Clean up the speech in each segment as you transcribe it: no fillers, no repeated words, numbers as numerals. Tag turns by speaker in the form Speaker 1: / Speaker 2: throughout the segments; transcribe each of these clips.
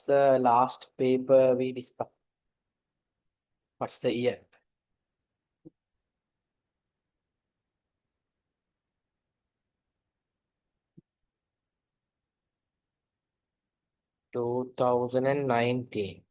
Speaker 1: the last paper we discussed? What's the year? Two 2019.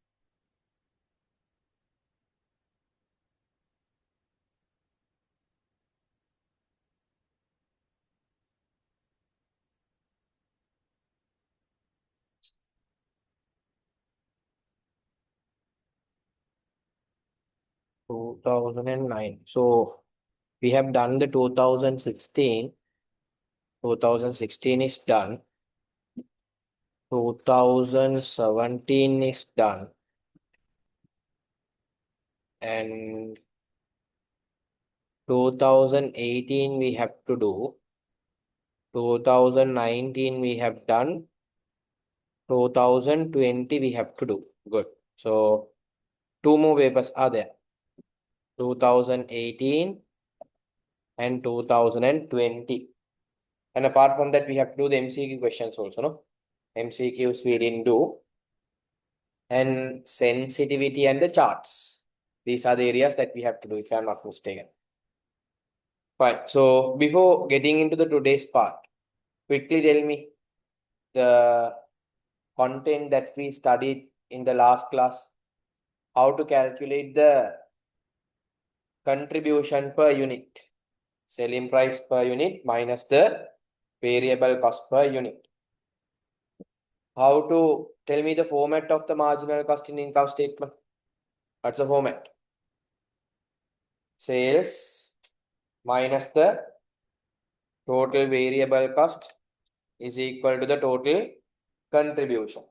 Speaker 1: Two 2009. So we have done the 2016. 2016 is done. 2017 is done. And 2018 we have to do. 2019 we have done. 2020 we have to do. Good. So two more papers are there. 2018 and 2020. And apart from that, we have to do the MCQ questions also, no? MCQs we didn't do. And sensitivity and the charts. These are the areas that we have to do, if I'm not mistaken. Fine. So before getting into the today's part, quickly tell me the content that we studied in the last class, how to calculate the contribution per unit, selling price per unit minus the variable cost per unit. How to tell me the format of the marginal cost in income statement? What's the format? Sales minus the total variable cost is equal to the total contribution.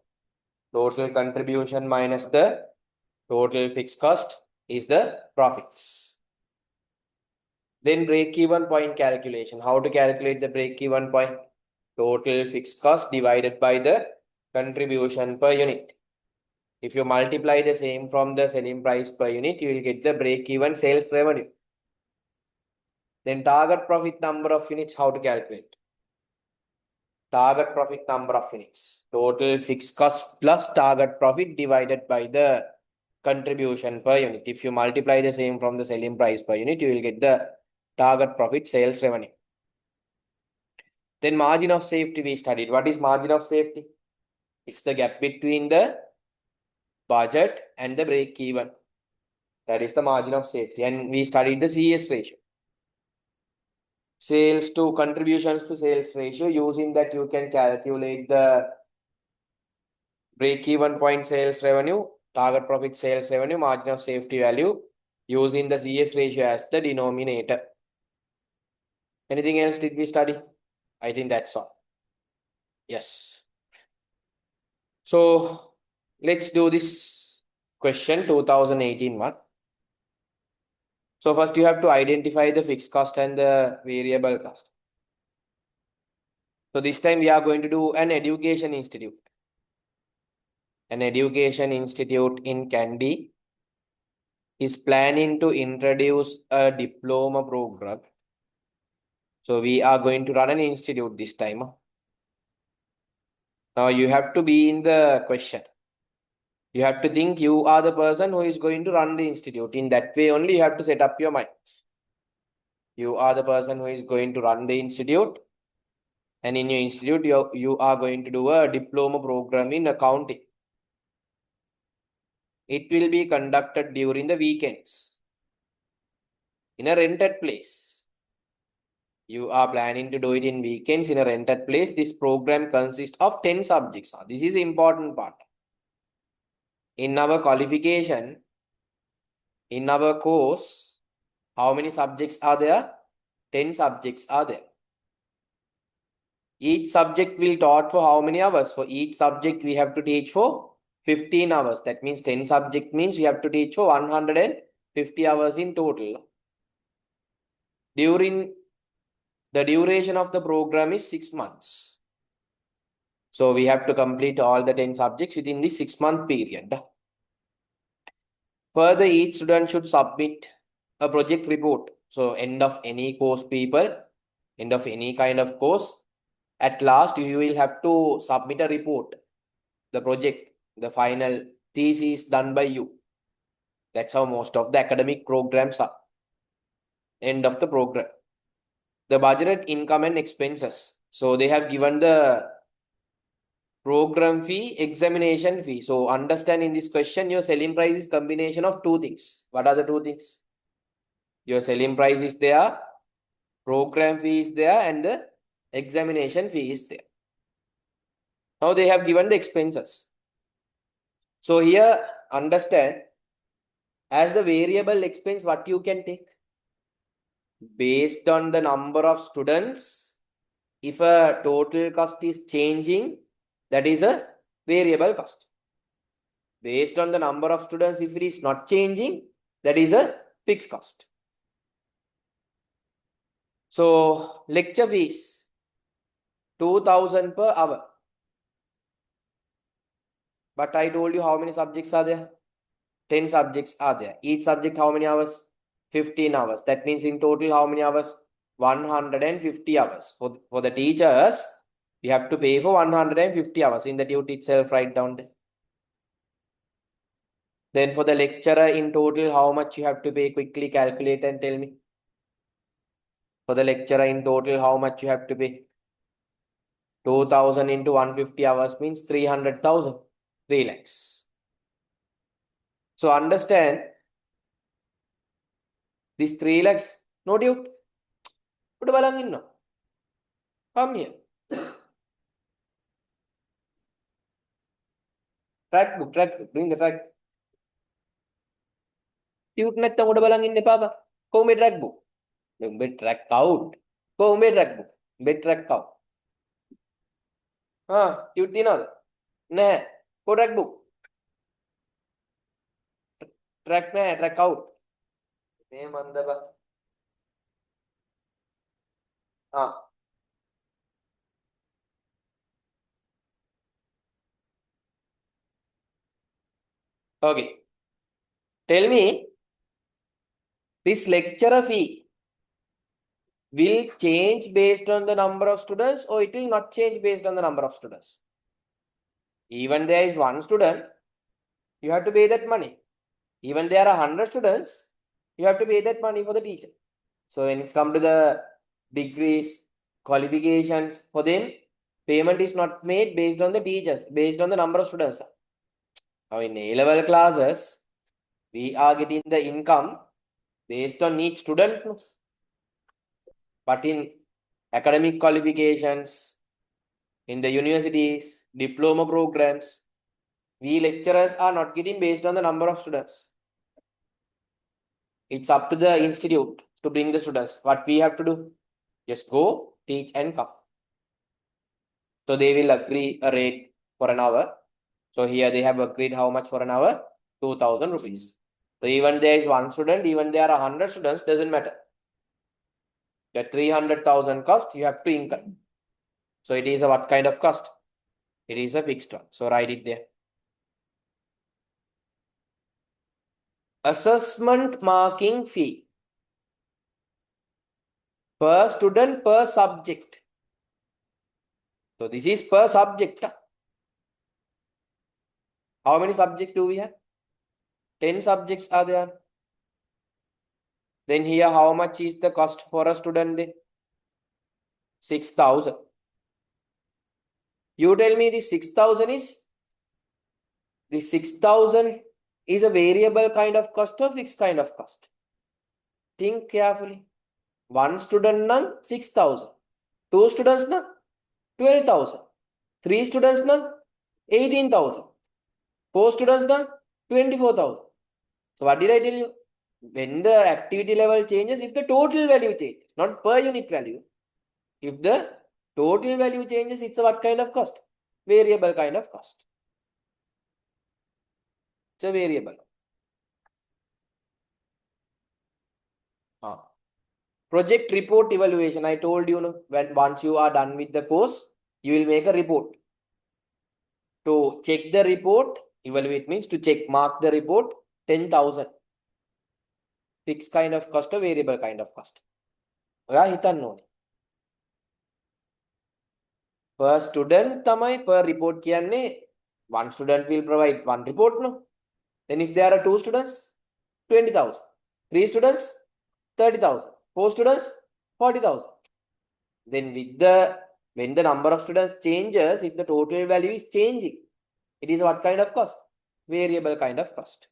Speaker 1: Total contribution minus the total fixed cost is the profits. Then break-even point calculation. How to calculate the break-even point? Total fixed cost divided by the contribution per unit. If you multiply the same from the selling price per unit, you will get the break-even sales revenue. Then target profit number of units, how to calculate? Target profit number of units. Total fixed cost plus target profit divided by the contribution per unit. If you multiply the same from the selling price per unit, you will get the target profit sales revenue. Then margin of safety we studied. What is margin of safety? It's the gap between the budget and the break even. That is the margin of safety. And we studied the CS ratio. Sales to contributions to sales ratio. Using that, you can calculate the break even point sales revenue, target profit sales revenue, margin of safety value, using the CS ratio as the denominator. Anything else did we study? I think that's all. Yes. So let's do this question 2018 one. So first you have to identify the fixed cost and the variable cost. So this time we are going to do an education institute. An education institute in Kandy is planning to introduce a diploma program. So we are going to run an institute this time. Now you have to be in the question. You have to think you are the person who is going to run the institute. In that way only you have to set up your mind. You are the person who is going to run the institute. And in your institute, you are going to do a diploma program in accounting. It will be conducted during the weekends in a rented place. You are planning to do it in weekends in a rented place. This program consists of 10 subjects. This is the important part. In our qualification, in our course, how many subjects are there? 10 subjects are there. Each subject will taught for how many hours? For each subject, we have to teach for 15 hours. That means 10 subject means you have to teach for 150 hours in total. The duration of the program is 6 months. So we have to complete all the 10 subjects within the 6-month period. Further, each student should submit a project report. So end of any course, people, end of any kind of course, at last you will have to submit a report, the project. The final thesis is done by you. That's how most of the academic programs are. End of the program. The budgeted income and expenses. So they have given the program fee, examination fee. So understand in this question, your selling price is combination of two things. What are the two things? Your selling price is there, program fee is there, and the examination fee is there. Now they have given the expenses. So here, understand, as the variable expense, what you can take? Based on the number of students, if a total cost is changing, that is a variable cost. Based on the number of students, if it is not changing, that is a fixed cost. So lecture fees, 2000 per hour. But I told you how many subjects are there? 10 subjects are there. Each subject how many hours? 15 hours. That means in total how many hours? 150 hours. For the teachers, you have to pay for 150 hours. In the duty itself, write down there. Then for the lecturer in total, how much you have to pay? Quickly calculate and tell me. For the lecturer in total, how much you have to pay? 2000 into 150 hours means 300,000. 3 lakhs. So understand, this 3 lakhs, no doubt. Put balang in no. Come here. Track book, bring the track. Tute නැත්තම් උඩ බලන් ඉන්න එපා බා. කොහොම මේ track book? මේ track out. කොහොම මේ track book? මේ track out. tute තියනවද? නැහැ. කො track book? track නැහැ, track out. මේ මන්ද බා. Okay. Tell me, this lecturer fee will change based on the number of students, or it will not change based on the number of students? Even there is one student, you have to pay that money. Even there are 100 students, you have to pay that money for the teacher. So when it's come to the degrees, qualifications, for them, payment is not made based on the teachers, based on the number of students. Now in A-level classes, we are getting the income based on each student. But in academic qualifications, in the universities, diploma programs, we lecturers are not getting based on the number of students. It's up to the institute to bring the students. What we have to do? Just go, teach and come. So they will agree a rate for an hour. So here they have agreed how much for an hour? 2000 rupees. So even there is one student, even there are 100 students, doesn't matter. The 300,000 cost you have to incur. So it is a what kind of cost? It is a fixed one. So write it there. Assessment marking fee. Per student, per subject. So this is per subject. How many subjects do we have? 10 subjects are there. Then here, how much is the cost for a student? 6,000. You tell me the 6,000 is a variable kind of cost or fixed kind of cost? Think carefully. One student na 6,000. Two students na 12,000. Three students na 18,000. Four students na 24,000. So what did I tell you? When the activity level changes, if the total value changes, not per unit value, if the total value changes, it's a what kind of cost? Variable kind of cost. It's a variable. Project report evaluation. I told you, when once you are done with the course, you will make a report. To check the report, evaluate means to check, mark the report, 10,000. Fixed kind of cost or variable kind of cost. Per student tamai per report kiyanne one student will provide one report, no? Then if there are two students, 20,000. Three students, 30,000. Four students, 40,000. Then when the number of students changes, if the total value is changing, it is what kind of cost? Variable kind of cost.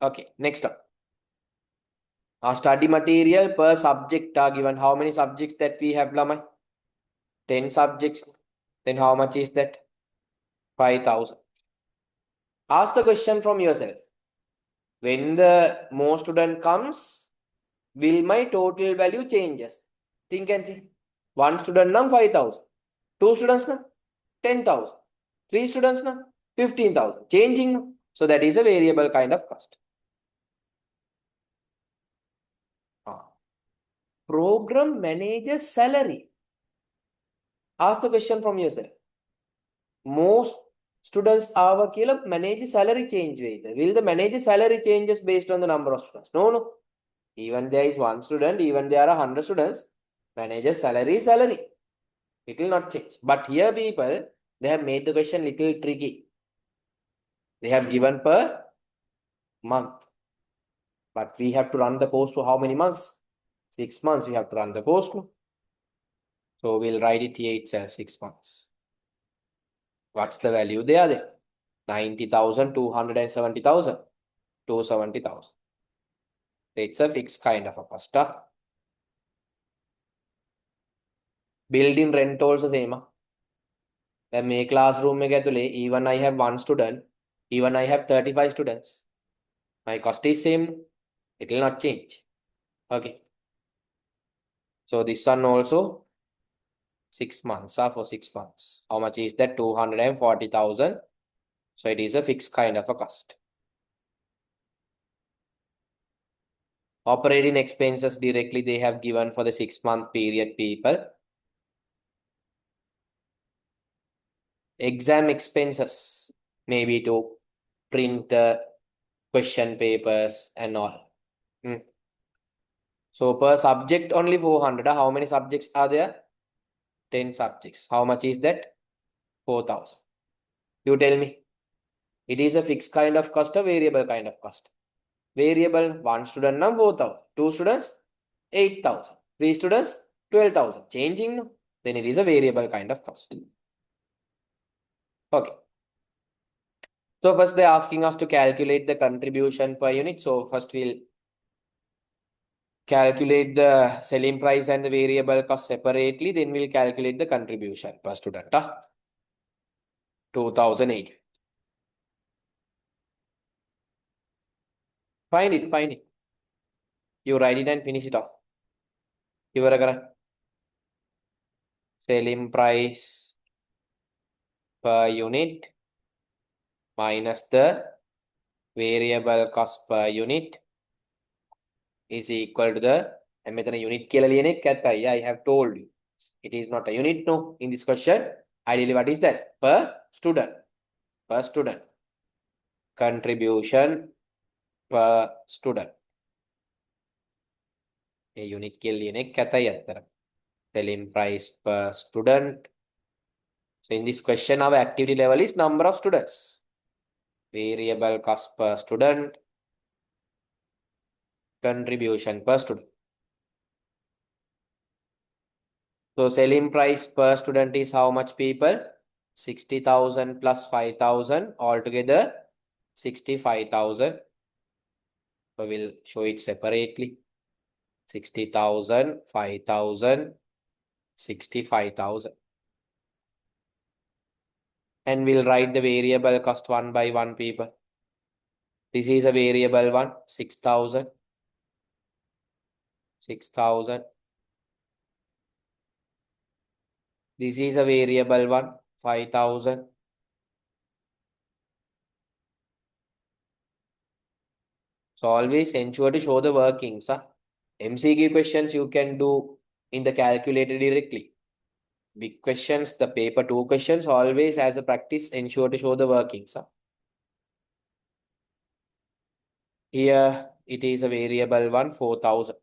Speaker 1: Okay, next up. Our study material per subject are given. How many subjects that we have, Lamai? 10 subjects. Then how much is that? 5,000. Ask the question from yourself. When the more student comes, will my total value changes? Think and see. One student now 5,000. Two students now 10,000. Three students now 15,000. Changing now. So that is a variable kind of cost. Program manager's salary. Ask the question from yourself. Most students are manage salary change. Will the manager salary changes based on the number of students? No. Even there is one student, even there are 100 students, manager salary is salary. It will not change. But here people, they have made the question little tricky. They have given per month. But we have to run the course for how many months? 6 months we have to run the course. So we'll write it here itself, 6 months. What's the value there? 90,000, 270,000, 270,000. It's a fixed kind of a cost. Building rent also same. Then my classroom even I have one student, even I have 35 students. My cost is same. It will not change. Okay. So this one also 6 months for 6 months. How much is that? 240,000. So it is a fixed kind of a cost. Operating expenses directly they have given for the 6-month period, people. Exam expenses, maybe to print the question papers and all. So per subject only 400. How many subjects are there? 10 subjects. How much is that? 4,000. You tell me. It is a fixed kind of cost or variable kind of cost? Variable, one student now 4,000. Two students, 8,000. Three students, 12,000. Changing, no? Then it is a variable kind of cost. Okay. So first they're asking us to calculate the contribution per unit. So first we'll calculate the selling price and the variable cost separately. Then we'll calculate the contribution per student. 2,008. Find it. You write it and finish it off. Selling price per unit minus the variable cost per unit is equal to the unit. I have told you. It is not a unit, no. In this question, ideally, what is that? Per student. Contribution per student. A unit selling price per student. So in this question, our activity level is number of students. Variable cost per student. Contribution per student. So selling price per student is how much, people? 60,000 plus 5,000, altogether 65,000. So we'll show it separately. 60,000, 5,000, 65,000. And we'll write the variable cost one by one, people. This is a variable one, 6,000. 6,000. This is a variable one, 5,000. So always ensure to show the workings. MCQ questions you can do in the calculator directly. Big questions, the paper 2 questions, always as a practice, ensure to show the workings. Here it is a variable one, 4,000.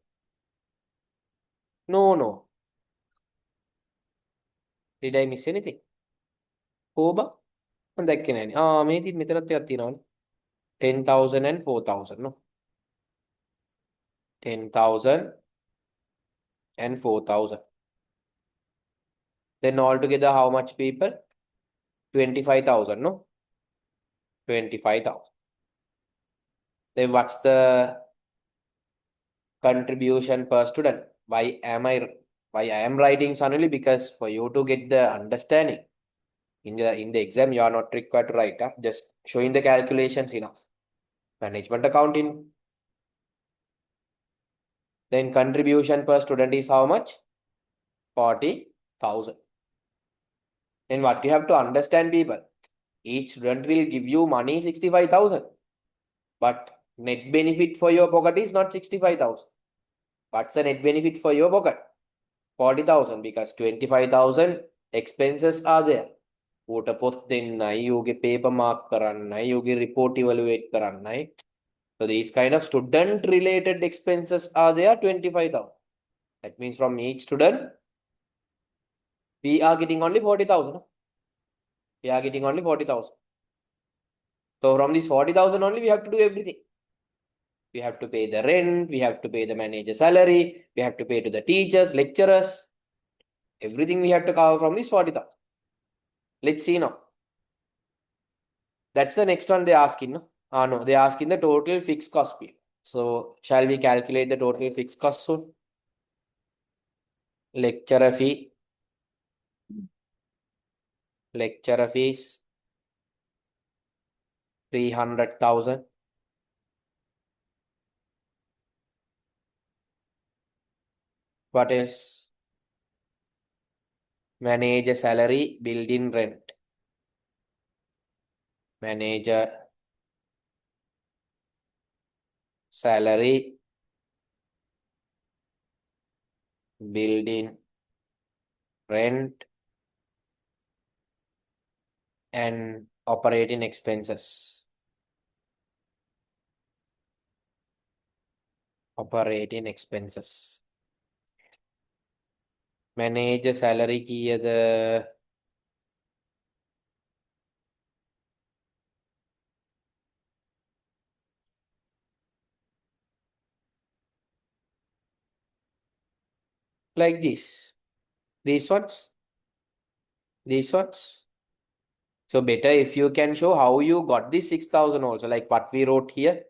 Speaker 1: No. Did I miss anything? Koba? And that can made it method 10,000 and 4,000. No? 10,000 and 4,000. Then altogether, how much people? 25,000. No? 25,000. Then what's the contribution per student? Why I am writing suddenly? Because for you to get the understanding in the exam, you are not required to write. Just showing the calculations enough. Management accounting. Then contribution per student is how much? 40,000. Then what you have to understand, people? Each student will give you money 65,000. But net benefit for your pocket is not 65,000. What's the net benefit for your pocket? 40,000, because 25,000 expenses are there. ඌට පොත් දෙන්නයි, ඌගේ paper mark කරන්නයි, ඌගේ report evaluate කරන්නයි. So these kind of student related expenses are there, 25,000. That means from each student, we are getting only 40,000. We are getting only 40,000. So from this 40,000 only, we have to do everything. We have to pay the rent, we have to pay the manager salary, we have to pay to the teachers, lecturers. Everything we have to cover from this 40,000. Let's see now. That's the next one they're asking. No? No, they're asking the total fixed cost. So shall we calculate the total fixed cost soon? Lecturer fee. Lecturer fees 300,000. What else? Manager salary, building rent. Manager salary, building rent, and operating expenses. Operating expenses. Manager salary කීයද? Like this. These ones. These ones. So better if you can show how you got this 6,000 also, like what we wrote here.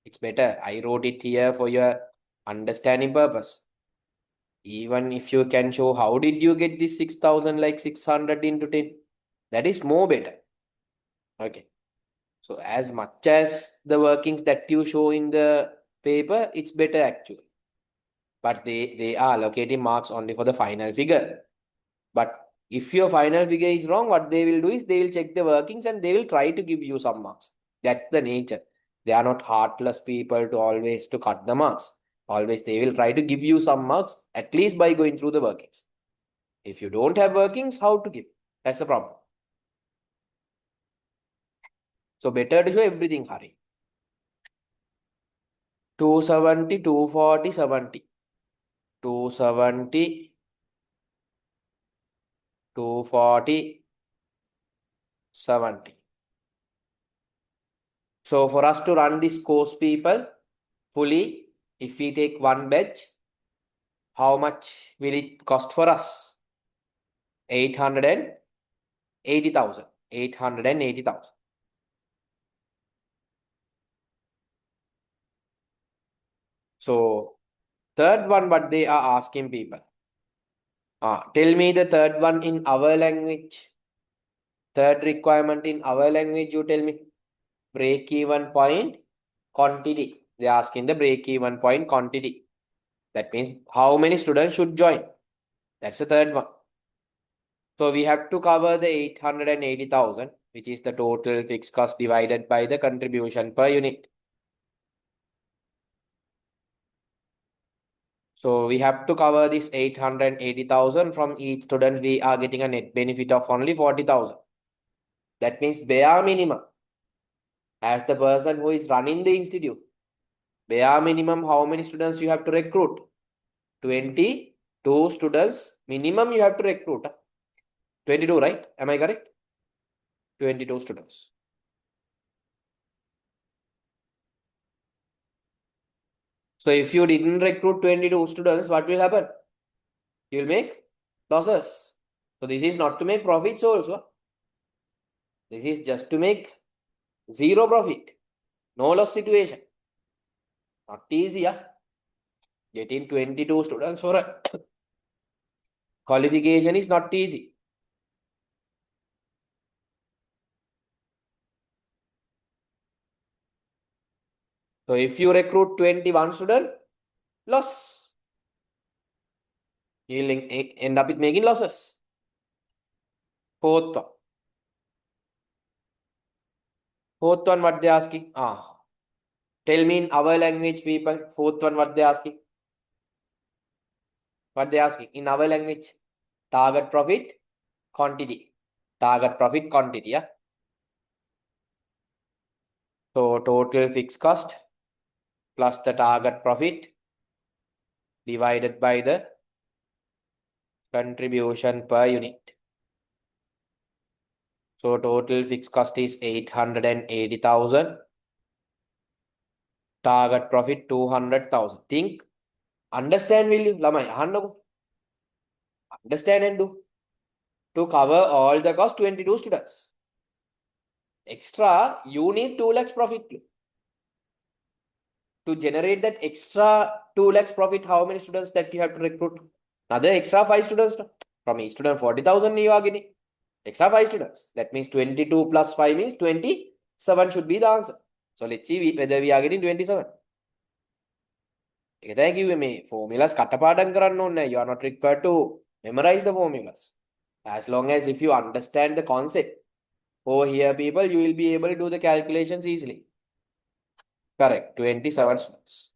Speaker 1: It's better. I wrote it here for your understanding purpose. Even if you can show how did you get this 6,000, like 600 into 10, that is more better. Okay. So as much as the workings that you show in the paper, it's better actually. But they are allocating marks only for the final figure. But if your final figure is wrong, what they will do is they will check the workings and they will try to give you some marks. That's the nature. They are not heartless people to always to cut the marks. Always they will try to give you some marks, at least by going through the workings. If you don't have workings, how to give? That's the problem. So better to show everything, Hari. 270, 240, 70. 270, 240, 70. So for us to run this course, people, fully, if we take one batch, how much will it cost for us? 880,000. 880,000. So third one, what they are asking people. Tell me the third one in our language. Third requirement in our language, you tell me. Break-even point quantity. They are asking the break-even point quantity. That means how many students should join. That's the third one. So we have to cover the 880,000, which is the total fixed cost divided by the contribution per unit. So we have to cover this 880,000 from each student. We are getting a net benefit of only 40,000. That means bare minimum. As the person who is running the institute, bare minimum, how many students you have to recruit? 22 students minimum you have to recruit. 22, right? Am I correct? 22 students. So if you didn't recruit 22 students, what will happen? You will make losses. So this is not to make profits also. This is just to make zero profit. No loss situation. Not easy, yeah? Getting 22 students for a qualification is not easy. So if you recruit 21 students, loss. You will end up with making losses. Fourth one. Fourth one, what they're asking? Tell me in our language, people. Fourth one, what they're asking? What they're asking? In our language, target profit quantity. Target profit quantity, yeah? So total fixed cost plus the target profit divided by the contribution per unit. So total fixed cost is 880,000. Target profit 200,000. Think, understand, will you? Lamai, understand and do. To cover all the cost, 22 students. Extra, you need 2 lakhs profit. To generate that extra 2 lakhs profit, how many students that you have to recruit? Another extra 5 students. From each student, 40,000 you are getting. Extra 5 students. That means 22 plus 5 means 27 should be the answer. So let's see whether we are getting 27. Thank you, formulas කටපාඩම් කරන්න ඕනේ. You are not required to memorize the formulas. As long as if you understand the concept, over here, people, you will be able to do the calculations easily. Correct. 27 students.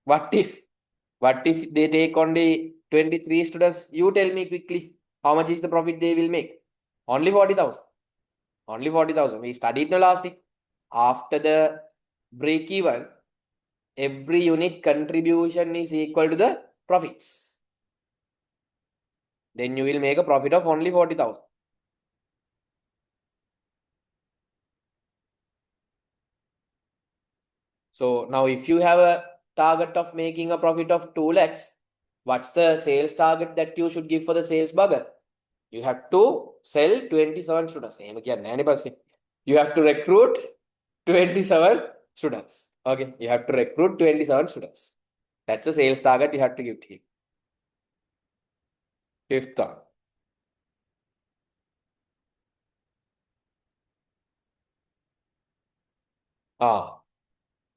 Speaker 1: What if they take only 23 students? You tell me quickly, how much is the profit they will make? Only 40,000. Only 40,000. We studied the last day. After the break even, every unit contribution is equal to the profits. Then you will make a profit of only 40,000. So now if you have a target of making a profit of 2 lakhs, what's the sales target that you should give for the sales bugger? You have to sell 27 students. You have to recruit 27 students. Okay, you have to recruit 27 students. That's the sales target you have to give to him. Fifth one.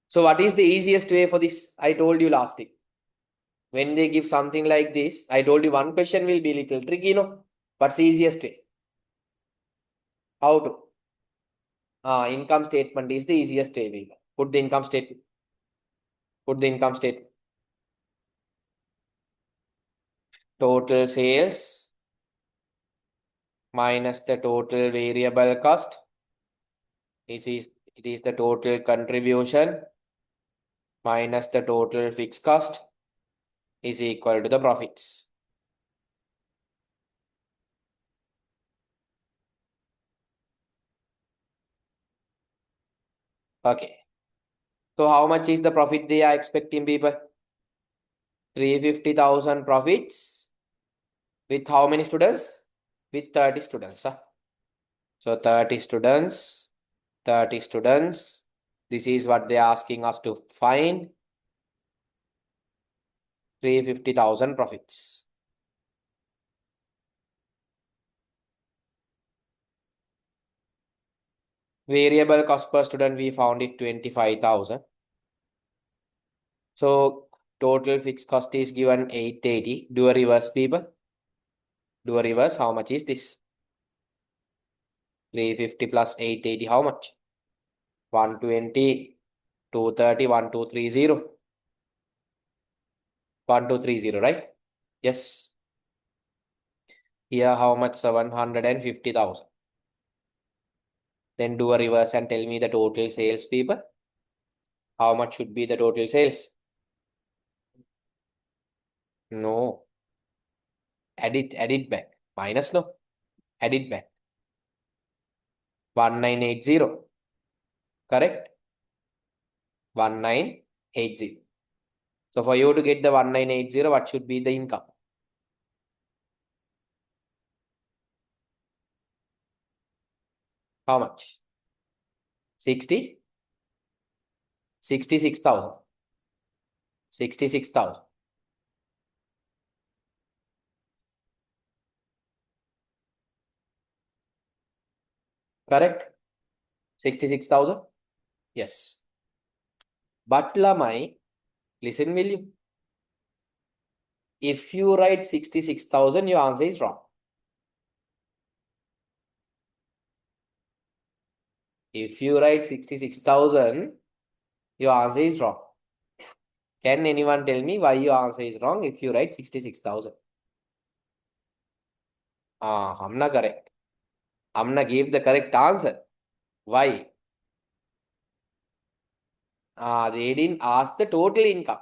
Speaker 1: So what is the easiest way for this? I told you last week. When they give something like this, I told you one question will be little tricky, no? What's the easiest way? How to? Income statement is the easiest way. Put the income statement. Put the income statement. Total sales minus the total variable cost. It is the total contribution minus the total fixed cost is equal to the profits. Okay. So how much is the profit they are expecting, people? 350,000 profits with how many students? With 30 students. So 30 students, 30 students. This is what they are asking us to find. 350,000 profits. Variable cost per student, we found it 25,000. So total fixed cost is given 880. Do a reverse, people. Do a reverse. How much is this? 350 plus 880. How much? 120, 230, 1230. 1230, right? Yes. Here, how much? 750,000. Then do a reverse and tell me the total sales, people. How much should be the total sales? No. Add it back. Minus no. Add it back. 1980. Correct? 1980. So for you to get the 1980, what should be the income? How much? 60? 66,000. 66,000. Correct? 66,000? Yes. But Lamai, listen, will you? If you write 66,000, your answer is wrong. If you write 66,000, your answer is wrong. Can anyone tell me why your answer is wrong if you write 66,000? I'm not correct. I'm not give the correct answer. Why? They didn't ask the total income.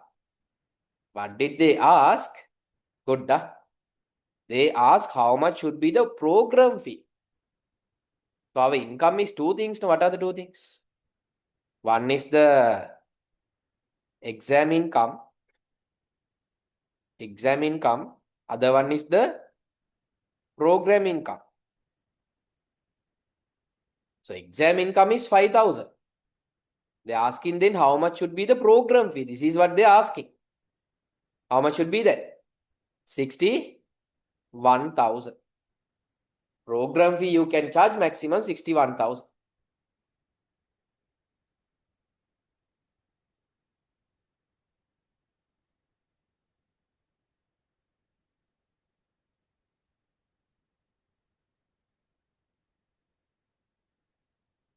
Speaker 1: What did they ask? Good. They ask how much should be the program fee. So our income is two things. What are the two things? One is the exam income. Other one is the program income. So exam income is 5,000. They're asking then how much should be the program fee. This is what they're asking. How much should be that? 61,000. Program fee you can charge maximum 61,000.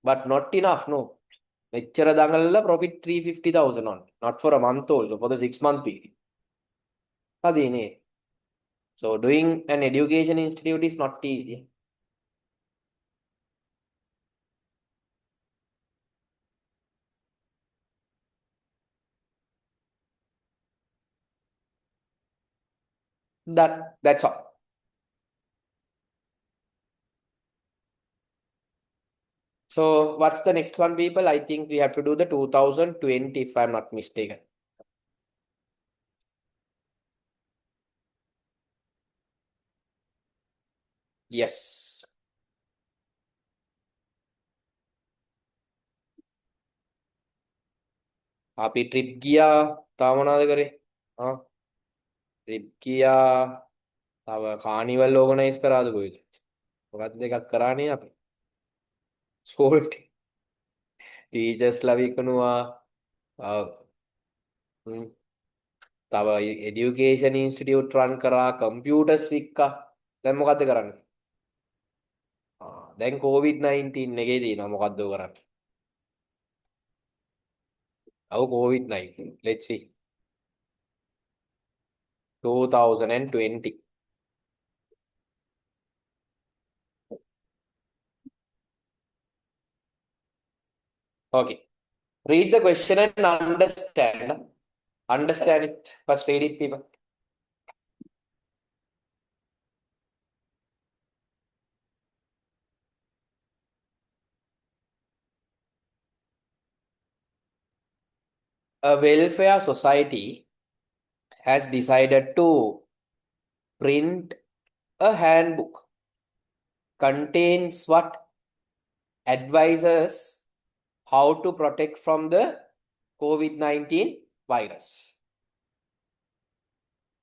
Speaker 1: But not enough, no. Lecturer dangalala profit 350,000 on. Not for a month also, for the 6-month period. Adine. So doing an education institute is not easy. That's all. So what's the next one, people? I think we have to do the 2020 if I'm not mistaken. Yes. අපි trip ගියා තාම මොනවද කරේ? Trip ගියා තව carnival organise කරාද කොයිද? මොකක්ද දෙකක් කරානේ අපි. ස්කෝල් ටීචර්ස්ලා විකුණුවා. තව එඩියුකේෂන් ඉන්ස්ටිටියුට් රන් කරා කම්පියුටර්ස් වික්කා. දැන් මොකද්ද කරන්නේ? දැන් COVID-19 එකේ තියෙනවා මොකද්ද කරන්නේ? COVID-19. Let's see. 2020. Okay. Read the question and understand. Understand it. First read it, people. A welfare society has decided to print a handbook contains what advises how to protect from the COVID-19 virus.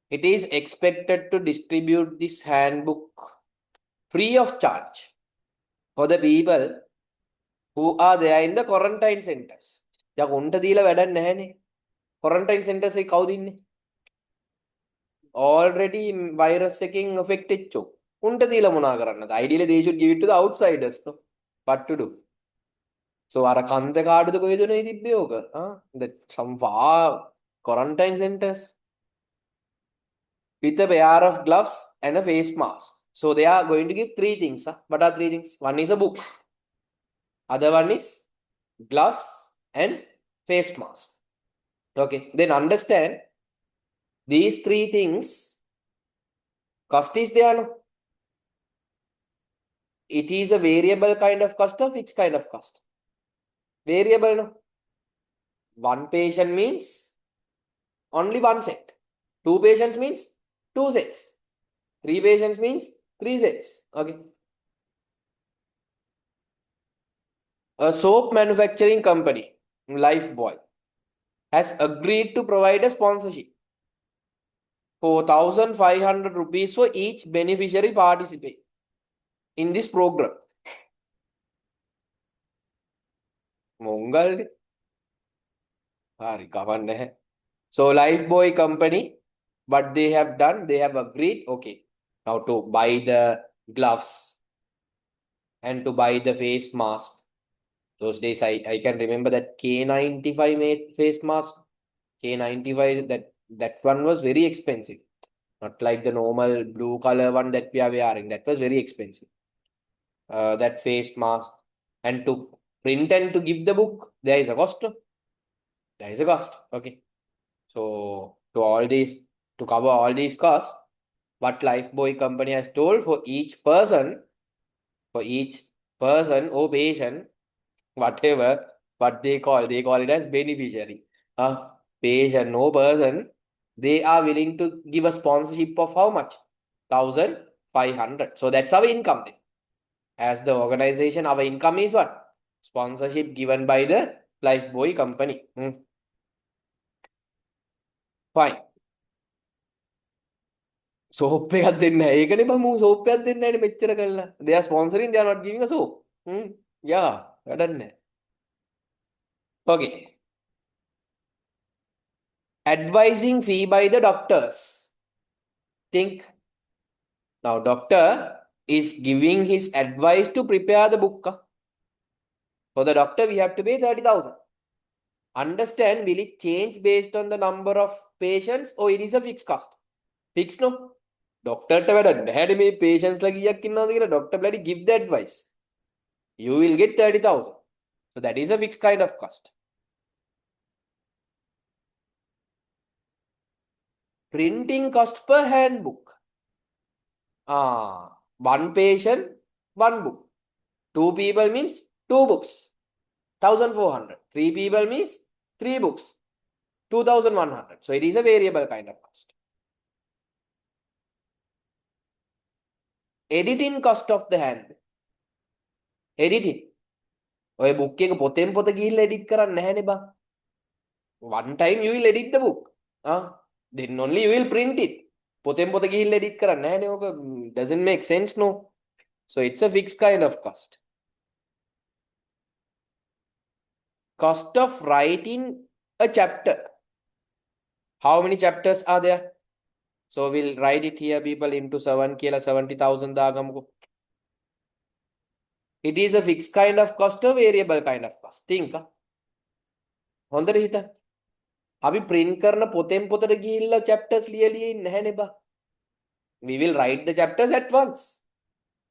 Speaker 1: It is expected to distribute this handbook free of charge for the people who are there in the quarantine centers. Ya උන්ට දීලා වැඩක් නැහැනේ. Quarantine centers එක කවුද ඉන්නේ? Already virus එකකින් affected චෝ. උන්ට දීලා මොනා කරන්නද? Ideally they should give it to the outsiders, no? What to do? So අර කන්ද කාඩුද කොහෙද නේ තිබ්බේ ඕක? That some far quarantine centers with a pair of gloves and a face mask. So they are going to give three things. What are three things? One is a book. Other one is gloves and face mask. Okay, then understand These three things, cost is there, no? It is a variable kind of cost or fixed kind of cost? Variable, no? One patient means only one set. Two patients means two sets. Three patients means three sets. Okay. A soap manufacturing company, Lifebuoy, has agreed to provide a sponsorship for 1,500 rupees for each beneficiary participate in this program. Mongal. So Lifebuoy company, what they have done, they have agreed, okay, now to buy the gloves and to buy the face mask. Those days I can remember that K95 face mask. K95, that one was very expensive. Not like the normal blue color one that we are wearing. That was very expensive. That face mask. And to print and to give the book, there is a cost. There is a cost. Okay. So to cover all these costs, what Lifebuoy company has told for each person or patient, whatever, what they call it as beneficiary. Patient or person, they are willing to give a sponsorship of how much? 1,500. So that's our income then. As the organization, our income is what? Sponsorship given by the Lifebuoy company. Fine. Soap එකක් දෙන්න නැහැ. ඒකනේ බං මූ soap එකක් දෙන්නේ නැහැනේ මෙච්චර කළා. They are sponsoring, they are not giving a soap. Yeah, වැඩක් නැහැ. Okay. Advising fee by the doctors. Think. Now, doctor is giving his advice to prepare the book. For the doctor, we have to pay 30,000. Understand, will it change based on the number of patients or it is a fixed cost? Fixed, no? Doctor had me patients like doctor bloody give the advice. You will get 30,000. So that is a fixed kind of cost. Printing cost per handbook. One patient, one book. Two people means two books. 1,400. Three people means three books. 2,100. So it is a variable kind of cost. Editing cost of the handbook. Editing. ඔය book එක පොතෙන් පොත ගිහිල්ලා edit කරන්න නැහැනේ බා. One time you will edit the book. Then only you will print it. පොතෙන් පොත ගිහිල්ලා edit කරන්න නැහැනේ. ඕක doesn't make sense, no. So it's a fixed kind of cost. Cost of writing a chapter. How many chapters are there? So we'll write it here, people, into 7 කියලා 70,000 දාගමුකෝ. It is a fixed kind of cost or variable kind of cost. Think. හොඳට හිතන්න. අපි print කරන පොතෙන් පොතට ගිහිල්ලා chapters ලියලියේ නැහැ නේ බා. We will write the chapters at once.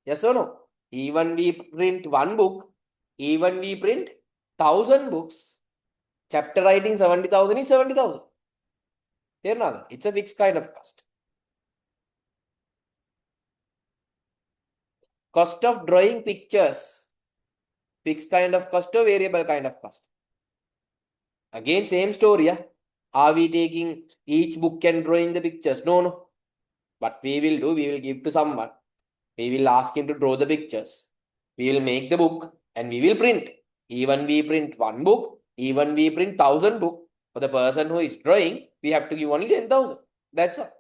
Speaker 1: Yes or no? Even we print one book, even we print 1,000 books, chapter writing 70,000 is 70,000. It's a fixed kind of cost. Cost of drawing pictures. Fixed kind of cost or variable kind of cost? Again, same story. Are we taking each book and drawing the pictures? No. What we will do, we will give to someone. We will ask him to draw the pictures. We will make the book and we will print. Even we print one book, even we print 1,000 books, for the person who is drawing, we have to give only 10,000. That's all.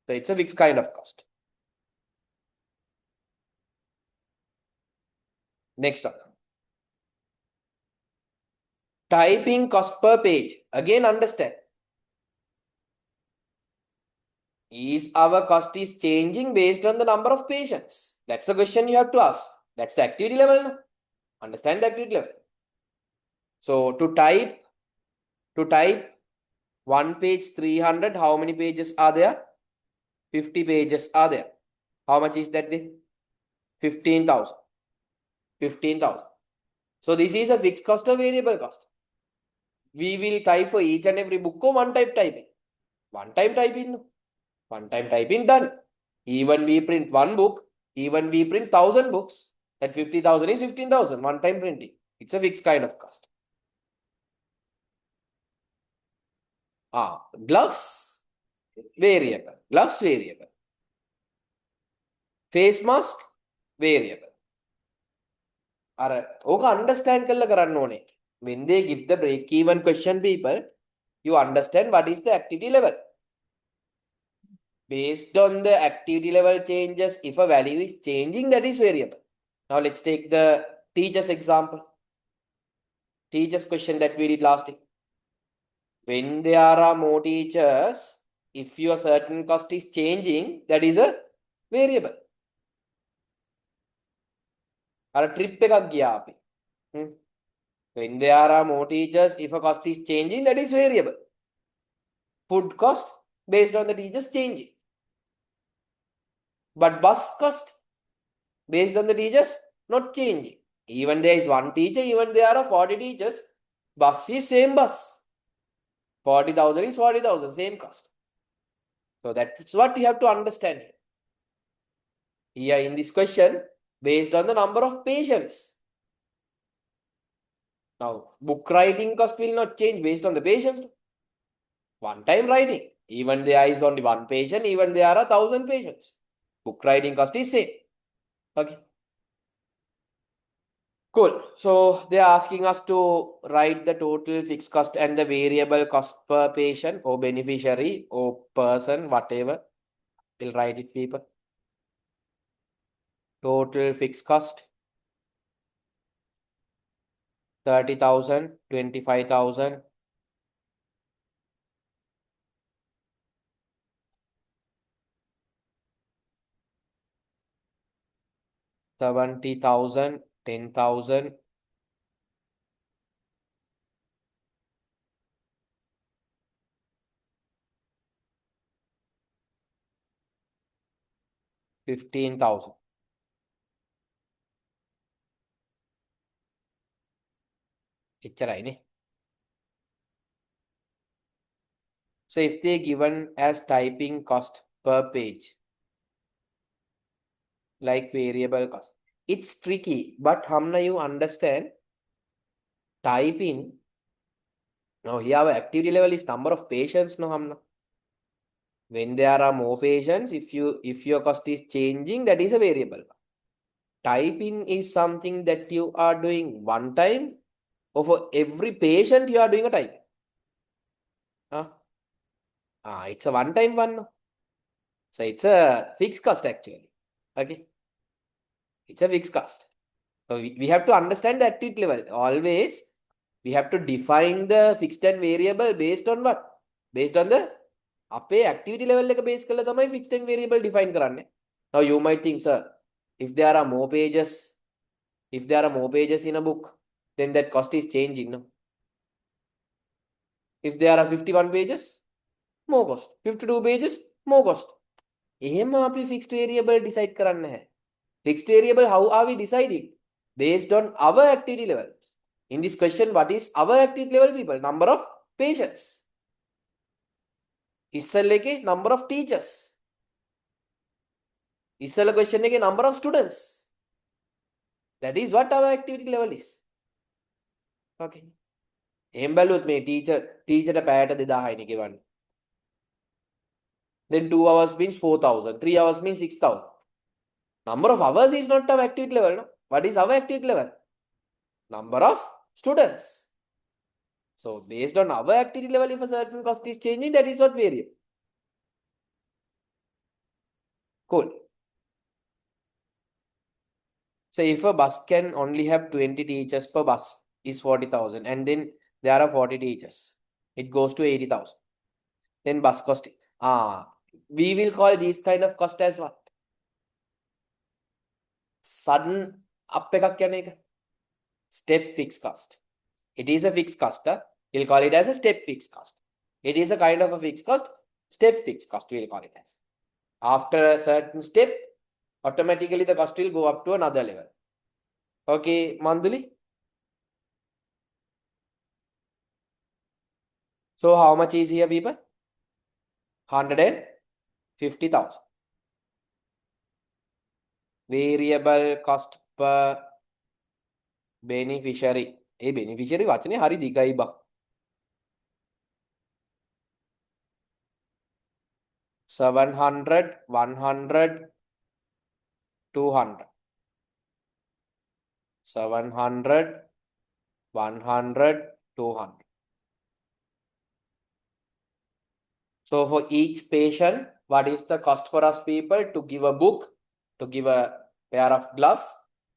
Speaker 1: So it's a fixed kind of cost. Next one. Typing cost per page. Again, understand. Is our cost is changing based on the number of patients? That's the question you have to ask. That's the activity level. No? Understand the activity level. So to type one page 300, how many pages are there? 50 pages are there. How much is that? 15,000. 15,000. So this is a fixed cost or variable cost? We will type for each and every book or one type typing. One time type in. One time type in, done. Even we print one book, even we print 1,000 books, that 50,000 is 15,000. One time printing. It's a fixed kind of cost. Gloves, variable. Gloves, variable. Face mask, variable. Understand kalla karanna one. When they give the break even question, people, you understand what is the activity level. Based on the activity level changes, if a value is changing, that is variable. Now let's take the teacher's example. Teacher's question that we did last week. When there are more teachers, if your certain cost is changing, that is a variable. Our trip එකක් ගියා අපි. When there are more teachers, if a cost is changing, that is variable. Food cost based on the teachers changing. But bus cost based on the teachers not changing. Even there is one teacher, even there are 40 teachers, bus is same bus. 40,000 is 40,000, same cost. So that's what you have to understand here. Here in this question, based on the number of patients. Now, book writing cost will not change based on the patients. One time writing. Even there is only one patient, even there are 1,000 patients. Book writing cost is same. Okay. Cool. So they are asking us to write the total fixed cost and the variable cost per patient or beneficiary or person, whatever. We'll write it, people. Total fixed cost 30,000, 25,000, 70,000, 10,000, 15,000. So if they given as typing cost per page, like variable cost, it's tricky, but Hamna, you understand, type in. Now here our activity level is number of patients, no Hamna. When there are more patients, if your cost is changing, that is a variable. Type in is something that you are doing one time, or for every patient you are doing a type. It's a one time one. So it's a fixed cost actually. Okay. It's a fixed cost. So we have to understand the activity level. Always we have to define the fixed and variable based on what? Based on the අපේ activity level එක base කරලා තමයි fixed and variable define කරන්නේ. Now you might think, sir, if there are more pages in a book, then that cost is changing, no? If there are 51 pages, more cost. 52 pages, more cost. එහෙම අපි fixed variable decide කරන්නේ නැහැ. Fixed variable, how are we deciding? Based on our activity level. In this question, what is our activity level, people? Number of patients. ඉස්සෙල්ල එකේ number of teachers. ඉස්සෙල්ල question එකේ number of students. That is what our activity level is. Okay. එහෙම බැලුවොත් මේ teacher පැයට 2000යි නේ ගෙවන්නේ. Then 2 hours means 4,000. 3 hours means 6,000. Number of hours is not our activity level. No? What is our activity level? Number of students. So based on our activity level, if a certain cost is changing, that is what variable. Cool. So if a bus can only have 20 teachers per bus, is 40,000, and then there are 40 teachers, it goes to 80,000. Then bus cost. We will call this kind of cost as what? Sudden up එකක් යන එක. Step fixed cost. It is a fixed cost. We'll call it as a step fixed cost. It is a kind of a fixed cost. Step fixed cost we'll call it as. After a certain step, automatically the cost will go up to another level. Okay, Manduli? So how much is here, people? 150,000. Variable cost per beneficiary. Beneficiary වචනේ හරි දිගයි බා. 700, 100, 200. 700, 100, 200. So for each patient, what is the cost for us people to give a book, to give a pair of gloves,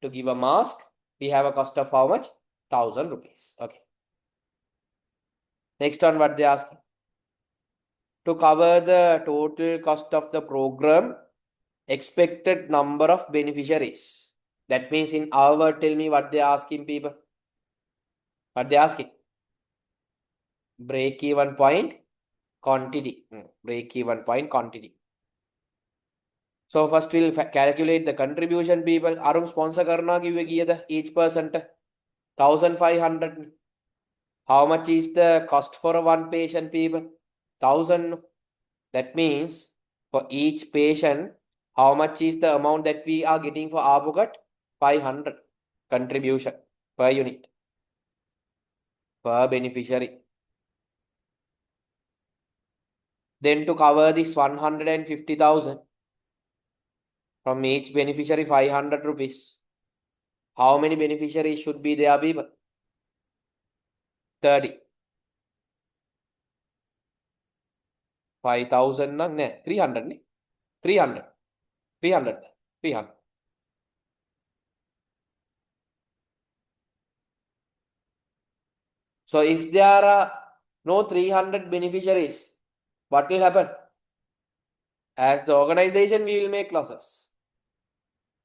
Speaker 1: to give a mask? We have a cost of how much? 1,000 rupees. Okay. Next one, what they ask? To cover the total cost of the program, expected number of beneficiaries. That means in our word, tell me what they're asking people. What they're asking? Break even point quantity. Break even point quantity. So first we'll calculate the contribution people. Arun sponsor karna kiwe kiyada each person 1,500. How much is the cost for one patient people? 1,000. That means for each patient, how much is the amount that we are getting for our pocket? 500 contribution per unit per beneficiary. Then to cover this 150,000 from each beneficiary 500 rupees. How many beneficiaries should be there people? 30. 5,000 na 300 ne 300 300 300. So if there are no 300 beneficiaries, what will happen? As the organization, we will make losses.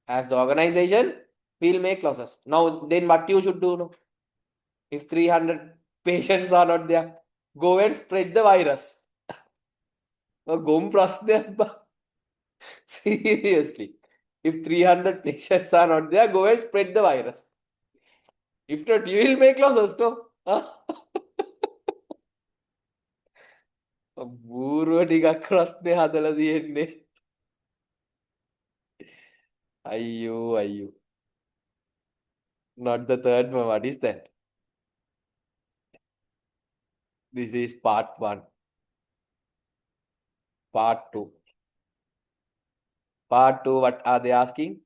Speaker 1: As the organization, we will make losses. Now, then what you should do? No? If 300 patients are not there, go and spread the virus. Seriously. If 300 patients are not there, go and spread the virus. If not, you will make losses, no? බූරුව ටිකක් රස්නේ හදලා තියෙන්නේ. අයියෝ. Not the third one. What is that? This is part 1. Part 2. Part 2, what are they asking?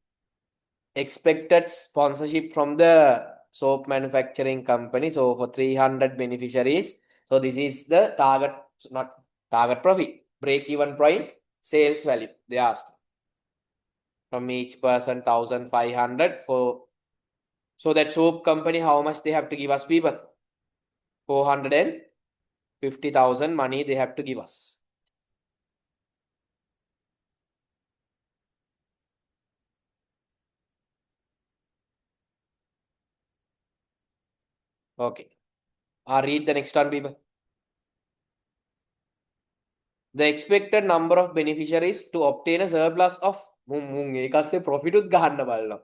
Speaker 1: Expected sponsorship from the soap manufacturing company. So for 300 beneficiaries. So this is the target, not target profit. Break-even point, sales value. They ask. From each person 1,500 for. So that soap company, how much they have to give us people? 450,000 money they have to give us. Okay. I'll read the next one, people. The expected number of beneficiaries to obtain a surplus of ඒකස්සේ profit උත් ගහන්න බලනවා.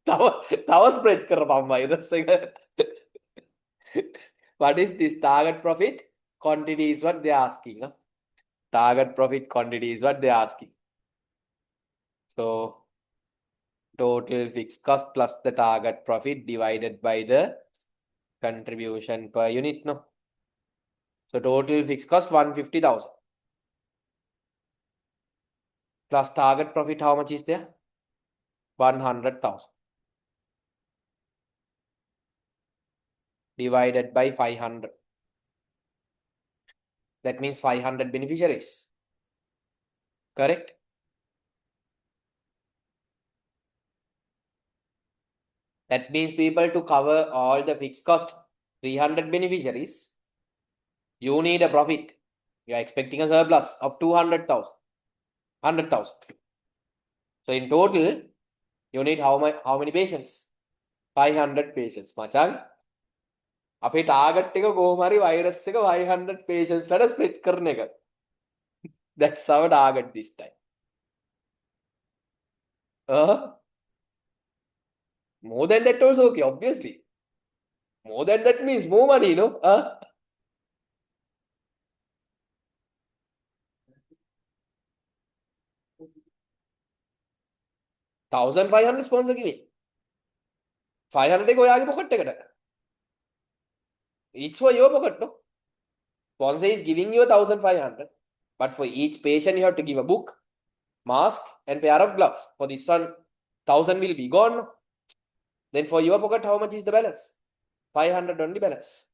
Speaker 1: තව spread කරපම් virus එක. What is this target profit quantity is what they are asking. Target profit quantity is what they are asking. So total fixed cost plus the target profit divided by the contribution per unit, no? So total fixed cost 150,000 plus target profit, how much is there? 100,000 divided by 500. That means 500 beneficiaries. Correct? That means people, to cover all the fixed cost, 300 beneficiaries, you need a profit. You are expecting a surplus of 200,000. 100,000. So in total, you need how many patients? 500 patients. Machan, අපේ target එක කොහොම හරි virus එක 500 patients ලට spread කරන එක. That's our target this time. More than that also okay, obviously. More than that means more money, no? $1,500 sponsor giving. 500 එක ඔයාගේ pocket එකට. It's for your pocket, no? Sponsor is giving you 1,500, but for each patient you have to give a book, mask, and pair of gloves. For this one, 1,000 will be gone. No? Then for your pocket, how much is the balance? 500 only balance.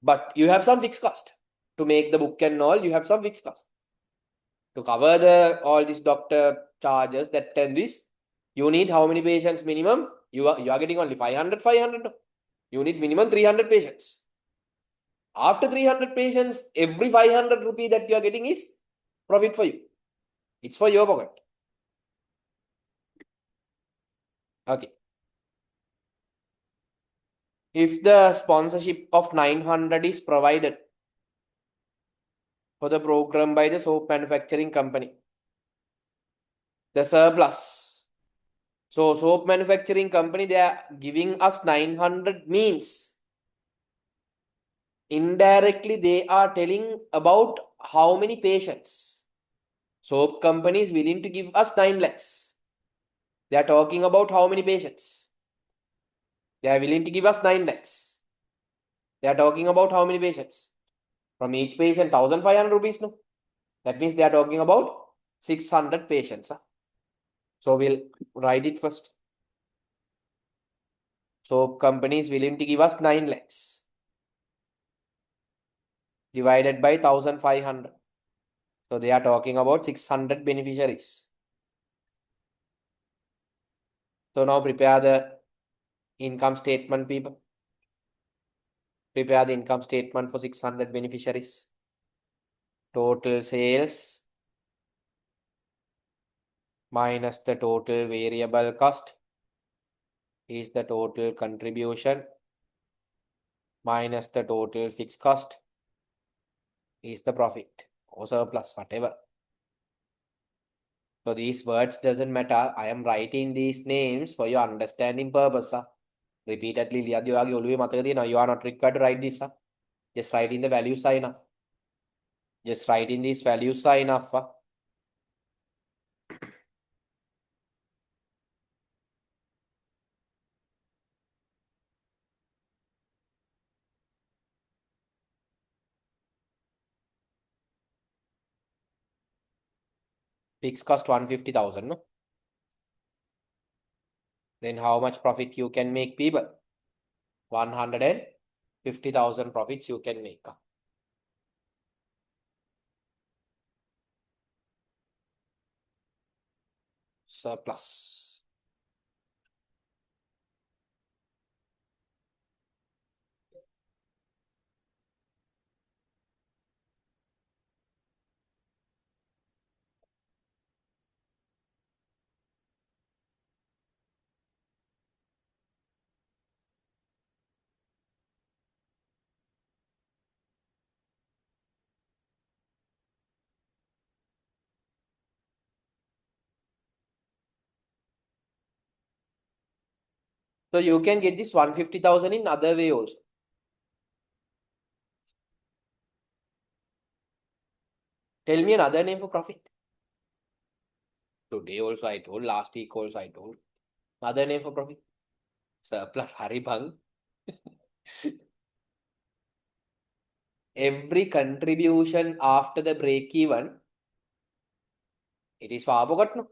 Speaker 1: But you have some fixed cost. To make the book and all, you have some fixed cost. To cover the all these doctor charges, that and this, you need how many patients minimum? You are getting only 500. No? You need minimum 300 patients. After 300 patients, every 500 rupee that you are getting is profit for you. It's for your pocket. Okay. If the sponsorship of 900 is provided for the program by the soap manufacturing company, the surplus. So soap manufacturing company, they are giving us 900 means indirectly they are telling about how many patients. Soap company is willing to give us 9 lakhs. They are talking about how many patients. They are willing to give us 9 lakhs. They are talking about how many patients. From each patient, 1,500 rupees. No? That means they are talking about 600 patients. So we'll write it first. Soap company is willing to give us 9 lakhs. Divided by 1,500. So they are talking about 600 beneficiaries. So now prepare the income statement, people. Prepare the income statement for 600 beneficiaries. Total sales minus the total variable cost is the total contribution minus the total fixed cost is the profit or surplus, whatever. So these words doesn't matter. I am writing these names for your understanding purpose. Repeatedly, you are not required to write this. Just write in the value sign up. Just write in these value sign up. Fixed cost 150,000. No? Then how much profit you can make, people? 150,000 profits you can make. Surplus. So you can get this 150,000 in other way also. Tell me another name for profit. Today also I told, last week also I told. Another name for profit. Surplus, hari bang. Every contribution after the break even, it is for our pocket, no?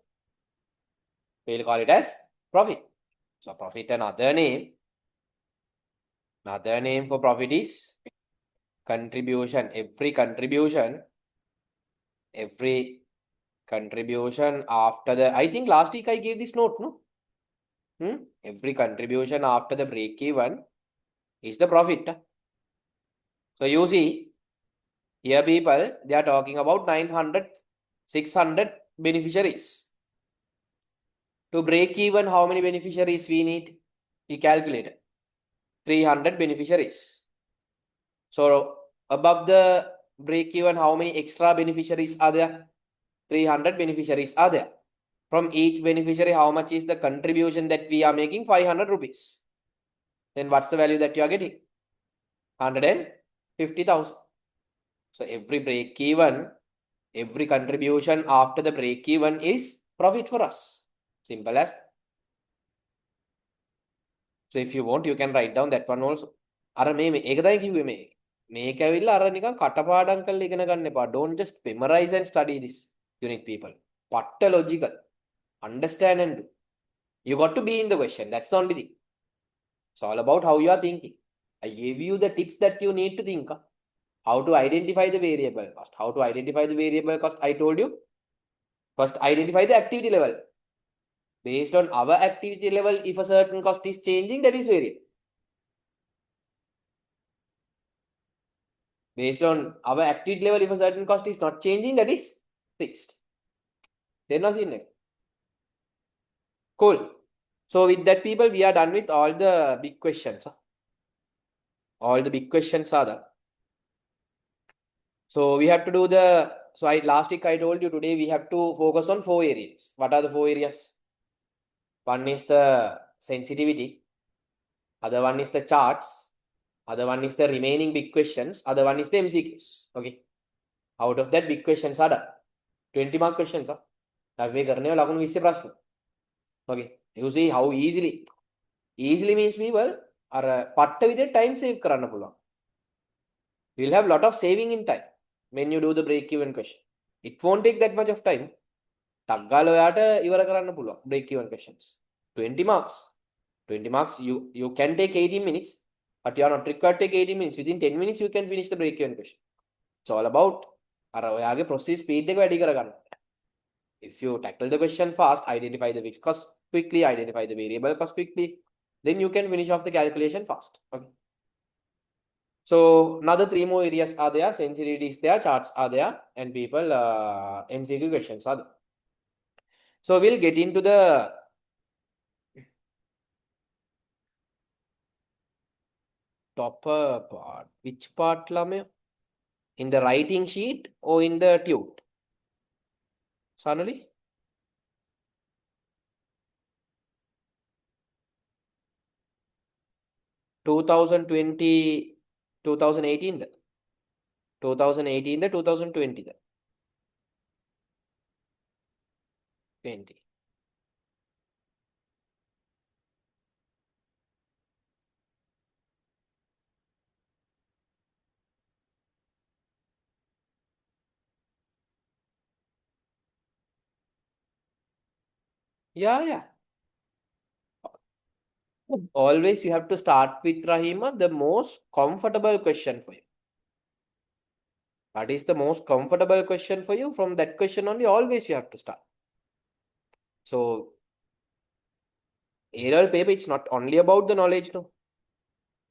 Speaker 1: We'll call it as profit. So profit, another name for profit is contribution. Every contribution after the, I think last week I gave this note, no? Every contribution after the break even is the profit. So you see, here people, they are talking about 900, 600 beneficiaries. To break even, how many beneficiaries we need? We calculated 300 beneficiaries. So above the break even, how many extra beneficiaries are there? 300 beneficiaries are there. From each beneficiary, how much is the contribution that we are making? 500 rupees. Then what's the value that you are getting? 150,000. So every break even, Every contribution after the break even is profit for us. Simple as. So if you want, you can write down that one also. අර මේ ඒක තමයි කිව්වේ මේ. මේක ඇවිල්ලා අර නිකන් කටපාඩම් කරලා ඉගෙන ගන්න එපා. Don't just memorize and study this, unique people. පට්ට logical. Understand and do. You got to be in the question. That's the only thing. It's all about how you are thinking. I gave you the tips that you need to think. How to identify the variable cost. How to identify the variable cost, I told you. First, identify the activity level. Based on our activity level, if a certain cost is changing, that is variable. Based on our activity level, if a certain cost is not changing, that is fixed. Then was in it. Cool. So with that, people, we are done with all the big questions. All the big questions are there. So we have to do the, so last week I told you, today we have to focus on 4 areas. What are the 4 areas? One is the sensitivity. Other one is the charts. Other one is the remaining big questions. Other one is the MCQs. Okay. Out of that, big questions are done. 20 mark questions. Okay. You see how easily. Easily means people are patta with the time save karanna puluwan. You will have lot of saving in time when you do the break-even question. It won't take that much of time. Taggala oyata ivara karanna puluwan break-even questions. 20 marks. 20 marks, you can take 18 minutes, but you are not required to take 18 minutes. Within 10 minutes, you can finish the break-even question. It's all about process speed. If you tackle the question fast, identify the fixed cost quickly, identify the variable cost quickly, then you can finish off the calculation fast. Okay. So another 3 more areas are there. Sensitivity is there, charts are there, and people MCQ questions are there. So we'll get into the topper part. Which part, Lame? In the writing sheet or in the tute? Sonali? (2020) 2018 2018 2020 20. Yeah. Always you have to start with, Rahima, the most comfortable question for you. What is the most comfortable question for you? From that question only, always you have to start. So, A-level paper, it's not only about the knowledge, no.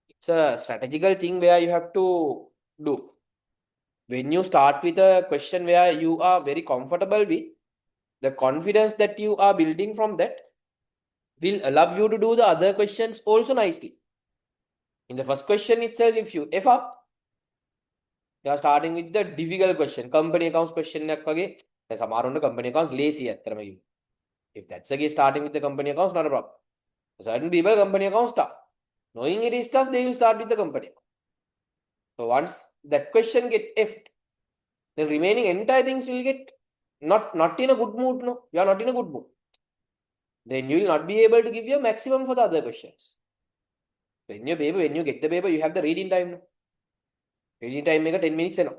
Speaker 1: It's a strategical thing where you have to do. When you start with a question where you are very comfortable with, the confidence that you are building from that will allow you to do the other questions also nicely. In the first question itself, if you F up, you are starting with the difficult question. Company accounts question. Company accounts lazy. If that's the case, starting with the company accounts, not a problem. Certain people, company accounts tough. Knowing it is tough, they will start with the company. So once that question get F'd, the remaining entire things will get not in a good mood. No, you are not in a good mood. Then you will not be able to give your maximum for the other questions. When you get the paper, you have the reading time. No? Reading time make 10 minutes. No?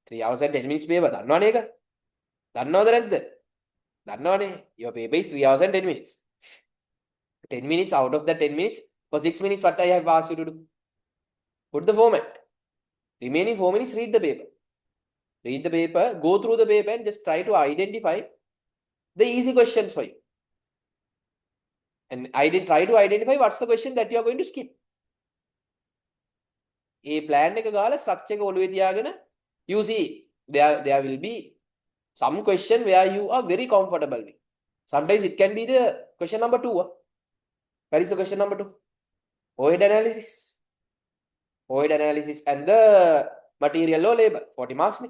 Speaker 1: 3 hours and 10 minutes paper. Your paper is 3 hours and 10 minutes. 10 minutes out of the 10 minutes, for 6 minutes, what I have asked you to do? Put the format. Remaining 4 minutes, read the paper. Read the paper, go through the paper and just try to identify the easy questions for you. And I did try to identify what's the question that you are going to skip. A plan structure you see there will be some question where you are very comfortable with. Sometimes it can be the question number 2. Where is the question number 2? OID analysis. OID analysis and the material law label. 40 marks.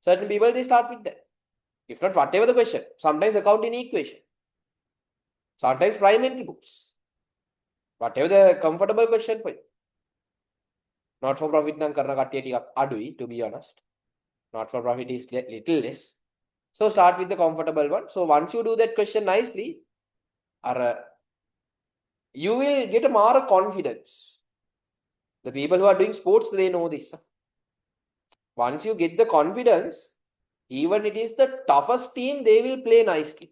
Speaker 1: Certain people, they start with that. If not, whatever the question. Sometimes accounting equation. Sometimes prime entry books. Whatever the comfortable question for you. Not for profit, to be honest. Not for profit is little less. So start with the comfortable one. So once you do that question nicely, you will get a more confidence. The people who are doing sports, they know this. Once you get the confidence, even it is the toughest team, they will play nicely.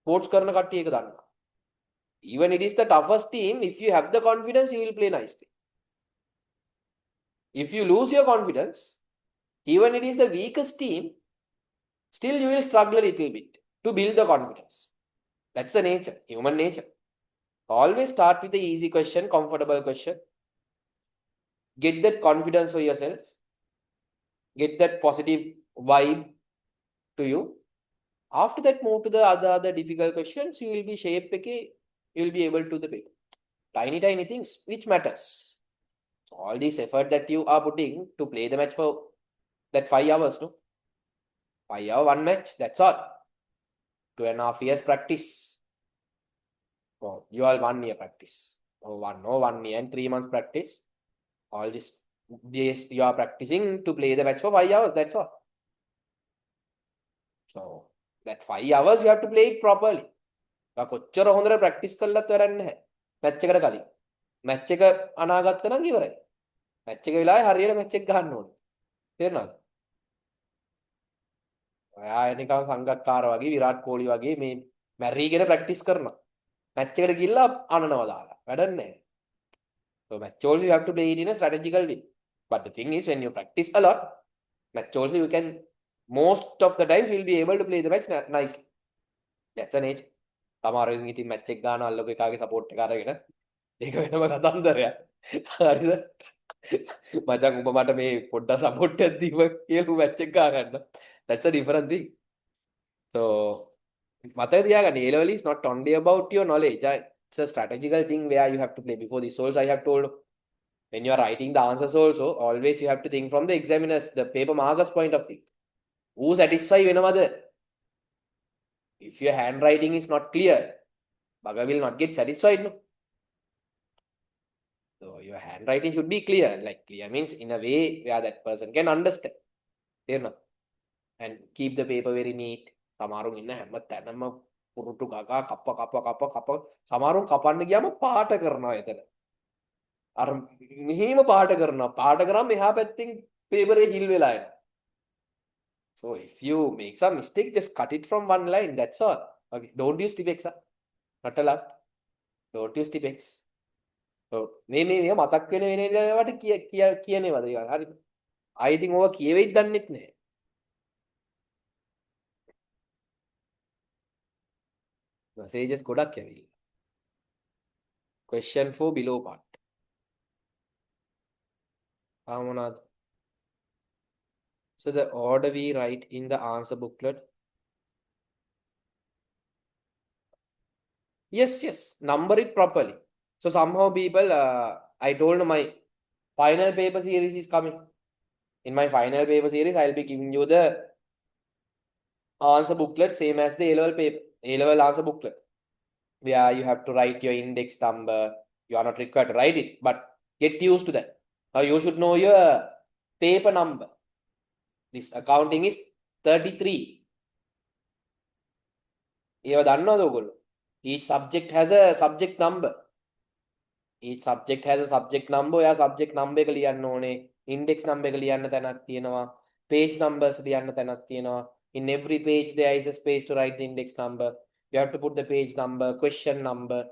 Speaker 1: Sports karna kattiye එක දන්නවා. Even it is the toughest team, if you have the confidence, you will play nicely. If you lose your confidence, even it is the weakest team, still you will struggle a little bit to build the confidence. That's the nature, human nature. Always start with the easy question, comfortable question. Get that confidence for yourself. Get that positive vibe to you. After that, move to the other difficult questions. You will be you will be able to the paper. Tiny things which matters. So all this effort that you are putting to play the match for that 5 hours, no? 5 hour, one match, that's all. 2.5 years practice. Oh, you all 1 year practice. Oh, 1 year and 3 months practice. All this you are practicing to play the match for 5 hours, that's all. So that 5 hours you have to play it properly. කොච්චර හොඳට practice කළත් වැඩක් නැහැ. Match එකට කලින්. Match එක අනාගත්ත නම් ඉවරයි. මැච් එක වෙලාවේ හරියට මැච් එක ගහන්න ඕනේ. තේරෙනවද? ඔයා නිකන් සංගක්කාර වගේ විරාට් කෝලි වගේ මේ මැරීගෙන ප්‍රැක්ටිස් කරනවා. මැච් එකට ගිහිල්ලා අනනවා දාලා. වැඩක් නැහැ. So match also you have to play it in a strategical way. But the thing is, when you practice a lot, match also you can, most of the times you will be able to play the match nicely. That's the nature. සමහරවිට ඉතින් match එක ගන්න අල්ලපු එකාගේ support එක අරගෙන ඒක වෙනම කතන්දරයක්. හරිද? මචං උඹ මට මේ පොඩ්ඩක් සපෝට් එකක් දීව කියලා මැච් එක ගන්න. That's a different thing. So මතක තියාගන්න, A level is not only about your knowledge. It's a strategical thing where you have to play. Before this also I have told, when you are writing the answers also, always you have to think from the examiner's, the paper marker's point of view. Who satisfy වෙනවද? If your handwriting is not clear, Bugger will not get satisfied. No? So your handwriting should be clear. Like clear means in a way where that person can understand. You know? And keep the paper very neat. සමහරුන් ඉන්න හැම තැනම පුරුටු ගගා කප්ප සමහරුන් කපන්න ගියාම පාට කරනවා එතන. අර මෙහෙම පාට කරනවා. පාට කරාම එහා පැත්තෙන් පේපරේ හිල් වෙලා යනවා. So if you make some mistake, just cut it from one line. That's all. Okay. Don't use tipex. Not allowed. Don't use tipex. So මේ මතක් වෙන ඒවාට කියනේවද? හරිද? I think ඕවා කියවෙයිද දන්නෙත් නැහැ. Messages ගොඩක් ඇවිල්ලා. Question for below part. මොනවාද? So the order we write in the answer booklet. Yes. Number it properly. So somehow people, I told my final paper series is coming. In my final paper series, I'll be giving you the answer booklet, same as the A-level paper, A-level answer booklet, where you have to write your index number. You are not required to write it, but get used to that. Now you should know your paper number. This accounting is 33. ඒව දන්නවද ඔයගොල්ලෝ? Each subject has a subject number. Each subject has a subject number. ඔයා subject number එක ලියන්න ඕනේ. Index number එක ලියන්න තැනක් තියෙනවා. Page numbers ලියන්න තැනක් තියෙනවා. In every page there is a space to write the index number. You have to put the page number, question number.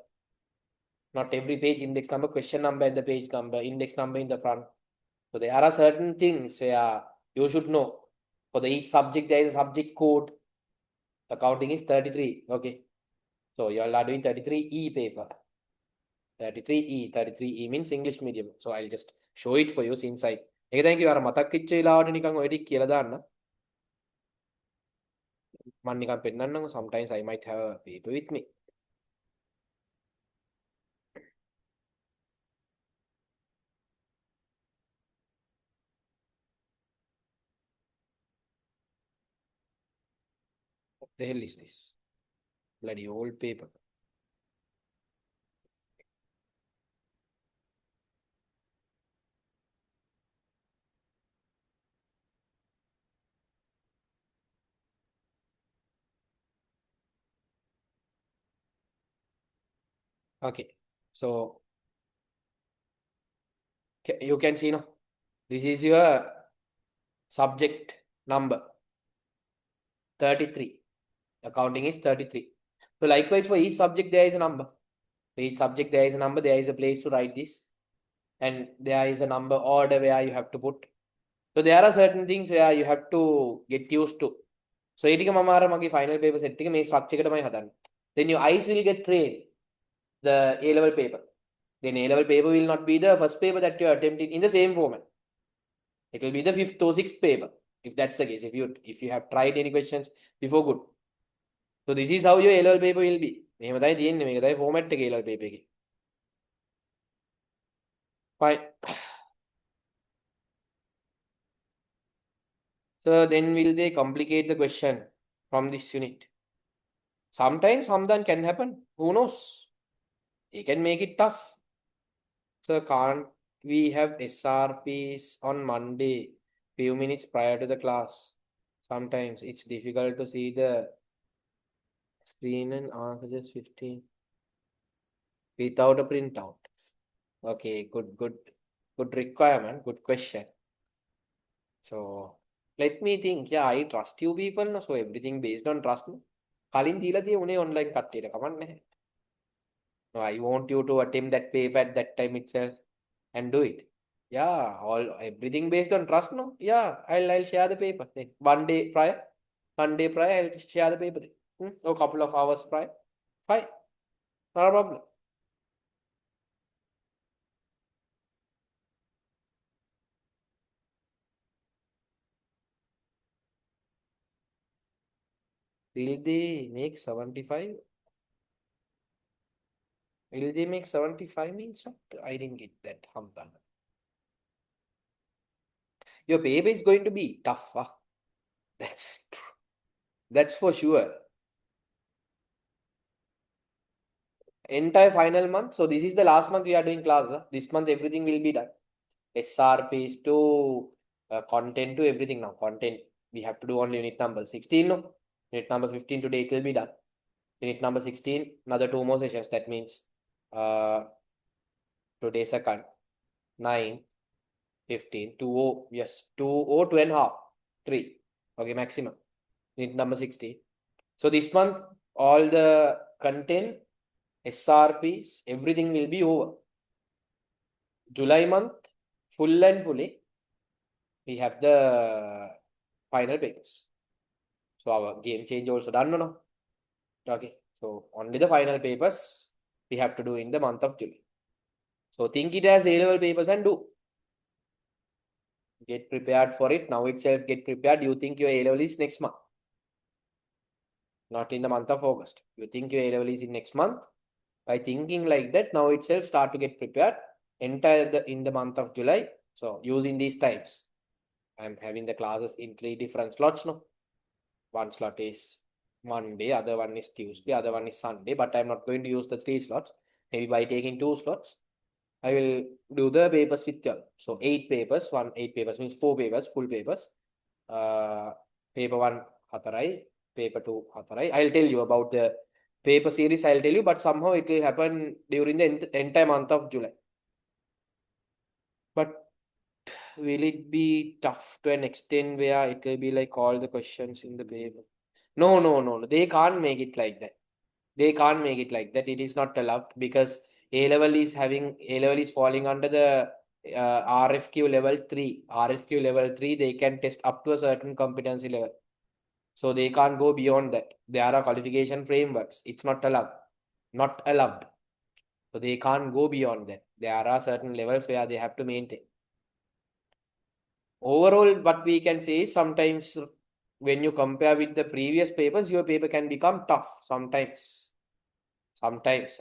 Speaker 1: Not every page index number, question number and the page number, index number in the front. So there are certain things where you should know. For the each subject there is a subject code. Accounting is 33. Okay. So you all are doing 33E paper. 33E means English medium. So I'll just show it for you since I. ඒක දැන් කිව්වා අර මතක් වෙච්ච වෙලාවට නිකන් ඔය ටික කියලා දාන්න. මම නිකන් පෙන්නන්නම්කො. Sometimes I might have a paper with me. What the hell is this? Bloody old paper. Okay. So you can see, no, this is your subject number 33. Accounting is 33. So likewise for each subject there is a number. For each subject there is a number, there is a place to write this. And there is a number order where you have to put. So there are certain things where you have to get used to. So ඒක මම අර මගේ final paper set එක මේ structure එකටමයි හදන්නේ. Then your eyes will get trained the A level paper. Then A level paper will not be the first paper that you are attempting in the same format. It will be the fifth or sixth paper, if that's the case. If you have tried any questions before, good. So this is how your A level paper will be. මෙහෙම තමයි තියෙන්නේ. මේක තමයි format එක A level paper එකේ. Fine. So then will they complicate the question from this unit? Sometimes something can happen. Who knows? They can make it tough. So can't we have SRPs on Monday, few minutes prior to the class? Sometimes it's difficult to see the screen and answer just 15 without a printout. Okay, good requirement, good question. So let me think. Yeah, I trust you people. No? So everything based on trust. No? කලින් දීලා තියෙ උනේ online කට්ටියට කමක් නැහැ. No, I want you to attempt that paper at that time itself and do it. Yeah, everything based on trust, no? Yeah, I'll share the paper then. One day prior, I'll share the paper then. Or a couple of hours prior. Fine. Not a problem. Will they make 75? Will they make 75 means what? I didn't get that. Hamdan. Your paper is going to be tough, huh? That's true. That's for sure. Entire final month. So this is the last month we are doing class. Huh? This month everything will be done. SRPs to content to everything now. Content we have to do only unit number 16. No? Unit number 15 today it will be done. Unit number 16, another 2 more sessions. That means today second, 9, 15, 2, yes, 2 and a half, 3. Okay, maximum. Unit number 16. So this month, all the content, SRPs, everything will be over. July month, full and fully, we have the final papers. So our game change also done, no? Okay, so only the final papers we have to do in the month of July. So think it as A-level papers and do. Get prepared for it. Now itself get prepared. You think your A-level is next month. Not in the month of August. You think your A-level is in next month. By thinking like that, now itself start to get prepared. Enter in the month of July. So using these times. I'm having the classes in 3 different slots. No, one slot is Monday, other one is Tuesday, other one is Sunday. But I'm not going to use the 3 slots. Maybe by taking 2 slots, I will do the papers with you. So 8 papers. 8 papers means 4 papers, full papers. Paper 1 hatarai, paper 2 hatarai. I'll tell you about the paper series. I'll tell you, but somehow it will happen during the entire month of July. But will it be tough to an extent where it will be like all the questions in the paper? No. They can't make it like that. They can't make it like that. It is not allowed because A level is falling under the RFQ level 3. RFQ level 3, they can test up to a certain competency level. So they can't go beyond that. There are qualification frameworks. It's not allowed. Not allowed. So they can't go beyond that. There are certain levels where they have to maintain. Overall, what we can say is sometimes when you compare with the previous papers, your paper can become tough sometimes. Sometimes.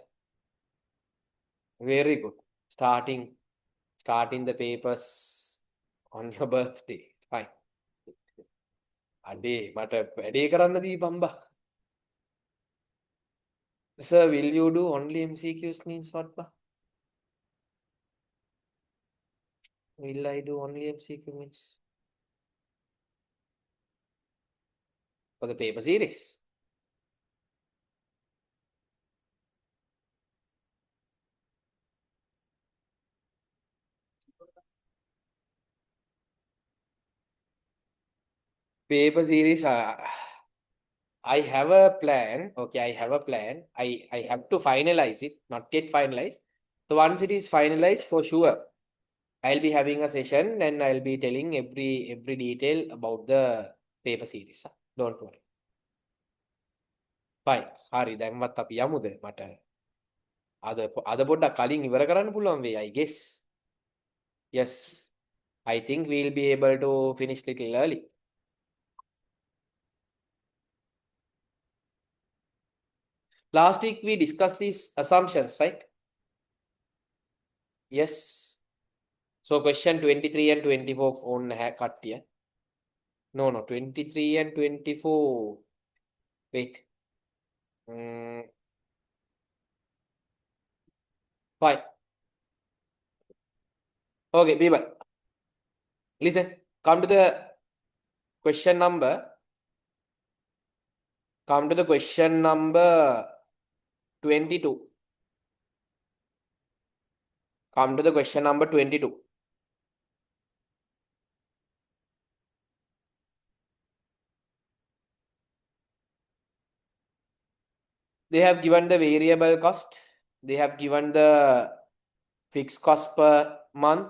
Speaker 1: Very good. Starting the papers on your birthday. Fine. අඩේ මට වැඩේ කරන්න දීපම්බා. Sir, will you do only MCQs means what ba? Will I do only MCQ means? For the paper series. paper series. I have a plan. Okay, I have a plan. I have to finalize it. Not yet finalized. So once it is finalized, for sure, I'll be having a session and I'll be telling every detail about the paper series. Don't worry. Fine. හරි දැන්වත් අපි යමුද මට අද පොඩ්ඩක් කලින් ඉවර කරන්න පුළුවන් වෙයි I guess. Yes. I think we'll be able to finish little early. Last week we discussed these assumptions, right? Yes. So question 23 and 24 on cut here. No, 23 and 24. Wait. Fine. Okay, people. Listen. Come to the question number. Come to the question number 22. Come to the question number 22. They have given the variable cost. They have given the fixed cost per month,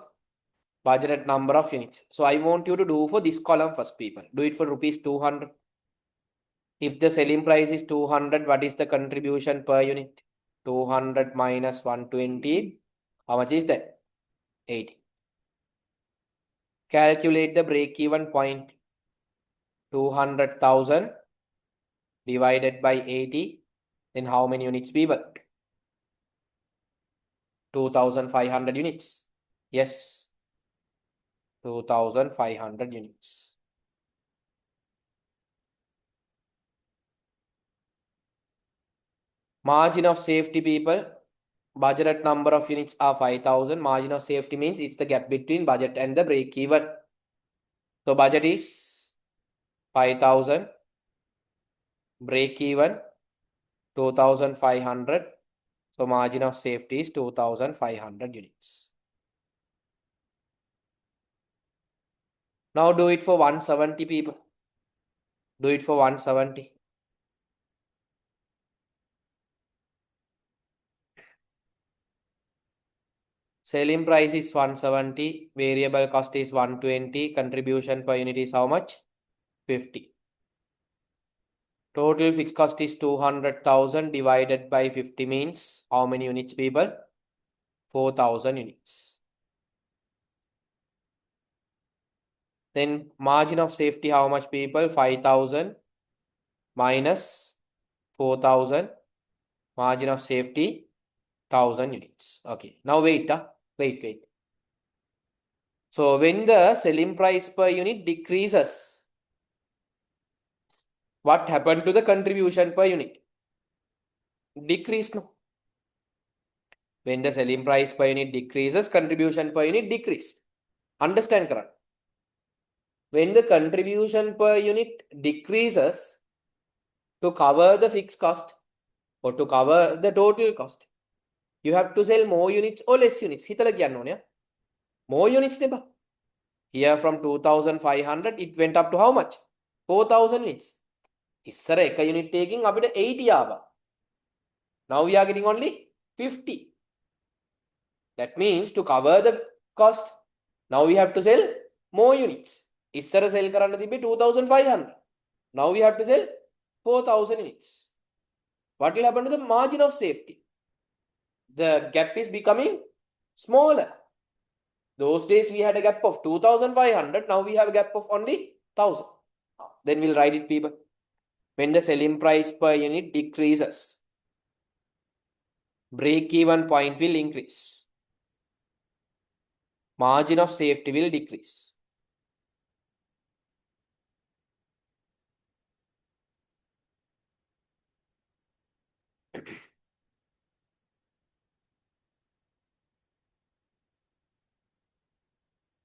Speaker 1: budgeted number of units. So I want you to do for this column first, people. Do it for rupees 200. If the selling price is 200, what is the contribution per unit? 200 minus 120. How much is that? 80. Calculate the break-even point. 200,000 divided by 80. Then how many units, people? 2,500 units. Yes. 2,500 units. Margin of safety, people. Budgeted number of units are 5,000. Margin of safety means it's the gap between budget and the break even. So budget is 5,000. Break even 2,500. So margin of safety is 2,500 units. Now do it for 170 people. Do it for 170. Selling price is 170. Variable cost is 120. Contribution per unit is how much? 50. Total fixed cost is 200,000 divided by 50 means how many units, people? 4,000 units. Then margin of safety, how much, people? 5,000 minus 4,000. Margin of safety, 1,000 units. Okay. Now wait. Wait. So when the selling price per unit decreases, what happened to the contribution per unit? Decrease, no? When the selling price per unit decreases, contribution per unit decrease. Understand, correct? When the contribution per unit decreases, to cover the fixed cost or to cover the total cost, you have to sell more units or less units. Hitala kiyanna ඕනේ. More units neba. Here from 2,500, it went up to how much? 4,000 units. ඉස්සර එක unit එකකින් අපිට 80 ආවා. Now we are getting only 50. That means to cover the cost, now we have to sell more units. ඉස්සර sell කරන්න තිබ්බේ 2,500. Now we have to sell 4,000 units. What will happen to the margin of safety? The gap is becoming smaller. Those days we had a gap of 2,500. Now we have a gap of only 1,000. Then we'll write it, people. When the selling price per unit decreases, break-even point will increase. Margin of safety will decrease.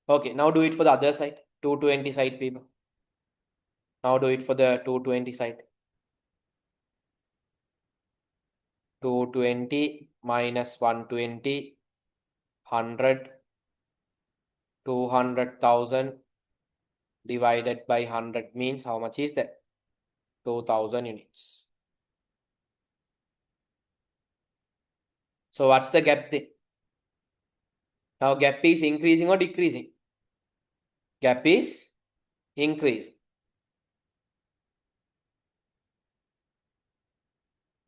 Speaker 1: Okay, now do it for the other side. 220 side, people. Now do it for the 220 side. 220 minus 120, 100, 200,000 divided by 100 means how much is that? 2000 units. So what's the gap there? Now gap is increasing or decreasing? Gap is increasing.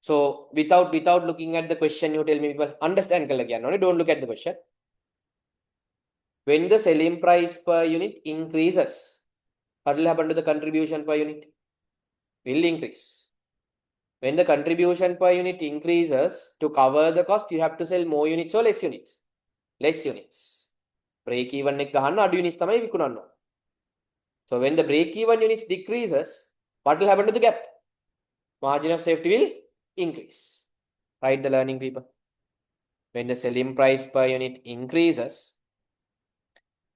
Speaker 1: So without looking at the question, you tell me people understand again. Only don't look at the question. When the selling price per unit increases, what will happen to the contribution per unit? Will increase. When the contribution per unit increases, to cover the cost, you have to sell more units or less units? Less units. Break even එක ගහන්න අඩු units තමයි විකුණන්න. So when the break even units decreases, what will happen to the gap? Margin of safety will increase. Write the learning people. When the selling price per unit increases,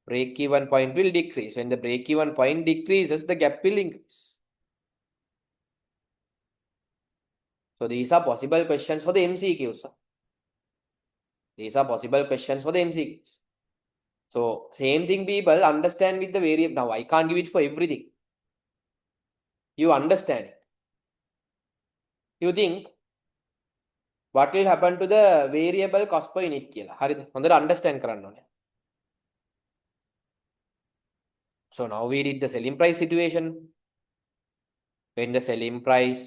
Speaker 1: break even point will decrease. When the break even point decreases, the gap will increase. So these are possible questions for the MCQs. These are possible questions for the MCQs. So same thing people understand with the variable. Now I can't give it for everything. You understand it. You think what will happen to the variable cost per unit කියලා. හරිද? හොඳට understand කරන්න ඕනේ. So now we did the selling price situation. When the selling price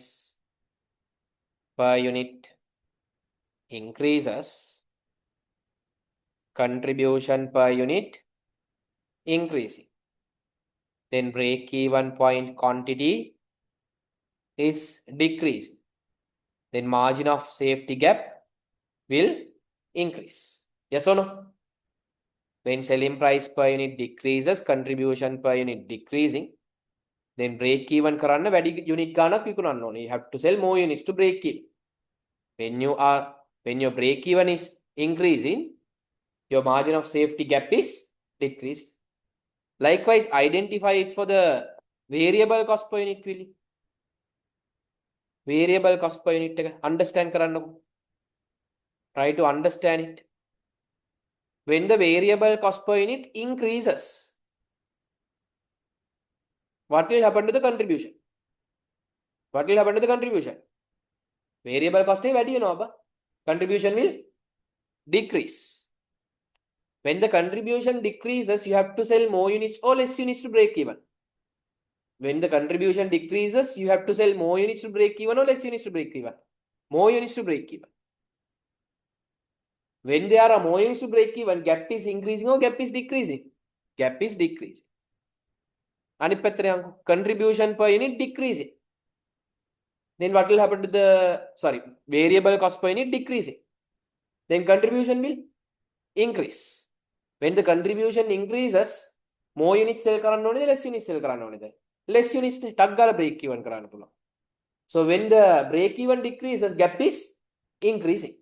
Speaker 1: per unit increases, contribution per unit increasing. Then break even point quantity is decreasing. Then margin of safety gap will increase. Yes or no? When selling price per unit decreases, contribution per unit decreasing, then break even කරන්න වැඩි unit ගානක් විකුණන්න ඕනේ. You have to sell more units to break even. When your break even is increasing, your margin of safety gap is decreasing. Likewise, identify it for the variable cost per unit. Variable cost per unit එක understand කරන්නකෝ. Try to understand it. When the variable cost per unit increases, what will happen to the contribution? What will happen to the contribution? Variable cost is වැඩි වෙනවා. Contribution will decrease. When the contribution decreases, you have to sell more units or less units to break even. When the contribution decreases, you have to sell more units to break even or less units to break even. More units to break even. When there are more units to break even, gap is increasing or gap is decreasing? Gap is decreasing. අනිත් පැත්තට යන්කෝ. Contribution per unit decreasing. Then what will happen to the variable cost per unit decreasing? Then contribution will increase. When the contribution increases, more units sell කරන්න ඕනේද less units sell කරන්න ඕනේද? Less units ටක් ගාලා break even කරන්න පුළුවන්. So when the break even decreases, gap is increasing.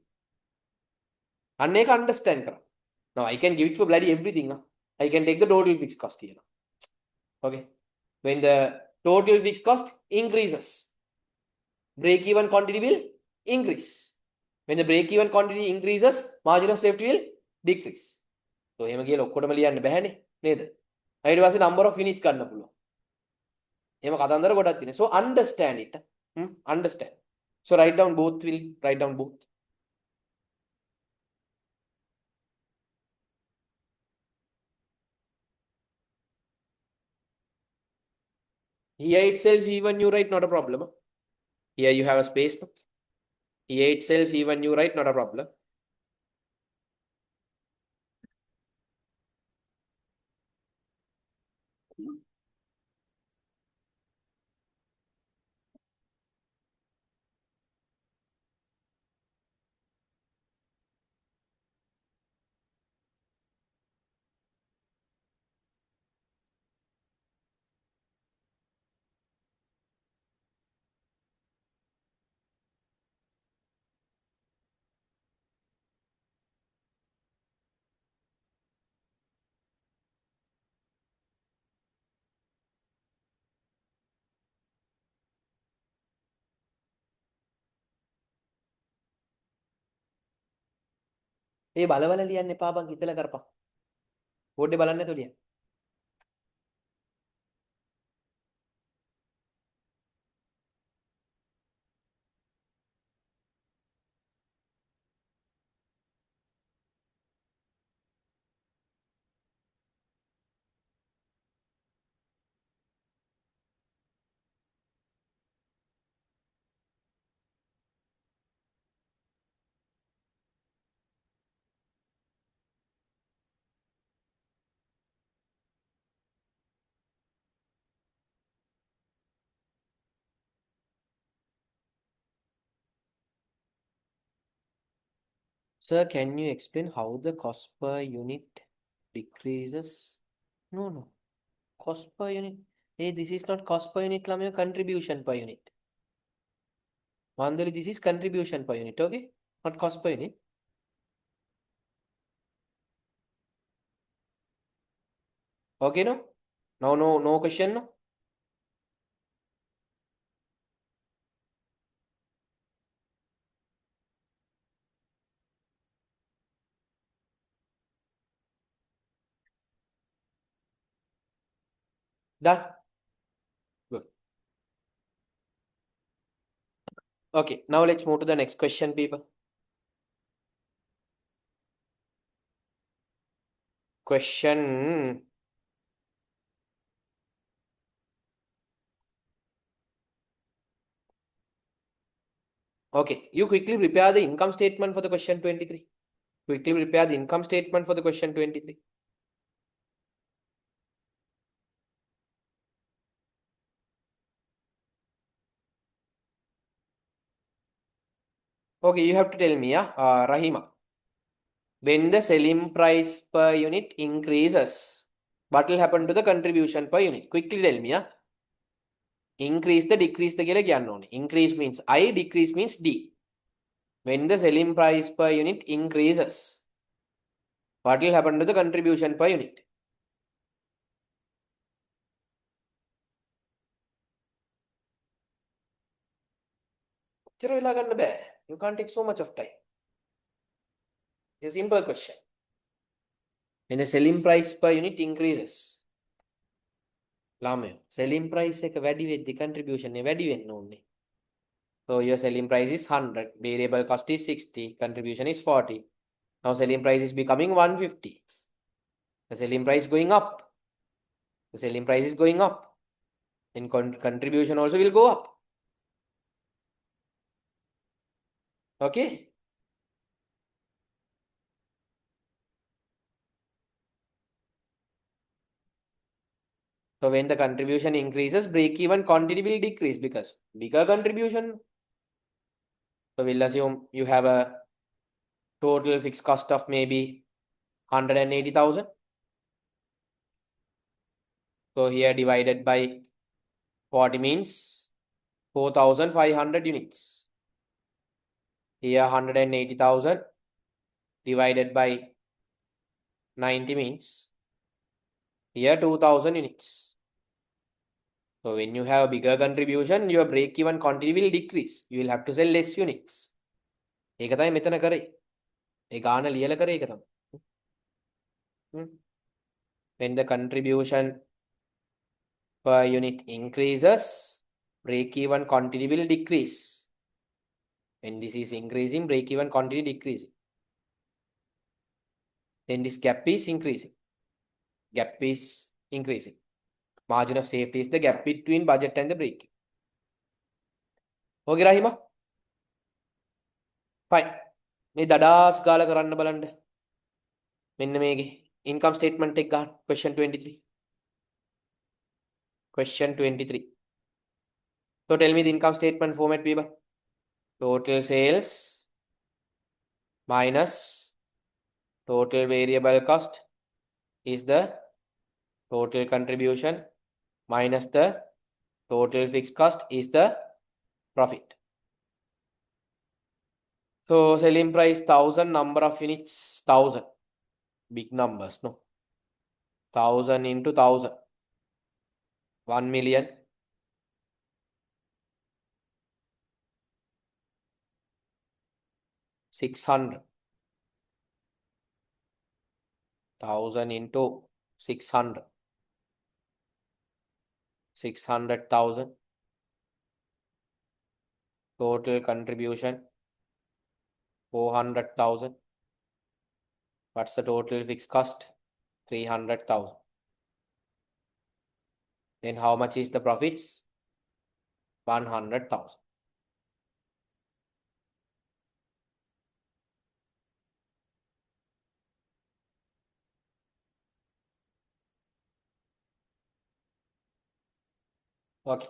Speaker 1: අන්න ඒක understand කරන්න. Now I can give it for bloody everything. I can take the total fixed cost here. Okay. When the total fixed cost increases, break even quantity will increase. When the break even quantity increases, margin of safety will decrease. So එහෙම කියලා ඔක්කොටම ලියන්න බෑනේ නේද? ඊට පස්සේ number of units ගන්න පුළුවන්. එහෙම කතන්දර ගොඩක් තියෙනවා. So understand it. Understand. So write down both. Will write down both. Here itself even you write, not a problem. Here you have a space. Here itself even you write, not a problem. ඒ බලවල ලියන්න එපා බං හිතලා කරපන්. Board එක බලන්න නැතුව ලියන්න. Sir, can you explain how the cost per unit decreases? No. Cost per unit. Hey, this is not cost per unit, lamaya, contribution per unit. Mandari, this is contribution per unit, okay? Not cost per unit. Okay, no? No question, no? Done. Good. Okay, now let's move to the next question, people. Question. Okay, you quickly prepare the income statement for the question 23. Quickly prepare the income statement for the question 23. Okay, you have to tell me, Rahima. When the selling price per unit increases, what will happen to the contribution per unit? Quickly tell me, increase the decrease the kila. Increase means I, decrease means D. When the selling price per unit increases, what will happen to the contribution per unit? You can't take so much of time. It's a simple question. When the selling price per unit increases, selling price එක වැඩි වෙද්දි contribution එක වැඩි වෙන්න ඕනේ. So your selling price is 100, variable cost is 60, contribution is 40. Now selling price is becoming 150. The selling price going up. The selling price is going up. Then contribution also will go up. Okay. So when the contribution increases, break-even quantity will decrease because bigger contribution. So we'll assume you have a total fixed cost of maybe 180,000. So here divided by 40 means 4,500 units. Here 180,000 divided by 90 means here 2,000 units. So when you have a bigger contribution, your break-even quantity will decrease. You will have to sell less units. ඒක තමයි මෙතන කරේ. ඒ ගාන ලියලා කරේ ඒක තමයි. When the contribution per unit increases, break-even quantity will decrease. When this is increasing, break-even quantity decreasing. Then this gap is increasing. Gap is increasing. Margin of safety is the gap between budget and the break. Okay, Rahima? Fine. මේ දඩාස් ගාලා කරන්න බලන්න. මෙන්න මේකේ income statement එක ගන්න. Question 23. Question 23. So tell me the income statement format, people. Total sales minus total variable cost is the total contribution minus the total fixed cost is the profit. So selling price 1,000, number of units 1,000. Big numbers, no? 1,000 into 1,000. 1 million. 600. 1,000 into 600. 600,000. Total contribution 400,000. What's the total fixed cost? 300,000. Then how much is the profits? 100,000. Okay.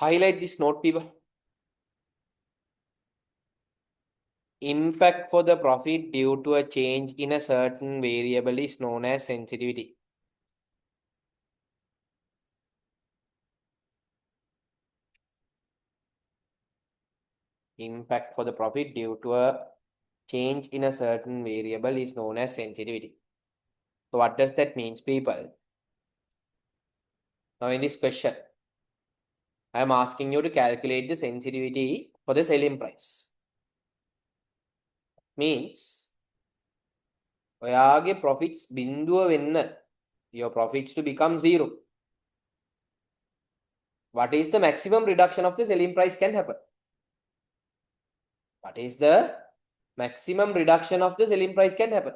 Speaker 1: Highlight this note, people. Impact for the profit due to a change in a certain variable is known as sensitivity. Impact for the profit due to a change in a certain variable is known as sensitivity. So what does that mean, people? Now in this question, I am asking you to calculate the sensitivity for the selling price. Means, ඔයාගේ profits බිඳුව වෙන්න, your profits to become 0. What is the maximum reduction of the selling price can happen? What is the maximum reduction of the selling price can happen?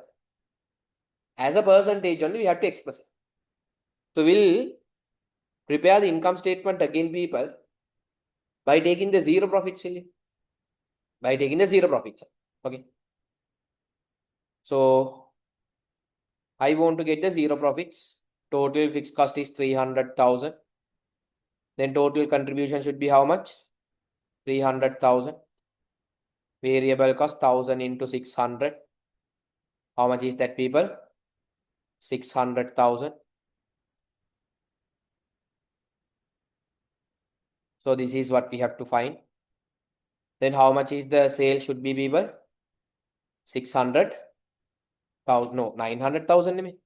Speaker 1: As a percentage only, we have to express it. So we'll prepare the income statement again, people, by taking the zero profits. By taking the zero profits. Okay. So I want to get the zero profits. Total fixed cost is 300,000. Then total contribution should be how much? 300,000. Variable cost 1,000 into 600. How much is that, people? 600,000. So this is what we have to find. Then how much is the sale should be, people? 600,000. No, 900,000.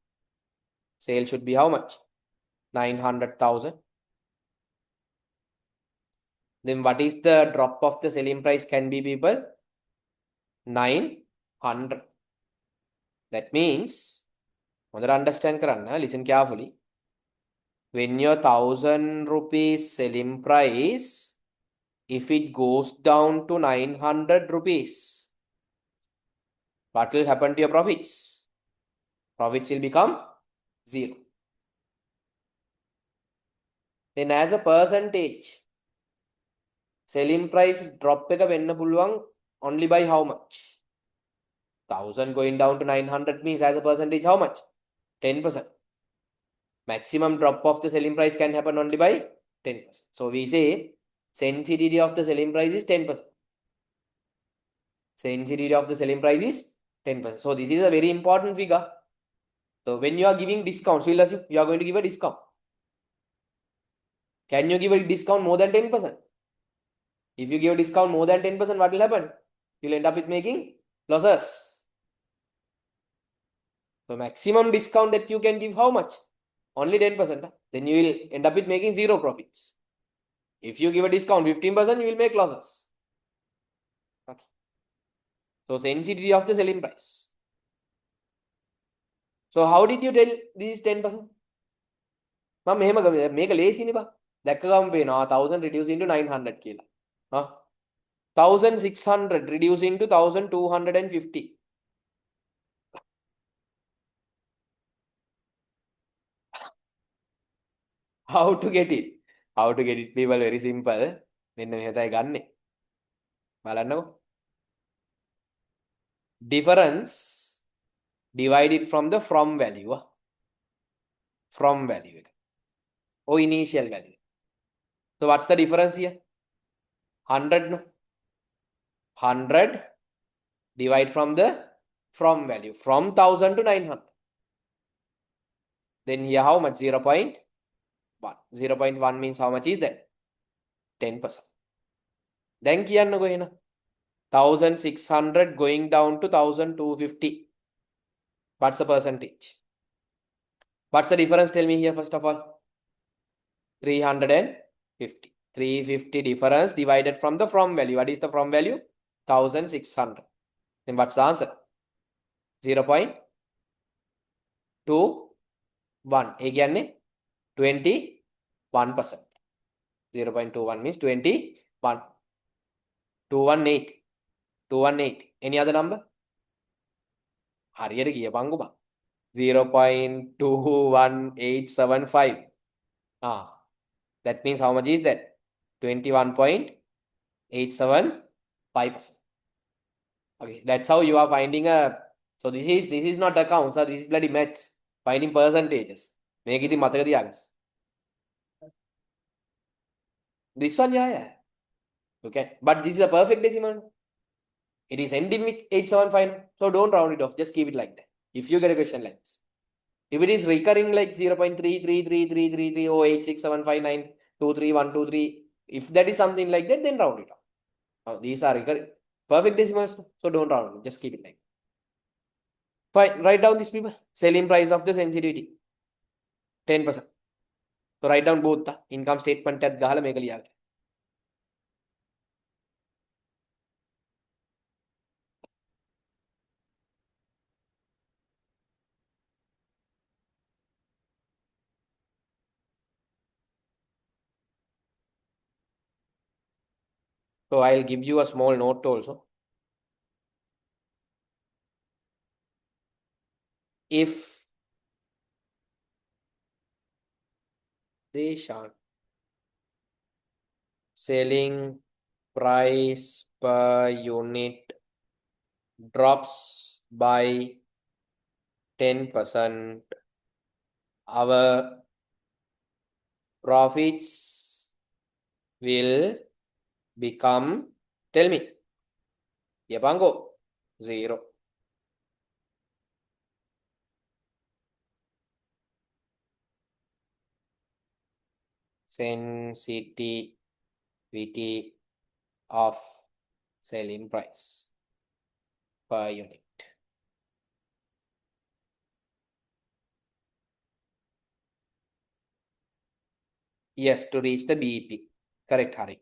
Speaker 1: Sale should be how much? 900,000. Then what is the drop of the selling price can be, people? 900. That means, understand karanna, listen carefully. When your 1,000 rupees selling price, if it goes down to 900 rupees, what will happen to your profits? Profits will become 0. Then as a percentage, selling price drop එක වෙන්න පුළුවන් only by how much? 1,000 going down to 900 means as a percentage how much? 10%. Maximum drop of the selling price can happen only by 10%. So we say sensitivity of the selling price is 10%. Sensitivity of the selling price is 10%. So this is a very important figure. So when you are giving discounts, we'll assume you are going to give a discount. Can you give a discount more than 10%? If you give a discount more than 10%, what will happen? You'll end up with making losses. So maximum discount that you can give how much? Only 10%. Then you will end up with making 0 profits. If you give a discount 15%, you will make losses. Okay. So sensitivity of the selling price. So how did you tell this is 10%? මම මෙහෙම මේක ලේසිනේ බා. දැක්ක ගමන් පේනවා 1000 reduce into 900 කියලා. 1600 reduce into 1250. How to get it? How to get it, people? Very simple. මෙන්න මෙහෙ තමයි ගන්නෙ. බලන්නකෝ. Difference divided from the from value. From value. Or initial value. So what's the difference here? 100, no? 100 divide from the from value. From 1000 to 900. Then here how much? 0.1. 0.1 means how much is that? 10%. Then කියන්නකෝ එහෙනම් 1600 going down to 1250. What's the percentage? What's the difference? Tell me here first of all. 350. 350 difference divided from the from value. What is the from value? 1600. Then what's the answer? 0.21. ඒ කියන්නේ 21%. 0.21 means 21. 218. 218. Any other number? හරියට කියපංගු බං. 0.21875. That means how much is that? 21.875%. Okay, that's how you are finding a. So this is not accounts, this is bloody maths. Finding percentages. මේක ඉතින් මතක තියාගන්න. This one, yeah. Okay, but this is a perfect decimal. It is ending with 875. So don't round it off. Just keep it like that. If you get a question like this. If it is recurring like 0.3333330 or 8675923 if that is something like that, then round it off. Now, these are recurring perfect decimals, so don't round it. Just keep it like that. Fine. Write down these people. Selling price of the sensitivity 10%. So write down both the income statement at Gahala Megali. So I'll give you a small note also. If they shan't selling price per unit drops by 10%, our profits will become, tell me, Yapango, 0. Sensitivity of selling price per unit. Yes, to reach the BEP. Correct, Hari.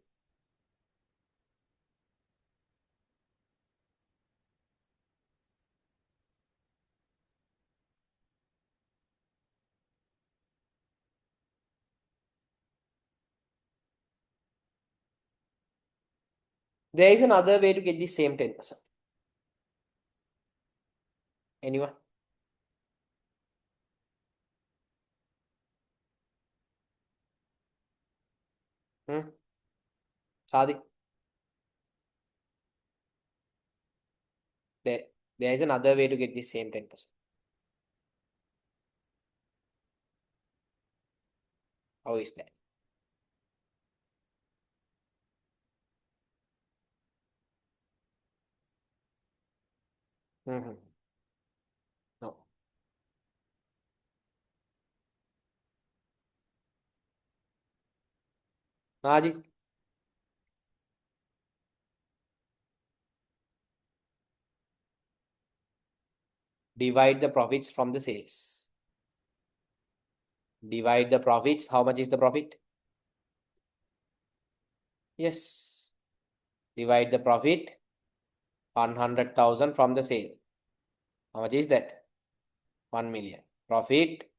Speaker 1: There is another way to get the same 10%. Anyone? Sadi? There, there is another way to get the same 10%. How is that? No. Haji, divide the profits from the sales. Divide the profits. How much is the profit? Yes. Divide the profit 100,000 from the sale. How much is that? 1 million. Profit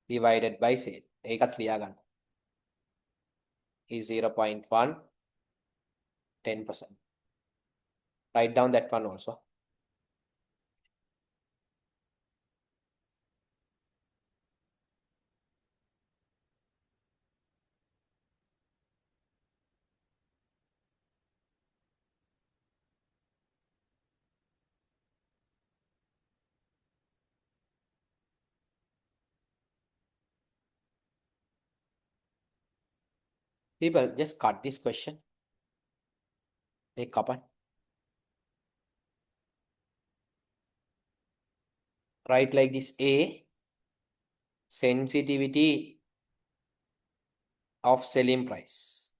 Speaker 1: divided by sale. ඒකත් ලියා ගන්න. Is 0.1, 10%. Write down that one also. People, just cut this question. Make kapan. Write like this. A, sensitivity of selling price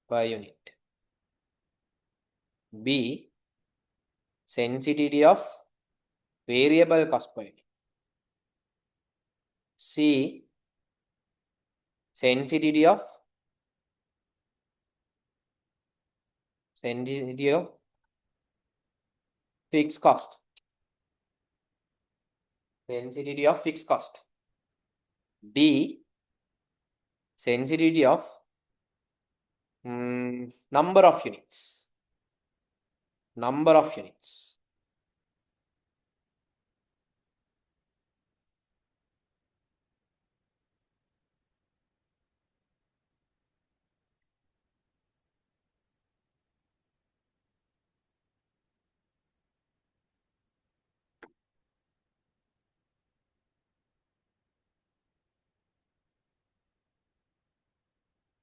Speaker 1: per unit. B, sensitivity of variable cost per unit. C, sensitivity of fixed cost. Sensitivity of fixed cost. D, sensitivity of number of units. Number of units.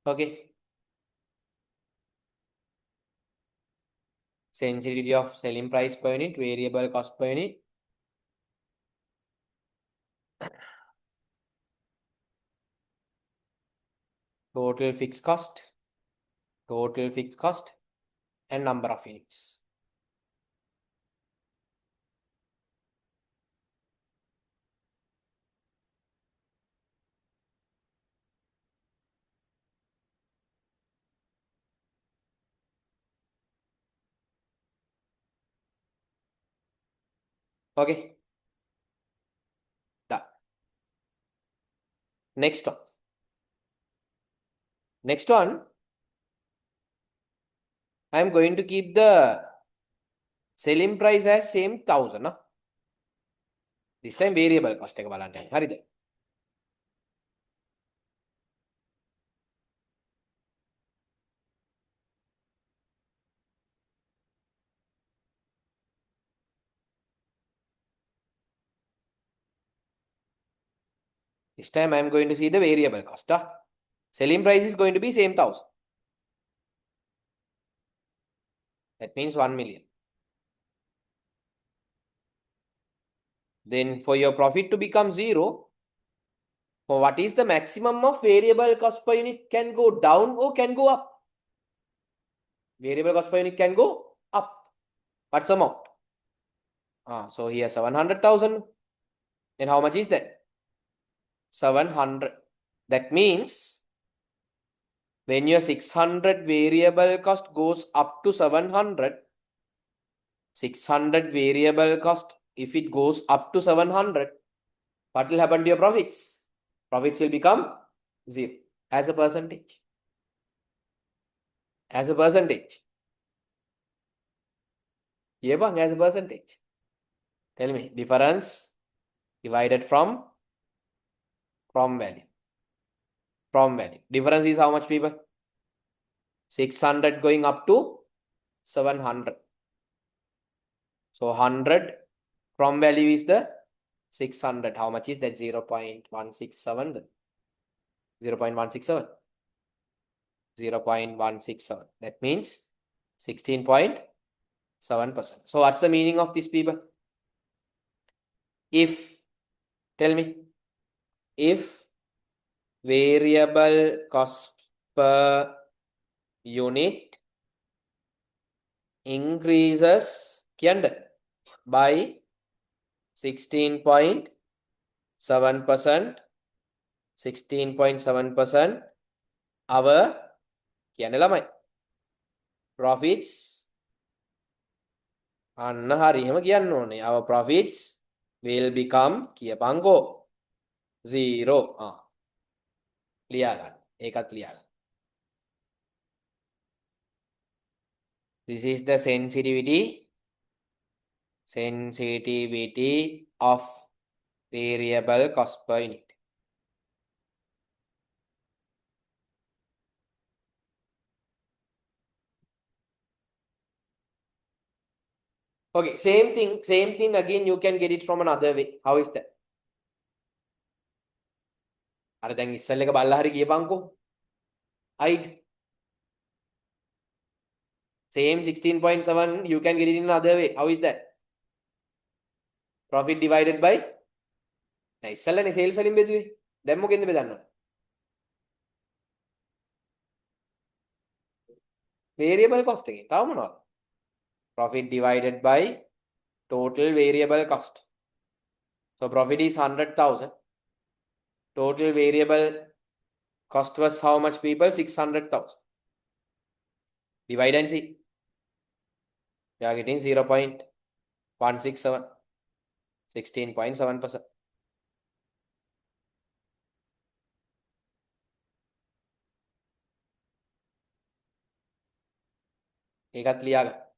Speaker 1: Okay. Sensitivity of selling price per unit, variable cost per unit. Total fixed cost, and number of units. Okay. Done. Next one. Next one, I am going to keep the selling price as same 1000. No? This time variable cost එක බලන්න. හරිද? This time I am going to see the variable cost. Selling price is going to be same 1000. That means 1 million. Then for your profit to become 0, for what is the maximum of variable cost per unit can go down or can go up? Variable cost per unit can go up. What's the amount? So here 700,000. And how much is that? 700. That means when your 600 variable cost goes up to 700, 600 variable cost, if it goes up to 700, what will happen to your profits? Profits will become 0 as a percentage. As a percentage. Yeah, bang, as a percentage. Tell me, difference divided from value. From value. Difference is how much, people? 600 going up to 700. So 100 from value is the 600. How much is that? 0.167. 0.167. 0.167. That means 16.7%. So what's the meaning of this, people? If, tell me, if variable cost per unit increases by 16.7%, 16.7%, our profits our profits will become 0. This is the sensitivity of variable cost per unit. Okay, same thing again, you can get it from another way. How is that? අර දැන් ඉස්සල් එක බල්ලා හරි කියපන්කෝ. Hide. Same 16.7, you can get it in another way. How is that? Profit divided by නෑ ඉස්සල්ලානේ sales වලින් බෙදුවේ. දැන් මොකෙන්ද බෙදන්න? Variable cost එකෙන්. තව මොනවද? Profit divided by total variable cost. So profit is 100,000. Total variable cost was how much, people? 600,000. Divide and see. We are getting 0.167. 16.7%. ඒකත් ලියාගන්න.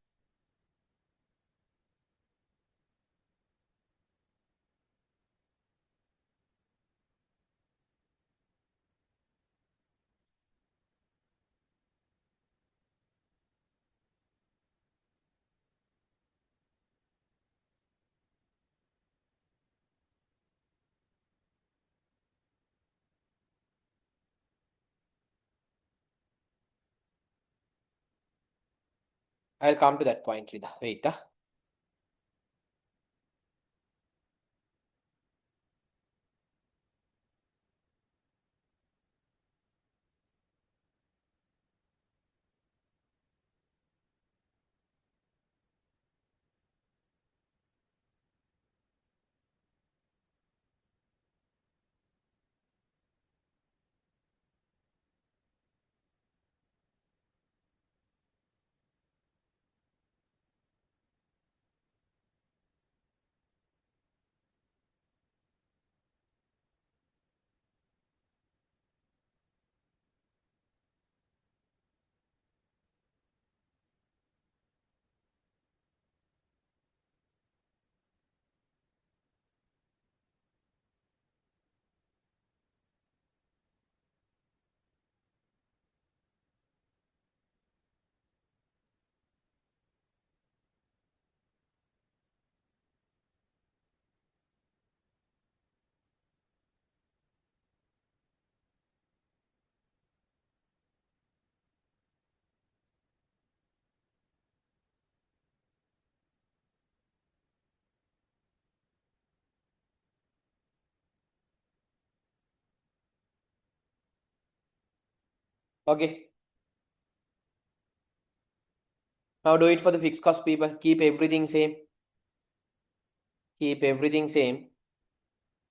Speaker 1: I'll come to that point, Rida. Wait. Okay. Now do it for the fixed cost, people. Keep everything same. Keep everything same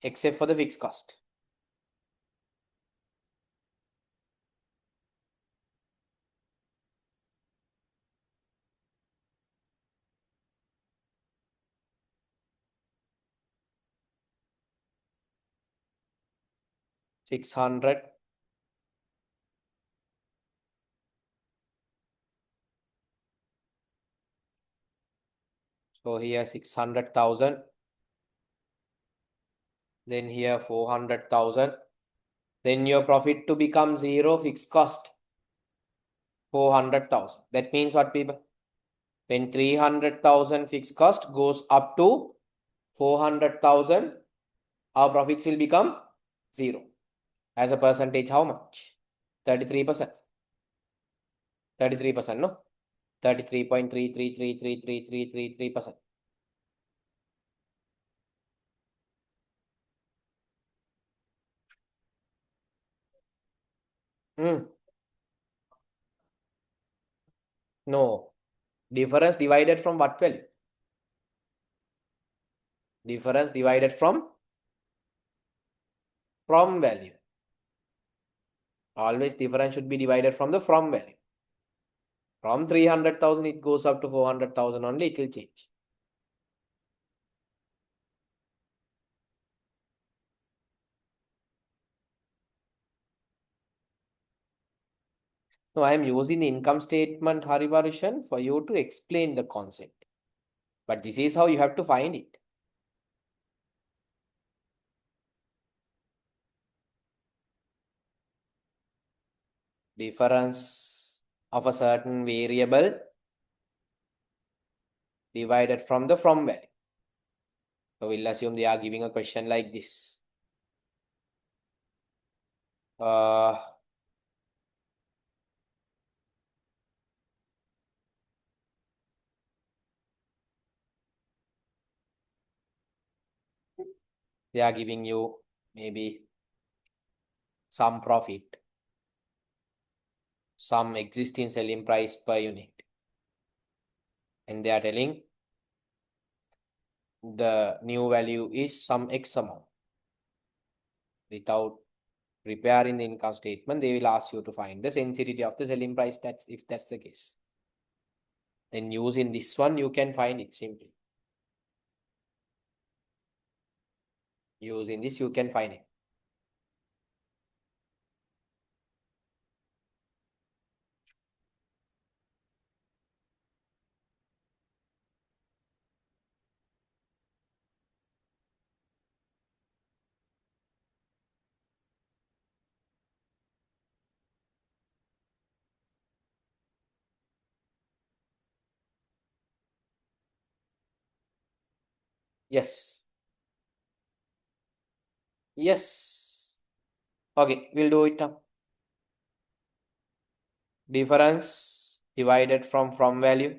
Speaker 1: except for the fixed cost. $600. So here 600,000. Then here 400,000. Then your profit to become zero, fixed cost 400,000. That means what, people? When 300,000 fixed cost goes up to 400,000, our profits will become zero. As a percentage, how much? 33%. 33%, no? 33.33333333%. No. Difference divided from what value? Difference divided from value. Always difference should be divided from the from value. From 300,000 it goes up to 400,000 only, it will change. So I am using the income statement Harivarishan for you to explain the concept. But this is how you have to find it. Difference of a certain variable divided from the from value. So we'll assume they are giving a question like this. They are giving you maybe some profit, some existing selling price per unit. And they are telling the new value is some X amount. Without preparing the income statement, they will ask you to find the sensitivity of the selling price. That's if that's the case. Then using this one, you can find it simply. Using this, you can find it. Yes. Yes. Okay, we'll do it now. Difference divided from value.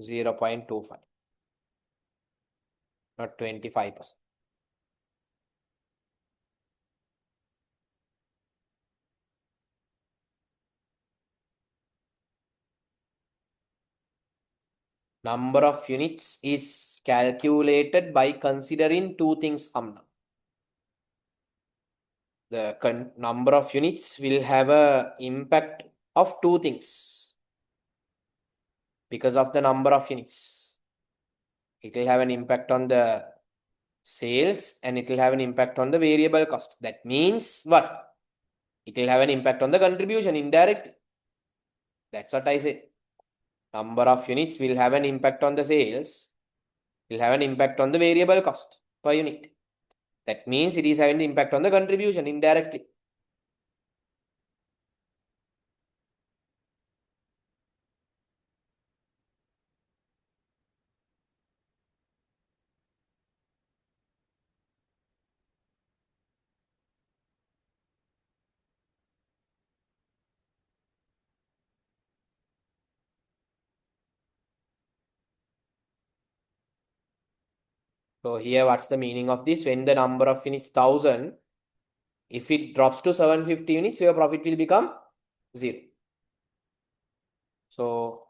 Speaker 1: 0.25, not 25%. Number of units is calculated by considering two things. The number of units will have a impact of two things because of the number of units. It will have an impact on the sales and it will have an impact on the variable cost. That means what? It will have an impact on the contribution indirectly. That's what I say. Number of units will have an impact on the sales, will have an impact on the variable cost per unit. That means it is having the impact on the contribution indirectly. So here, what's the meaning of this? When the number of units 1000, if it drops to 750 units, your profit will become 0. So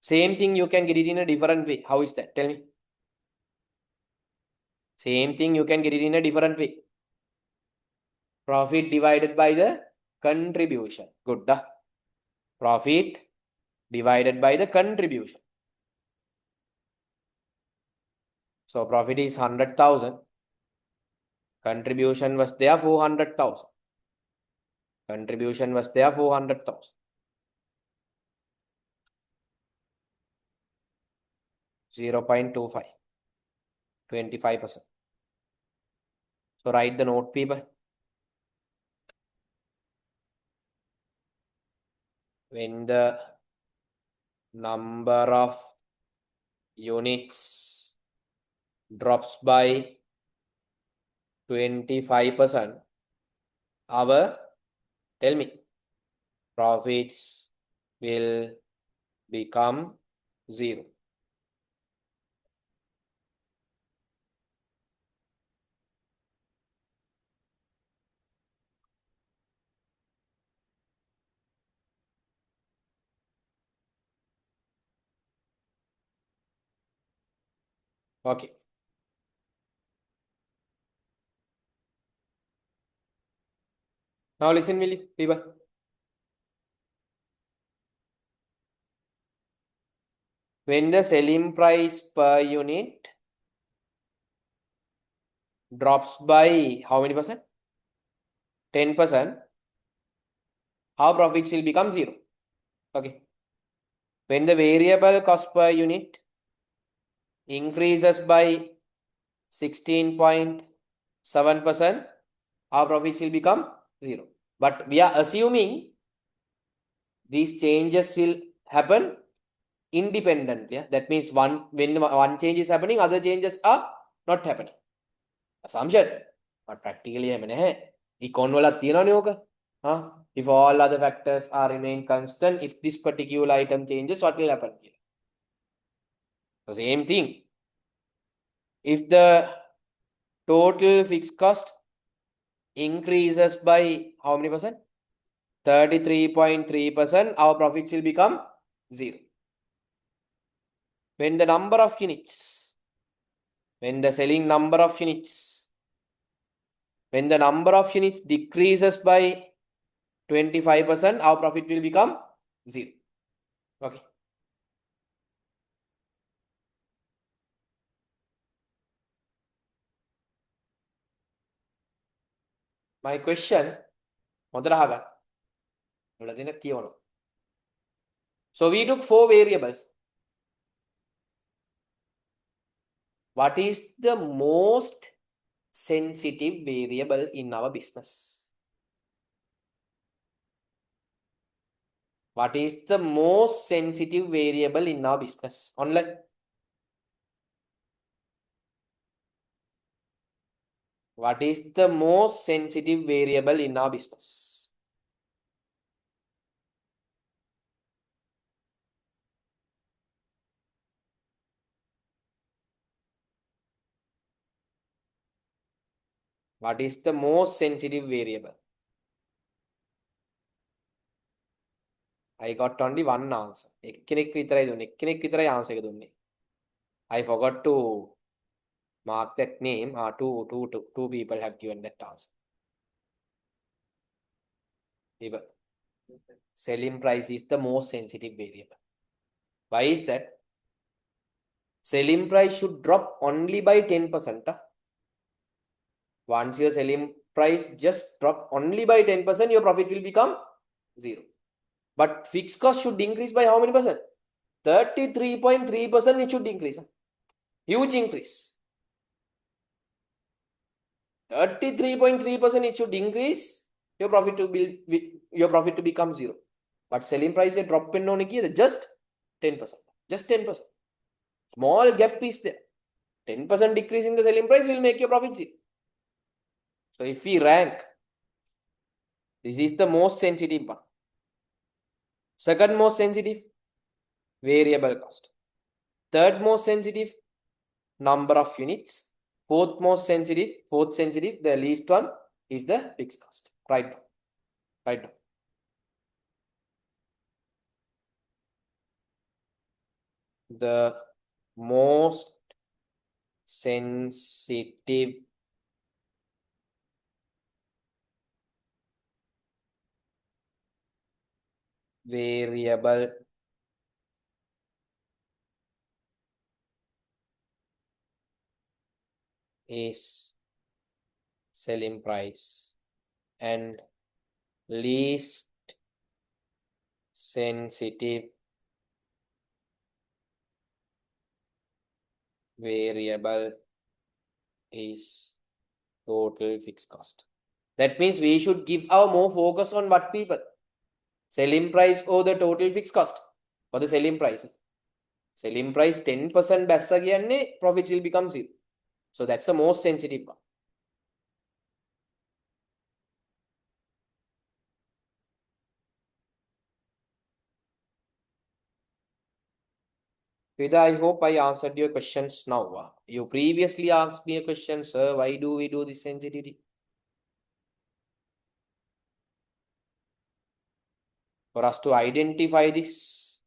Speaker 1: same thing, you can get it in a different way. How is that? Tell me. Same thing, you can get it in a different way. Profit divided by the contribution. Good. Profit divided by the contribution. So profit is 100,000. Contribution was there 400,000. Contribution was there 400,000. 0.25. 25%. So write the note, people. When the number of units drops by 25%, tell me, profits will become 0. Okay. Now listen, will you, people? When the selling price per unit drops by how many percent? 10%. Our profits will become 0. Okay. When the variable cost per unit increases by 16.7%, our profits will become 0. But we are assuming these changes will happen independently. Yeah? That means when one change is happening, other changes are not happening. Assumption. But practically, econ වලත් තියෙනවනේ ඕක. If all other factors are remain constant, if this particular item changes, what will happen here? The same thing. If the total fixed cost increases by how many percent? 33.3%, our profits will become 0. When the number of units, when the selling number of units, when the number of units decreases by 25%, our profit will become 0. Okay. My question, so we took 4 variables. What is the most sensitive variable in our business? What is the most sensitive variable in our business? Online. What is the most sensitive variable in our business? What is the most sensitive variable? I got only one answer. I forgot to mark that name. Two people have given that answer. Selling price is the most sensitive variable. Why is that? Selling price should drop only by 10%. Once your selling price just drop only by 10%, your profit will become 0. But fixed cost should increase by how many percent? 33.3% it should increase. Huge increase. 33.3% it should increase your profit to become 0. But selling price drop in just 10%. Just 10%. Small gap is there. 10% decrease in the selling price will make your profit 0. So if we rank, this is the most sensitive one. Second most sensitive, variable cost. Third most sensitive, number of units. Fourth sensitive, the least one is the fixed cost. Write down. Write down. The most sensitive variable is selling price, and least sensitive variable is total fixed cost. That means we should give our more focus on what people? Selling price or the total fixed cost? Or the selling price? Selling price 10% bassa kiyanne profits will become 0. So that's the most sensitive one. Vida, I hope I answered your questions now. You previously asked me a question, sir, why do we do this sensitivity? For us to identify this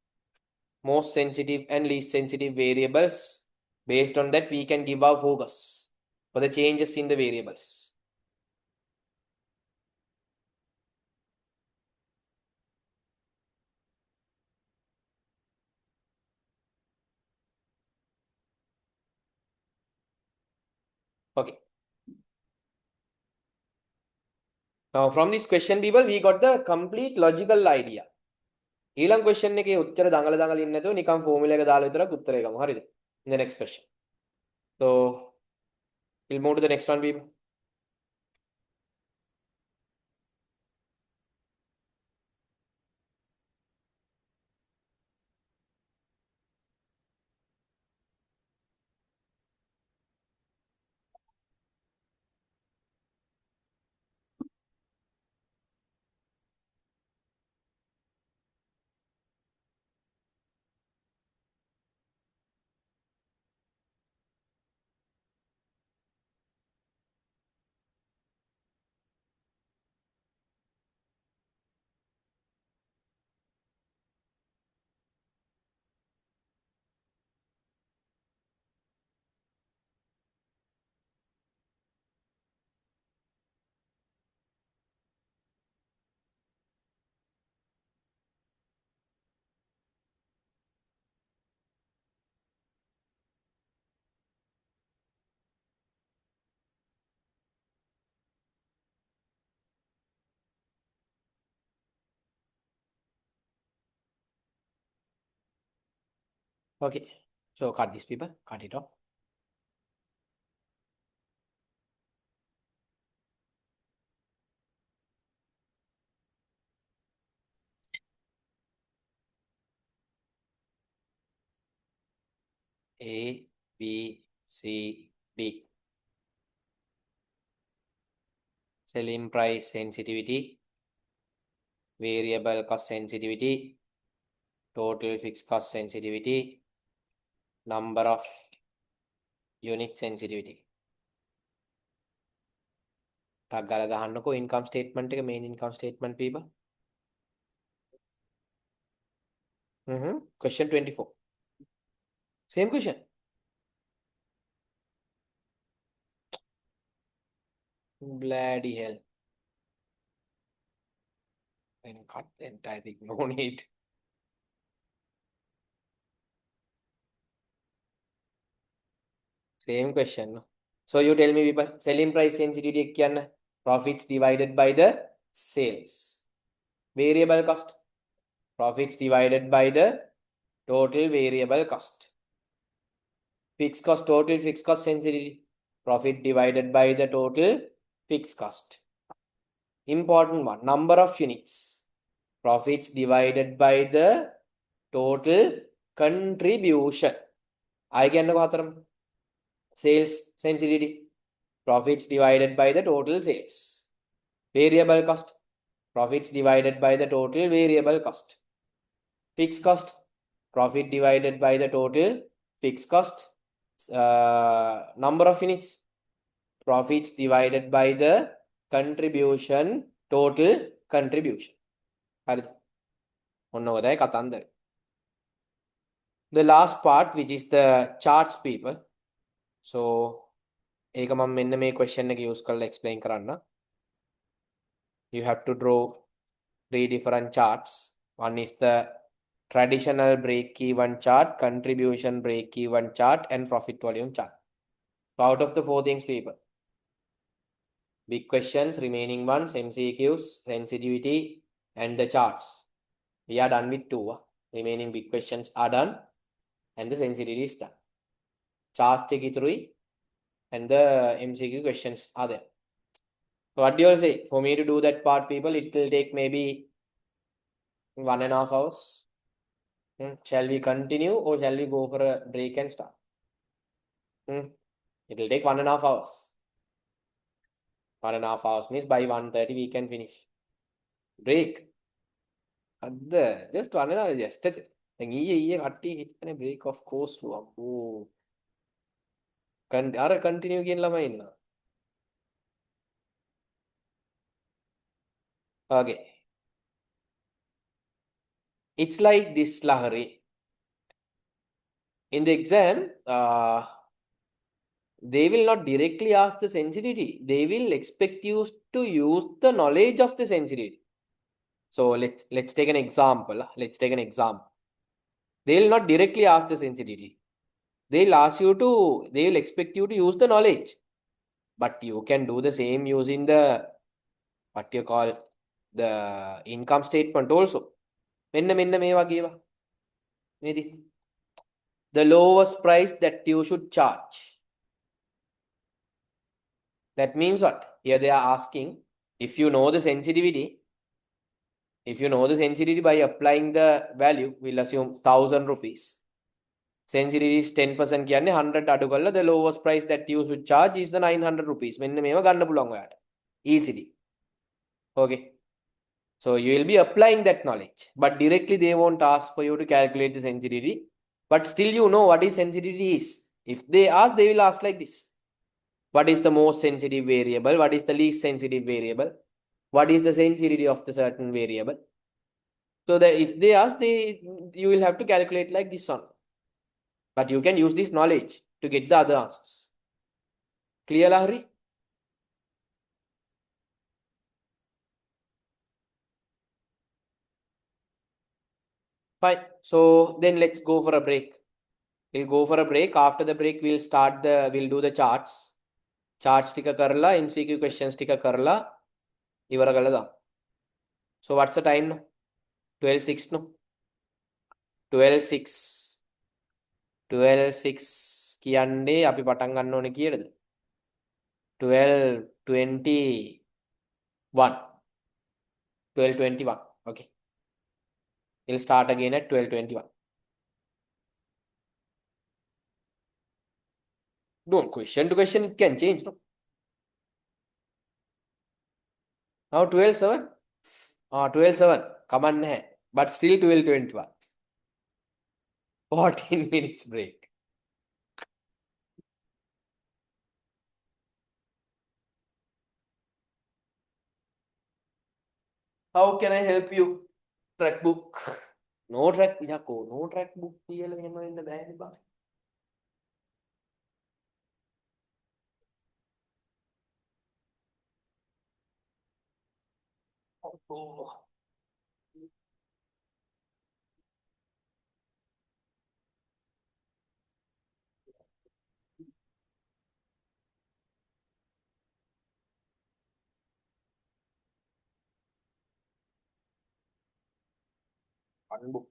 Speaker 1: most sensitive and least sensitive variables, based on that we can give our focus for the changes in the variables. Okay. Now from this question, people, we got the complete logical idea. ඊළඟ question එකේ උත්තර දඟල දඟල ඉන්නේ නැතුව නිකන් formula එක දාලා විතරක් උත්තරේ ගමු. හරිද? In the next question. So we'll move to the next one, people. Okay. So cut this, people. Cut it off. A, B, C, D. Selling price sensitivity, variable cost sensitivity, total fixed cost sensitivity, number of unit sensitivity. ගාලා දාන්නකෝ income statement එක main income statement people. Question 24. Same question. Bloody hell. Then cut the entire thing. No need. Same question. So you tell me people, selling price sensitivity කියන්න profits divided by the sales. Variable cost. Profits divided by the total variable cost. Fixed cost, total fixed cost sensitivity. Profit divided by the total fixed cost. Important one, number of units. Profits divided by the total contribution. I can know sales sensitivity. Profits divided by the total sales. Variable cost. Profits divided by the total variable cost. Fixed cost. Profit divided by the total fixed cost. Number of units. Profits divided by the contribution, total contribution. The last part, which is the charts people. So ඒක මම මෙන්න මේ question එක use කරලා explain කරන්න. You have to draw 3 different charts. One is the traditional break-even chart, contribution break-even chart, and profit volume chart. So out of the 4 things, people, big questions, remaining ones, MCQs, sensitivity, and the charts. We are done with 2. Remaining big questions are done, and the sensitivity is done. Charts take it 3, and the MCQ questions are there. So what do you all say? For me to do that part, people, it will take maybe 1.5 hours. Shall we continue or shall we go for a break and start? It will take 1.5 hours. 1.5 hours means by 1:30 we can finish. Break. Just 1.5 hours. Yesterday. Break of course. Continue again. Okay. It's like this, Lahari. In the exam, they will not directly ask the sensitivity. They will expect you to use the knowledge of the sensitivity. So let's take an example. They will not directly ask the sensitivity. They will expect you to use the knowledge. But you can do the same using the, what you call, the income statement also. The lowest price that you should charge. That means what? Here they are asking, if you know the sensitivity by applying the value, we'll assume 1,000 rupees. Sensitivity is 10% කියන්නේ 100 අඩු කරලා the lowest price that you should charge is the 900 rupees. මෙන්න මේව ගන්න පුළුවන් ඔයාට. Easily. Okay. So you will be applying that knowledge, but directly they won't ask for you to calculate the sensitivity, but still you know what is sensitivity is. If they ask, they will ask like this. What is the most sensitive variable? What is the least sensitive variable? What is the sensitivity of the certain variable? So that if they ask, you will have to calculate like this one. But you can use this knowledge to get the other answers. Clear, Lahari? Fine. So then let's go for a break. We'll go for a break. After the break, we'll do the charts. Charts tika karla, MCQ questions tika karla. Ivara galada. So what's the time now? 12:06 no? 12:06. 12:06 කියන්නේ අපි පටන් ගන්න ඕනේ කීයටද? 12:21. 12:21. Okay. We'll start again at 12:21. No, question to question it can change, no? Now 12:07. 12:07. Come on, but still 12:21. 14 minutes break. How can I help you? Track book. No track. යකෝ no track book කියලා එහෙම වෙන්න බෑනේ බං. Oh. Unbook.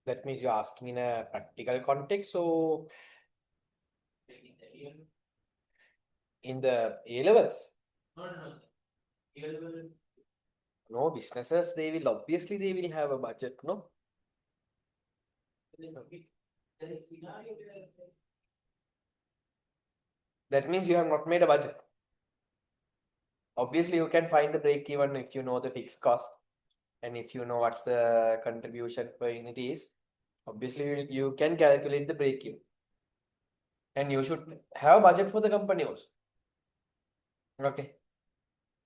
Speaker 1: That means you're asking in a practical context. So in the A levels, no businesses, they will obviously they will have a budget, no? That means you have not made a budget. Obviously, you can find the break even if you know the fixed cost and if you know what's the contribution per unit is. Obviously, you can calculate the break even. And you should have a budget for the company also. Okay.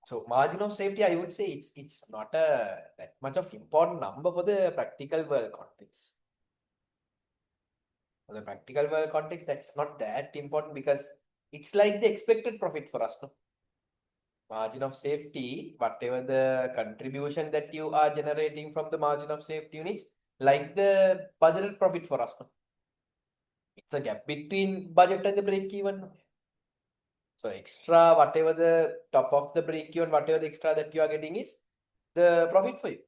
Speaker 1: So margin of safety, I would say it's not a that much of important number for the practical world context. For the practical world context, that's not that important because it's like the expected profit for us, no? Margin of safety, whatever the contribution that you are generating from the margin of safety units, like the budgeted profit for us, no? It's a gap between budget and the break even. No? So extra, whatever the top of the break even, whatever the extra that you are getting is the profit for you.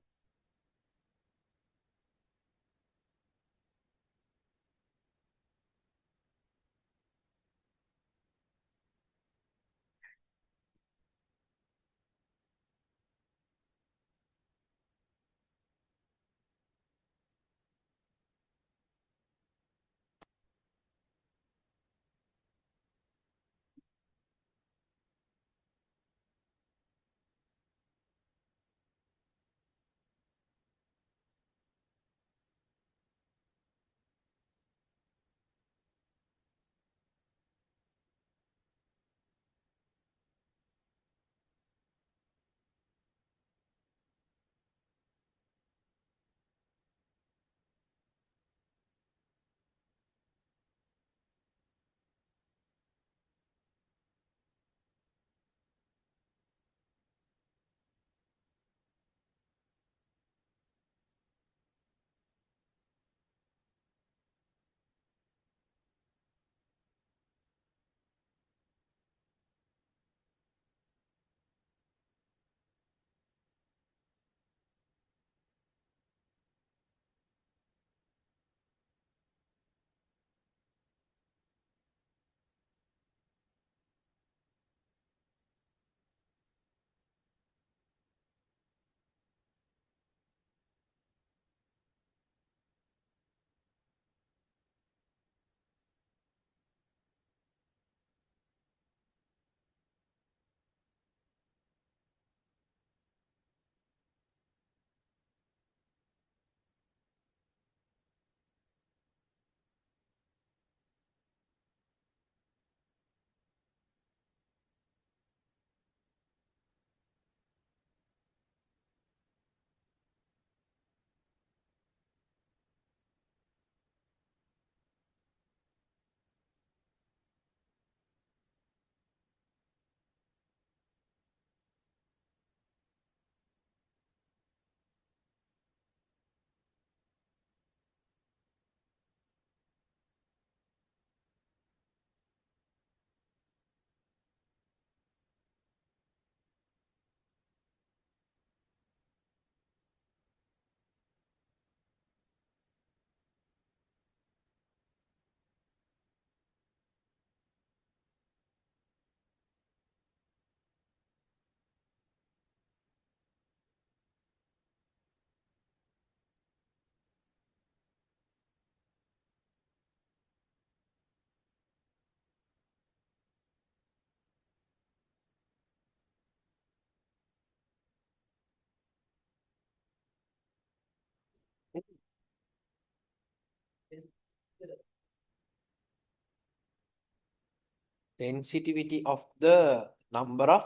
Speaker 1: Sensitivity of the number of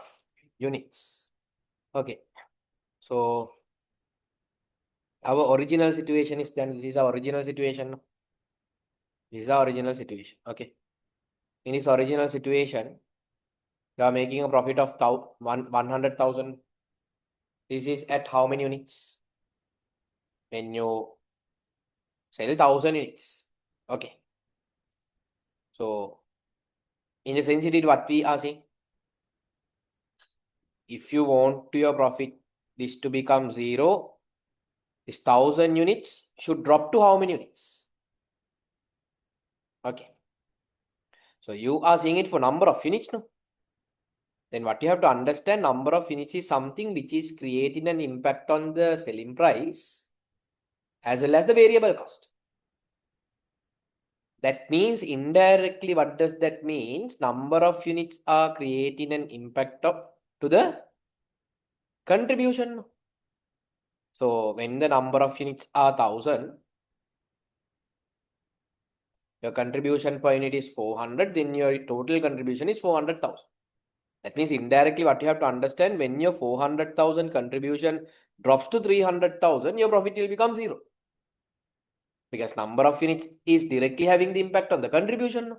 Speaker 1: units. Okay. So our original situation is then this is our original situation. This is our original situation. Okay. In this original situation, you are making a profit of 100,000. This is at how many units? When you sell 1,000 units. Okay. So in the sensitivity, what we are saying, if you want to your profit, this to become 0, this 1000 units should drop to how many units? Okay. So you are seeing it for number of units, no? Then what you have to understand, number of units is something which is creating an impact on the selling price as well as the variable cost. That means indirectly, what does that mean? Number of units are creating an impact to the contribution. So when the number of units are 1000, your contribution per unit is 400, then your total contribution is 400,000. That means indirectly what you have to understand, when your 400,000 contribution drops to 300,000, your profit will become 0. Because number of units is directly having the impact on the contribution.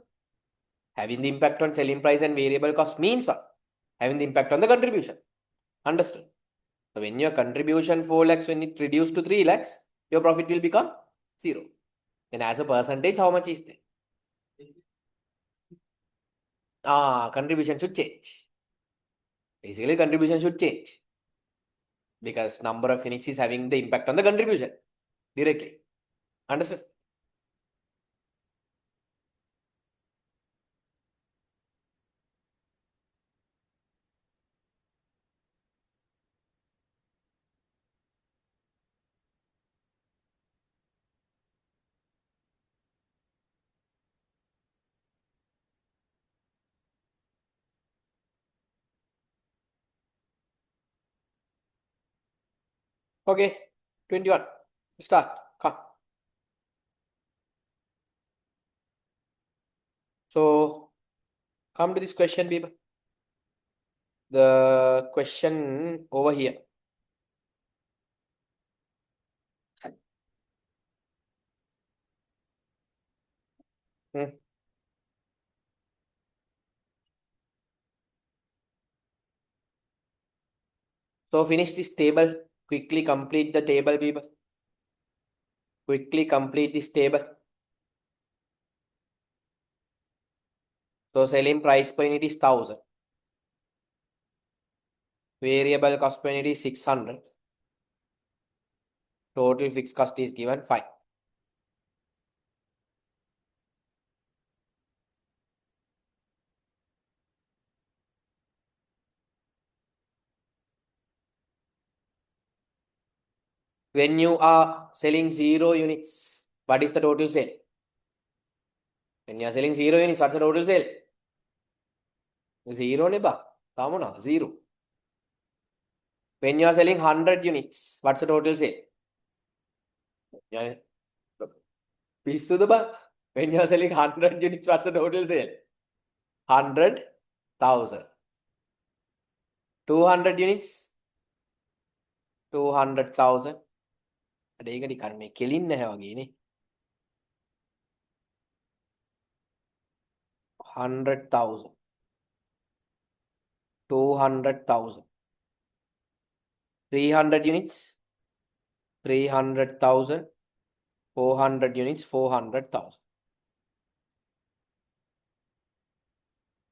Speaker 1: Having the impact on selling price and variable cost means having the impact on the contribution. Understood? So when your contribution 4 lakhs, when it reduced to 3 lakhs, your profit will become 0. Then as a percentage, how much is there? Contribution should change. Basically, contribution should change. Because number of units is having the impact on the contribution directly. Understood? Okay, 21. Start. Come. So, come to this question, people. The question over here. So, finish this table. Quickly complete the table, people. Quickly complete this table. So, selling price per unit is 1000. Variable cost per unit is 600. Total fixed cost is given 5. When you are selling 0 units, what is the total sale? When you are selling 0 units, what's the total sale? 0 neba. Tamuna, 0. When you are selling 100 units, what's the total sale? When you are selling 100 units, what's the total sale? 100,000. 200 units, 200,000. ඒක නිකන් මේ කෙලින් නැහැ වගේ නේ. 100,000. 200,000. 300 units, 300,000. 400 units, 400,000.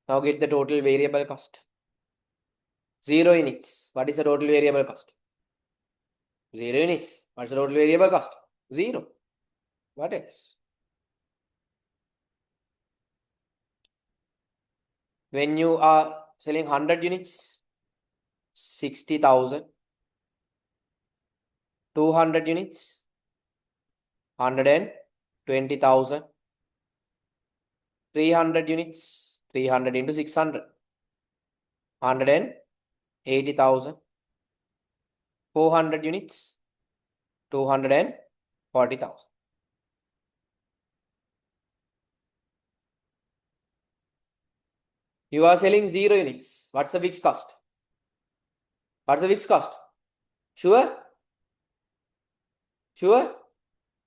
Speaker 1: Now get the total variable cost. 0 units. What is the total variable cost? 0 units. What's the total variable cost? 0. What else? When you are selling 100 units, 60,000. 200 units, 120,000. 300 units, 300 into 600. 180,000. 400 units, 240,000. You are selling 0 units. What's the fixed cost? What's the fixed cost? Sure? Sure?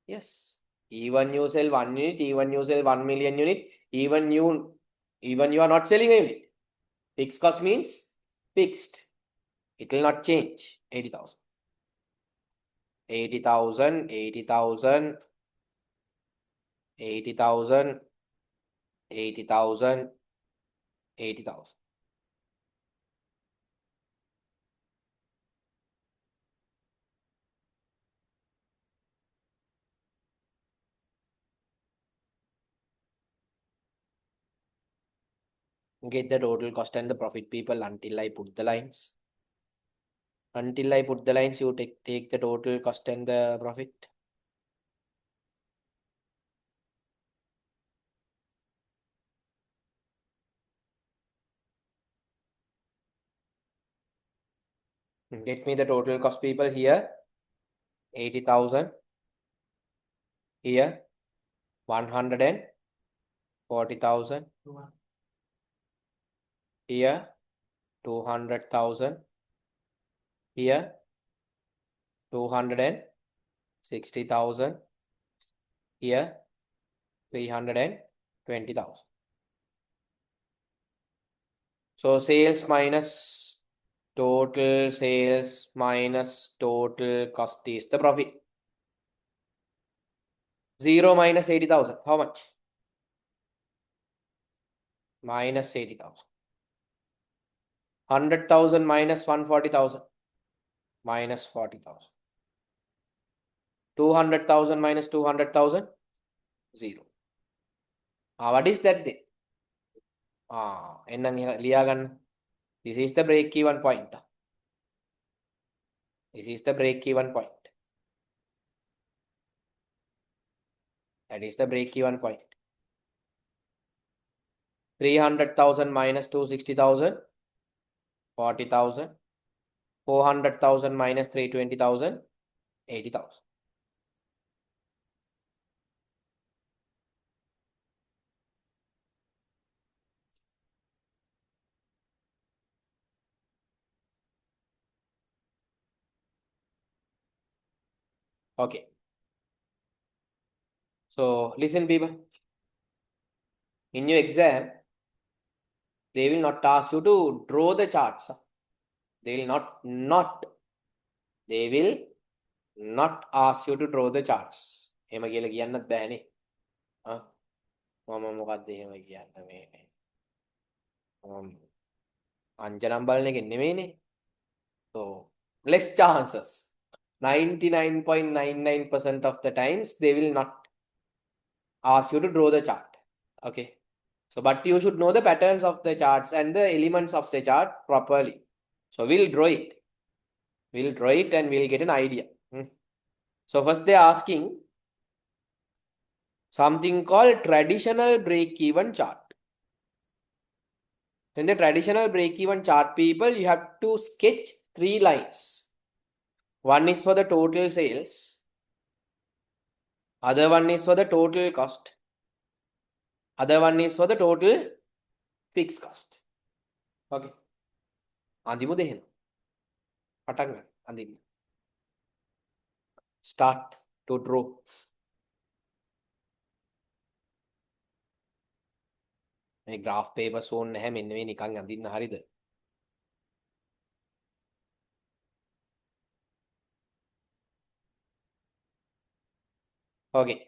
Speaker 1: Yes. Even you sell 1 unit, even you sell 1 million unit, even you are not selling a unit. Fixed cost means fixed. It will not change. 80,000. 80,000, 80,000, 80,000, 80,000, 80,000. Get the total cost and the profit, people, until I put the lines. Until I put the lines, you take the total cost and the profit. Get me the total cost, people, here. 80,000. Here. 140,000. Here. 200,000. Here. 260,000. Here. 320,000. So sales minus total sales minus total cost is the profit. 0 minus 80,000. How much? Minus 80,000. 100,000 minus 140,000. Minus 40,000. 200,000 minus 200,000. 0. What is that? This is the break even point. This is the break even point. That is the break even point. 300,000 minus 260,000. 40,000. 400,000 minus 320,000. 80,000. Okay. So listen, people. In your exam, they will not ask you to draw the charts. They will they will not ask you to draw the charts. එහෙම කියලා කියන්නත් බෑනේ. මම මොකක්ද එහෙම කියන්න මේ. අංජනම් බලන එක නෙමෙයිනේ. So less chances. 99.99% of the times they will not ask you to draw the chart. Okay. So, but you should know the patterns of the charts and the elements of the chart properly. So we'll draw it. We'll draw it and we'll get an idea. So first they're asking something called traditional break-even chart. In the traditional break-even chart, people, you have to sketch 3 lines. One is for the total sales. Other one is for the total cost. Other one is for the total fixed cost. Okay. අඳිමු දෙහෙන. පටන් ගන්න. අඳින්න. Start to draw. මේ graph papers ඕනේ නැහැ මෙන්න මේ නිකන් අඳින්න හරිද? Okay.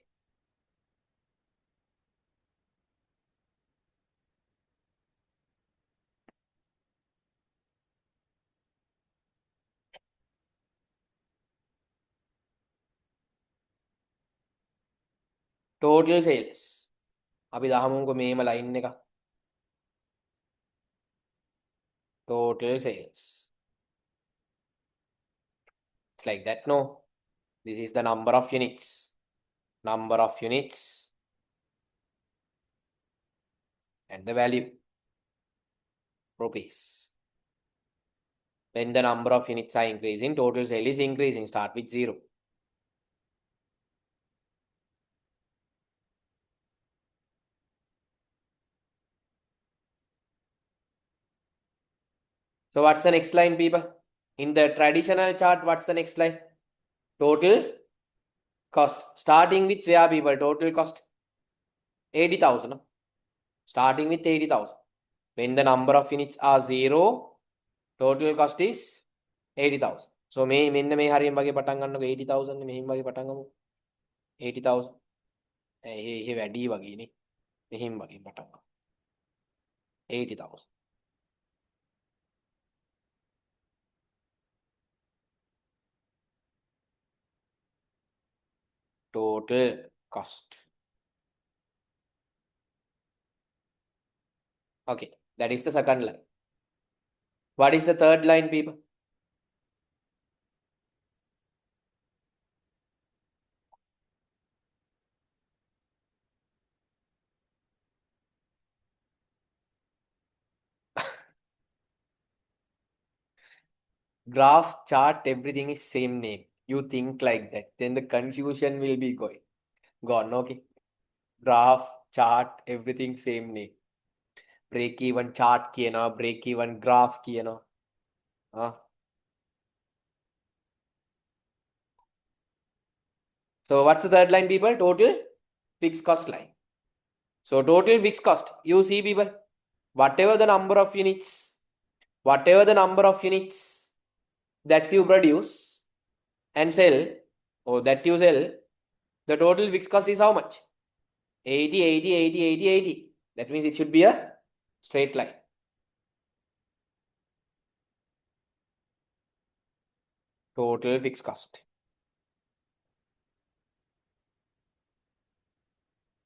Speaker 1: Total sales. අපි දාමුකෝ මේම line එක. Total sales. It's like that, no? This is the number of units. Number of units. And the value. Rupees. When the number of units are increasing, total sale is increasing. Start with 0. So what's the next line, people? In the traditional chart, what's the next line? Total cost. Starting with where, people? Total cost 80,000. Starting with 80,000. When the number of units are 0, total cost is 80,000. So මේ මෙන්න මේ හරියෙන් වගේ පටන් ගන්නකො 80,000 මෙහිම වගේ පටන් ගමු 80,000. එහෙ වැඩි වගේනේ. මෙහිම වගේ පටන් ගමු 80,000. Total cost. Okay, that is the second line. What is the third line, people? Graph, chart, everything is same name. You think like that, then the confusion will be gone. Okay. Graph, chart, everything same name. Break even chart කියනවා, break even graph කියනවා. So what's the third line, people? Total fixed cost line. So total fixed cost, you see, people, whatever the number of units that you produce and sell, or that you sell, the total fixed cost is how much? 80, 80, 80, 80, 80. That means it should be a straight line. Total fixed cost.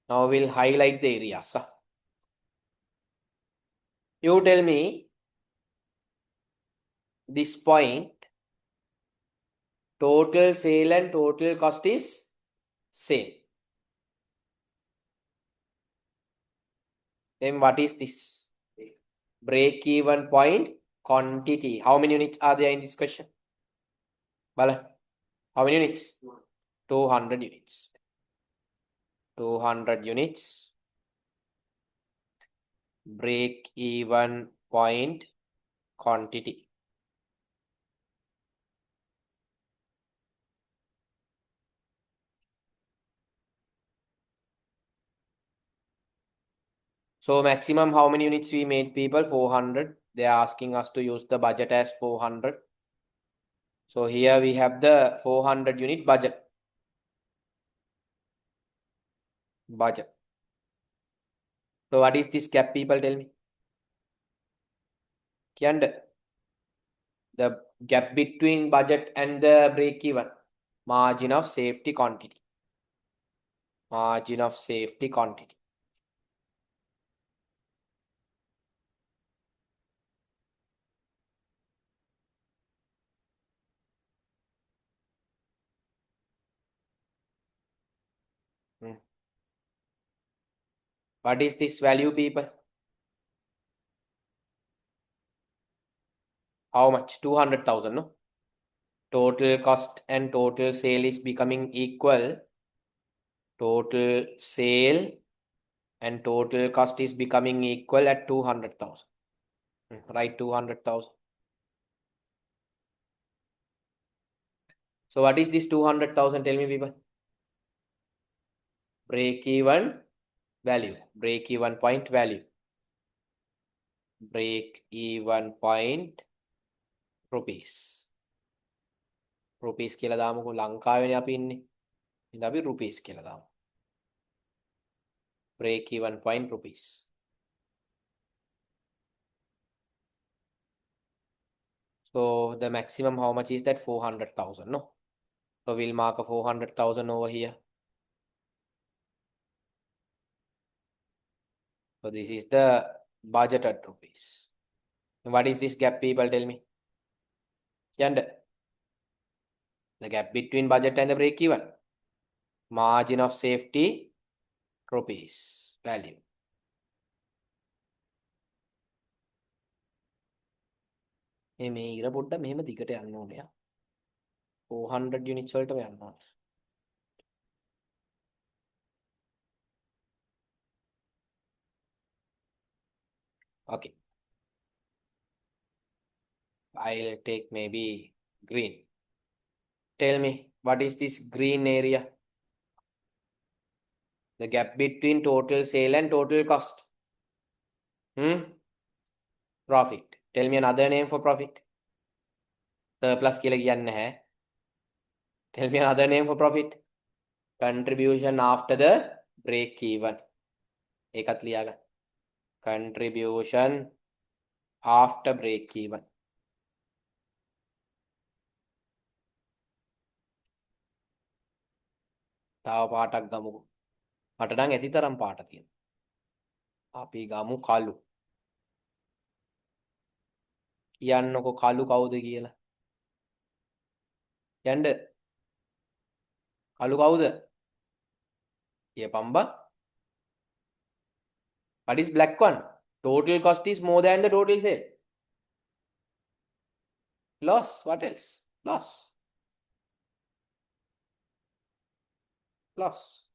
Speaker 1: Now we'll highlight the areas. You tell me this point, total sale and total cost is same. Then what is this? Break even point quantity. How many units are there in this question? Bala. How many units? 200 units. 200 units. Break even point quantity. So maximum how many units we made, people? 400. They are asking us to use the budget as 400. So here we have the 400 unit budget. So what is this gap, people? Tell me. The gap between budget and the break even. Margin of safety quantity. Margin of safety quantity. What is this value, people? How much? 200,000, no? Total cost and total sale is becoming equal. Total sale and total cost is becoming equal at 200,000. Right, 200,000. So what is this 200,000? Tell me, people. Break even value. Break even point value. Break even point rupees. Rupees කියලා දාමුකෝ. ලංකාවේනේ අපි ඉන්නේ. ඉතින් අපි rupees කියලා දාමු. Break even point rupees. So the maximum how much is that? 400,000, no? So we'll mark a 400,000 over here. So this is the budgeted rupees. What is this gap, people? Tell me. And the gap between budget and the break even. Margin of safety rupees value. මේ ඉර පොඩ්ඩ මෙහෙම දිගට යන්න ඕනේ. 400 units වලට යන්න ඕනේ. Okay. I'll take maybe green. Tell me, what is this green area? The gap between total sale and total cost. Profit. Tell me another name for profit. Surplus කියලා කියන්නේ නැහැ. Tell me another name for profit. Contribution after the break even. ඒකත් ලියාගන්න. Contribution after break even. තව පාටක් ගමුකෝ. මට නම් ඇති තරම් පාට තියෙනවා. අපි ගමු කළු. යන්නකො කළු කවුද කියලා. යන්න. කළු කවුද? කියපම්බා. What is black one? Total cost is more than the total sale. Loss. What else? Loss. Loss.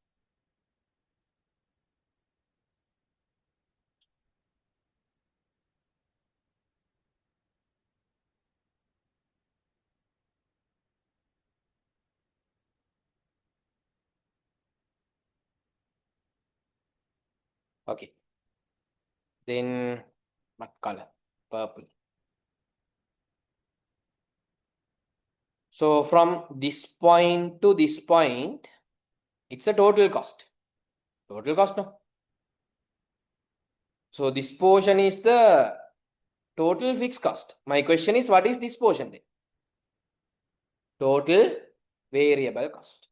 Speaker 1: Okay. Then what color? Purple. So from this point to this point, it's a total cost. Total cost, no? So this portion is the total fixed cost. My question is, what is this portion then? Total variable cost.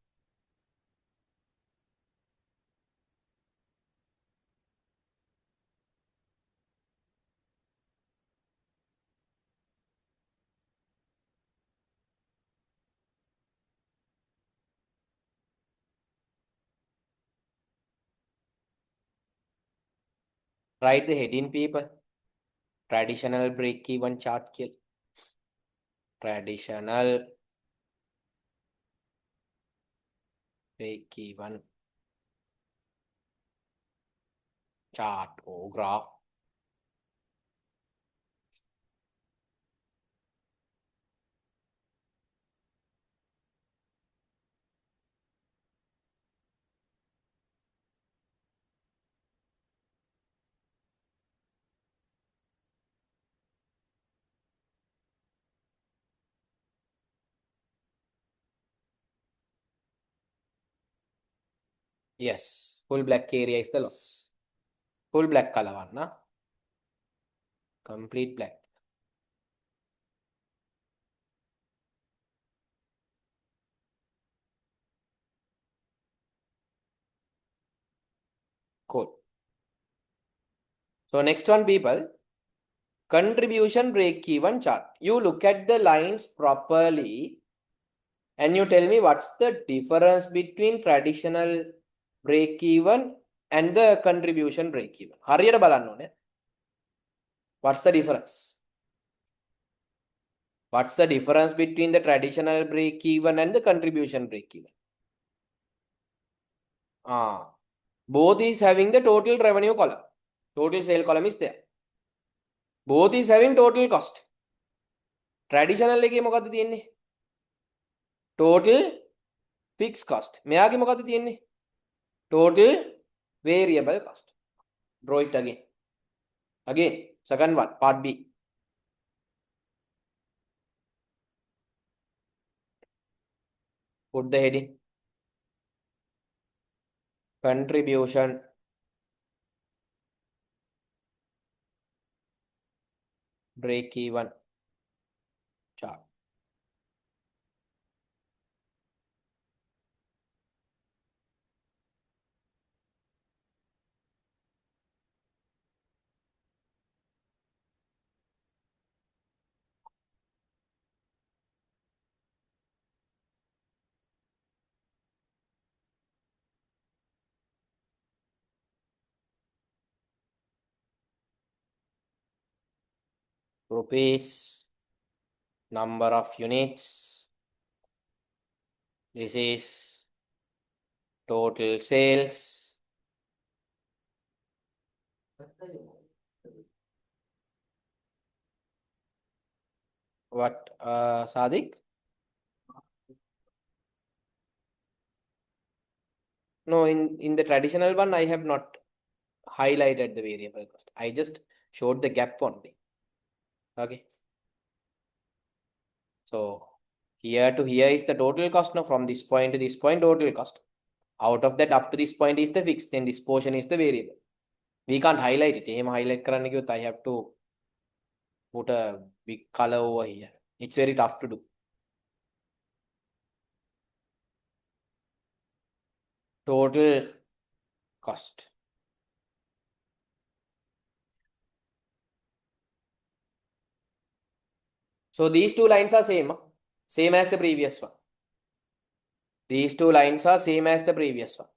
Speaker 1: Write the heading, people. Traditional break-even chart kill. Traditional break-even chart or graph. Yes, full black area is the loss. Full black color one, na? Complete black. Cool. So next one, people. Contribution break-even chart. You look at the lines properly and you tell me what's the difference between traditional break-even and the contribution break-even. හරියට බලන්න ඕනේ. What's the difference? What's the difference between the traditional break-even and the contribution break-even? Both is having the total revenue column. Total sale column is there. Both is having total cost. Traditional එකේ මොකද්ද තියෙන්නේ? Total fixed cost. මෙයාගේ මොකද්ද තියෙන්නේ? Total variable cost. Draw it again. Again, second one, part B. Put the heading. Contribution break-even chart. Rupees, number of units. This is total sales. What, Sadiq? No, in the traditional one, I have not highlighted the variable cost. I just showed the gap only. Okay. So here to here is the total cost. Now from this point to this point, total cost. Out of that, up to this point is the fixed. Then this portion is the variable. We can't highlight it. Aim highlight කරන්න කිව්වොත් I have to put a big color over here. It's very tough to do. Total cost. So these two lines are same as the previous one. These two lines are same as the previous one.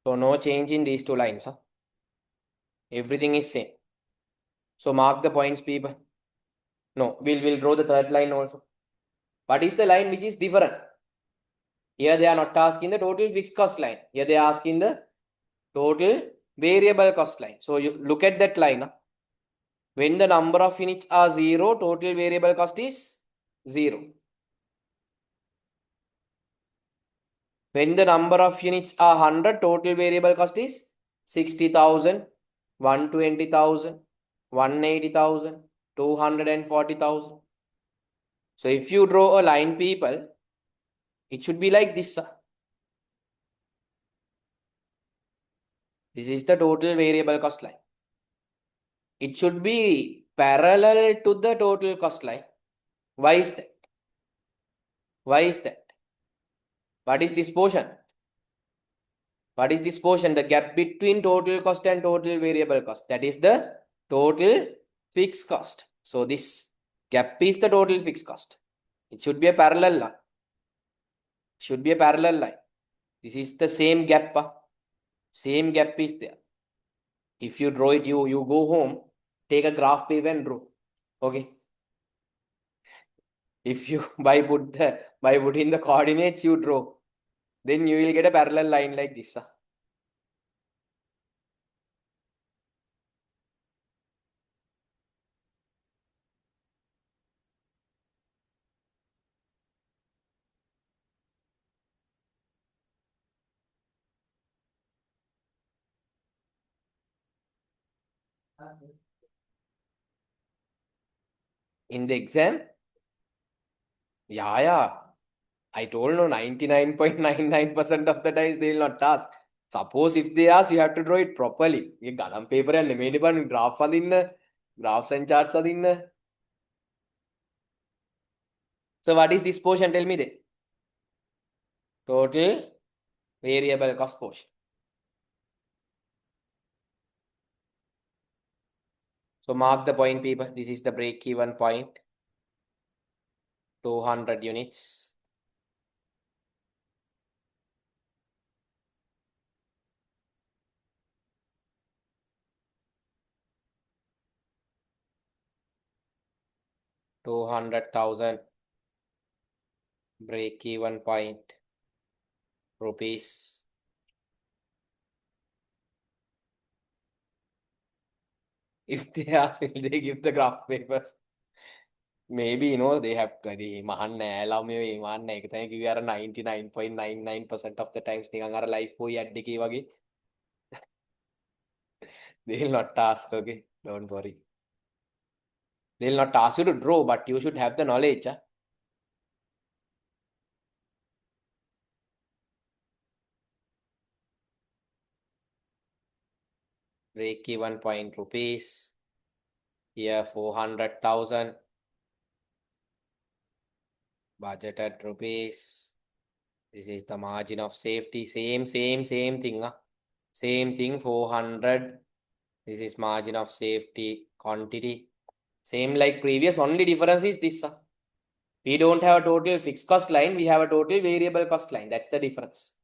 Speaker 1: So no change in these two lines. Everything is same. So mark the points, people. No, we'll draw the third line also. What is the line which is different? Here they are not asking the total fixed cost line. Here they are asking the total variable cost line. So you look at that line. When the number of units are 0, total variable cost is 0. When the number of units are 100, total variable cost is 60,000, 120,000, 180,000, 240,000. So if you draw a line, people, it should be like this. This is the total variable cost line. It should be parallel to the total cost line. Why is that? Why is that? What is this portion? What is this portion? The gap between total cost and total variable cost. That is the total fixed cost. So this gap is the total fixed cost. It should be a parallel line. It should be a parallel line. This is the same gap. Same gap is there. If you draw it, you go home, take a graph paper and draw. Okay. If you by putting the coordinates you draw, then you will get a parallel line like this. In the exam, yeah. I told no 99.99% of the times they will not ask. Suppose if they ask, you have to draw it properly. ये गलम paper and නෙමෙයිනේ බන් graph අදින්න, graphs and charts අදින්න. So what is this portion? Tell me then. Total variable cost portion. So mark the point, people. This is the break-even point. 200 units. $200,000 break-even point rupees. If they ask, will they give the graph papers? Maybe, they have the මහන්න ෑලා මේ මහන්න එක තමයි කිව්වේ අර 99.99% of the times නිකන් අර life boy ad එකේ වගේ. They will not ask, okay? Don't worry. They will not ask you to draw, but you should have the knowledge. Break-even point rupees. Here 400,000. Budgeted rupees. This is the margin of safety. Same thing. Same thing, 400. This is margin of safety quantity. Same like previous, only difference is this. We don't have a total fixed cost line. We have a total variable cost line. That's the difference.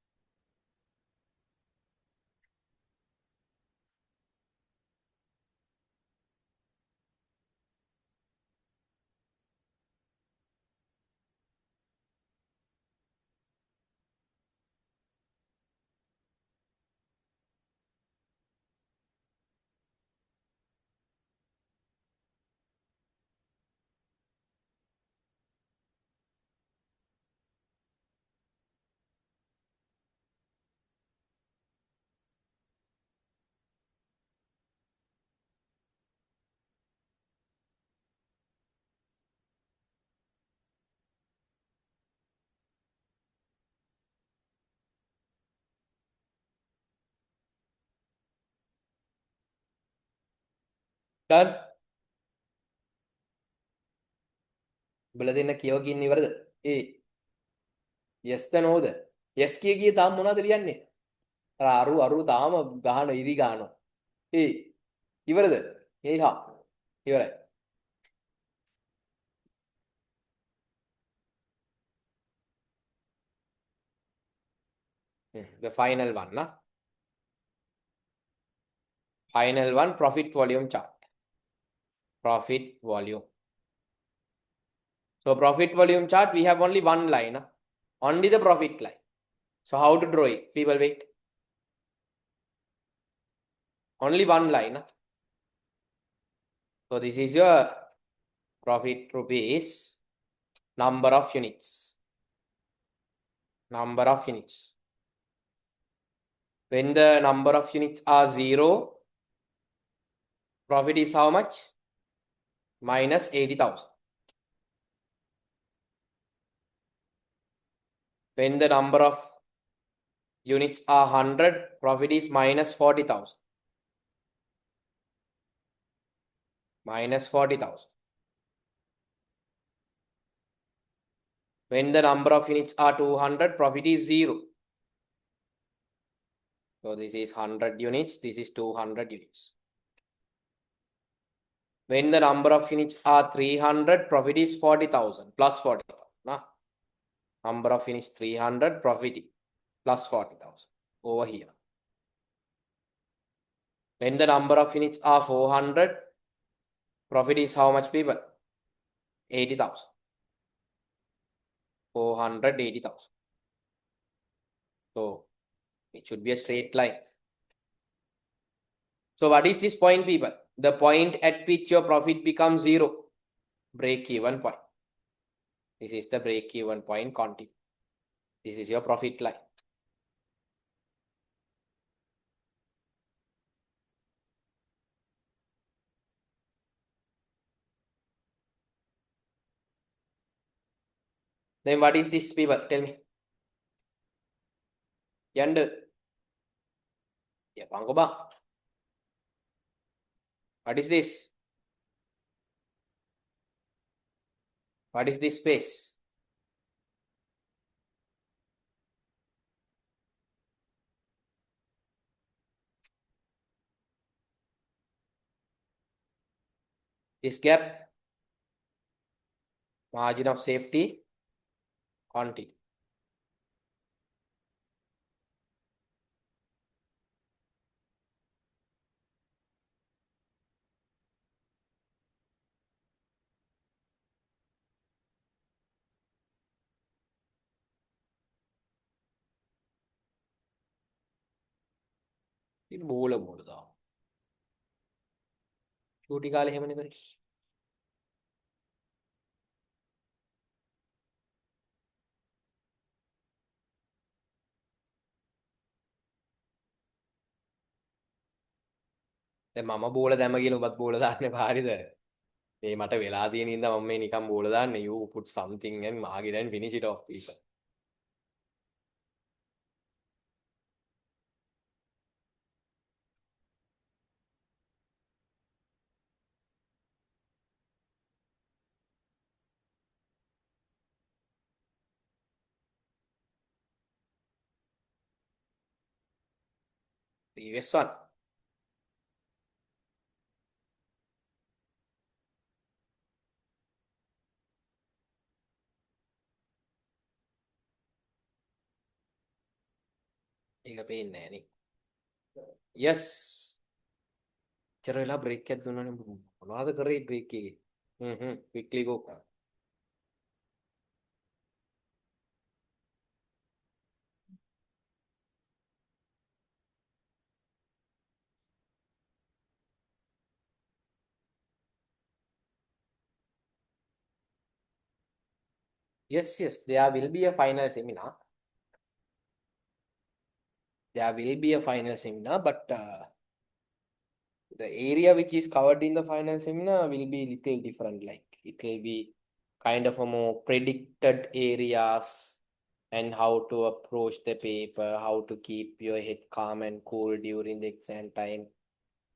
Speaker 1: Done. උඹලා දෙන්න කියව කියන්නේ ඉවරද? ඒ yes ද no ද? yes කිය තාම මොනවද ලියන්නේ? අරු තාම ගහන ඉරි ගහනවා. ඒ ඉවරද? හා ඉවරයි. The final one, nah? Final one, profit volume chart. Profit volume. So profit volume chart, we have only one line, nah? Only the profit line. So how to draw it? People wait. Only one line, nah? So this is your profit rupees, number of units. Number of units. When the number of units are 0, profit is how much? Minus 80,000. When the number of units are 100, profit is minus 40,000. Minus 40,000. When the number of units are 200, profit is 0. So this is 100 units, this is 200 units. When the number of units are 300, profit is 40,000 plus 40,000. Nah? Number of units 300, profit plus 40,000 over here. When the number of units are 400, profit is how much, people? 80,000. 480,000. So it should be a straight line. So what is this point, people? The point at which your profit becomes 0. Break-even point. This is the break-even point quantity. This is your profit line. Then what is this, people? Tell me. Yonder. Yeah, Pangoba. What is this? What is this space? This gap, margin of safety, quantity. It boola da. Chuti kaale hemane kare. දැන් මම බෝල දැම්ම කියලා ඔබත් බෝල දාන්නේ පාරිද? මේ මට වෙලා තියෙන ඉඳන් මම මේ නිකන් බෝල දාන්නේ. You put something and market and finish it off, people. Previous one. ඒක පේන්නේ නැහැ නේ. Yes. චර වෙලා බ්‍රේක් එකක් දුන්නානේ මොනවද කරේ බ්‍රේක් එකේ? quickly go. Yes, there will be a final seminar. There will be a final seminar, but the area which is covered in the final seminar will be little different. Like it will be kind of a more predicted areas and how to approach the paper, how to keep your head calm and cool during the exam time,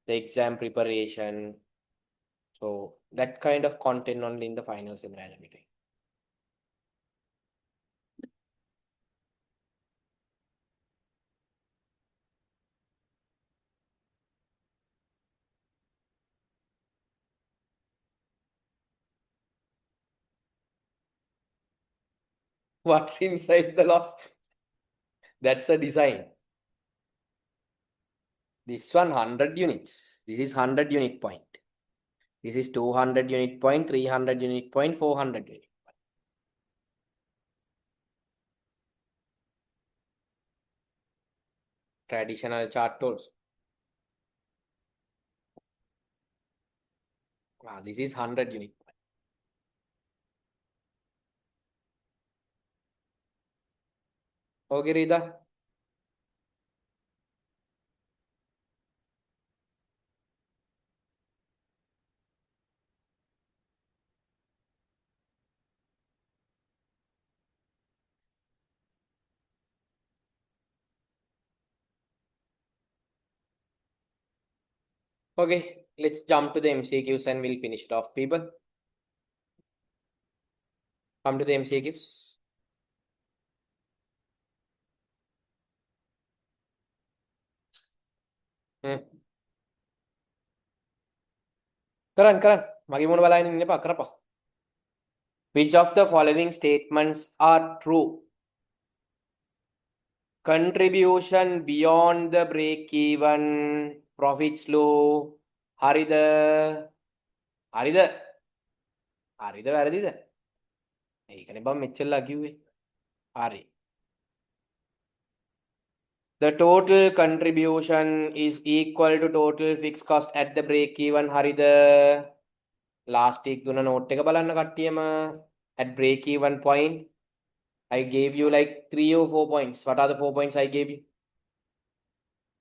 Speaker 1: the exam preparation, So that kind of content only in the final seminar. What's inside the loss? That's a design. This one 100 units. This is 100 unit point. This is 200 unit point, 300 unit point, 400 unit point. Traditional chart tools. This is 100 unit point. Okay, Rita. Okay, let's jump to the MCQs and we'll finish it off, people. Come to the MCQs. Karan. Magi මොන බලන්න ඉන්න එපා කරපා. Which of the following statements are true? Contribution beyond the break-even profits low. හරිද? හරිද? හරිද වැරදිද? ඒකනේ බම් මෙච්චරලා කිව්වේ. හරි. The total contribution is equal to total fixed cost at the break-even. හරිද? Last week දුන්න note එක බලන්න කට්ටියම. At break-even point, I gave you like 3 or 4 points. What are the 4 points I gave you?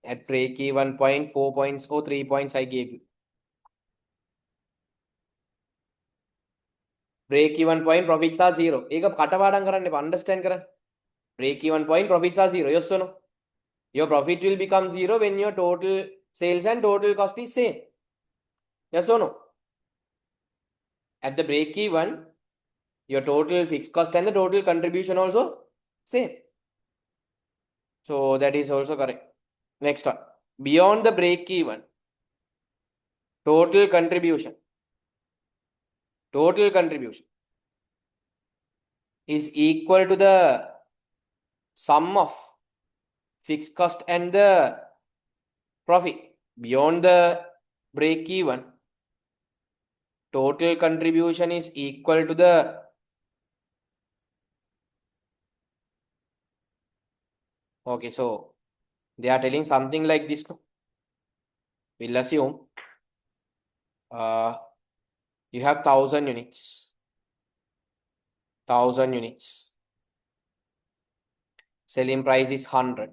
Speaker 1: At break-even point, 4 points or 3 points I gave you. Break-even point profits are 0. ඒක කටපාඩම් කරන්න එපා. Understand කරන්න. Break-even point profits are 0. Yes or no? Your profit will become 0 when your total sales and total cost is same. Yes or no? At the break-even, your total fixed cost and the total contribution also same. So that is also correct. Next one. Beyond the break-even, total contribution is equal to the sum of fixed cost and the profit. Beyond the break-even, total contribution is equal to the okay, so they are telling something like this. We'll assume you have 1000 units. 1000 units. Selling price is 100.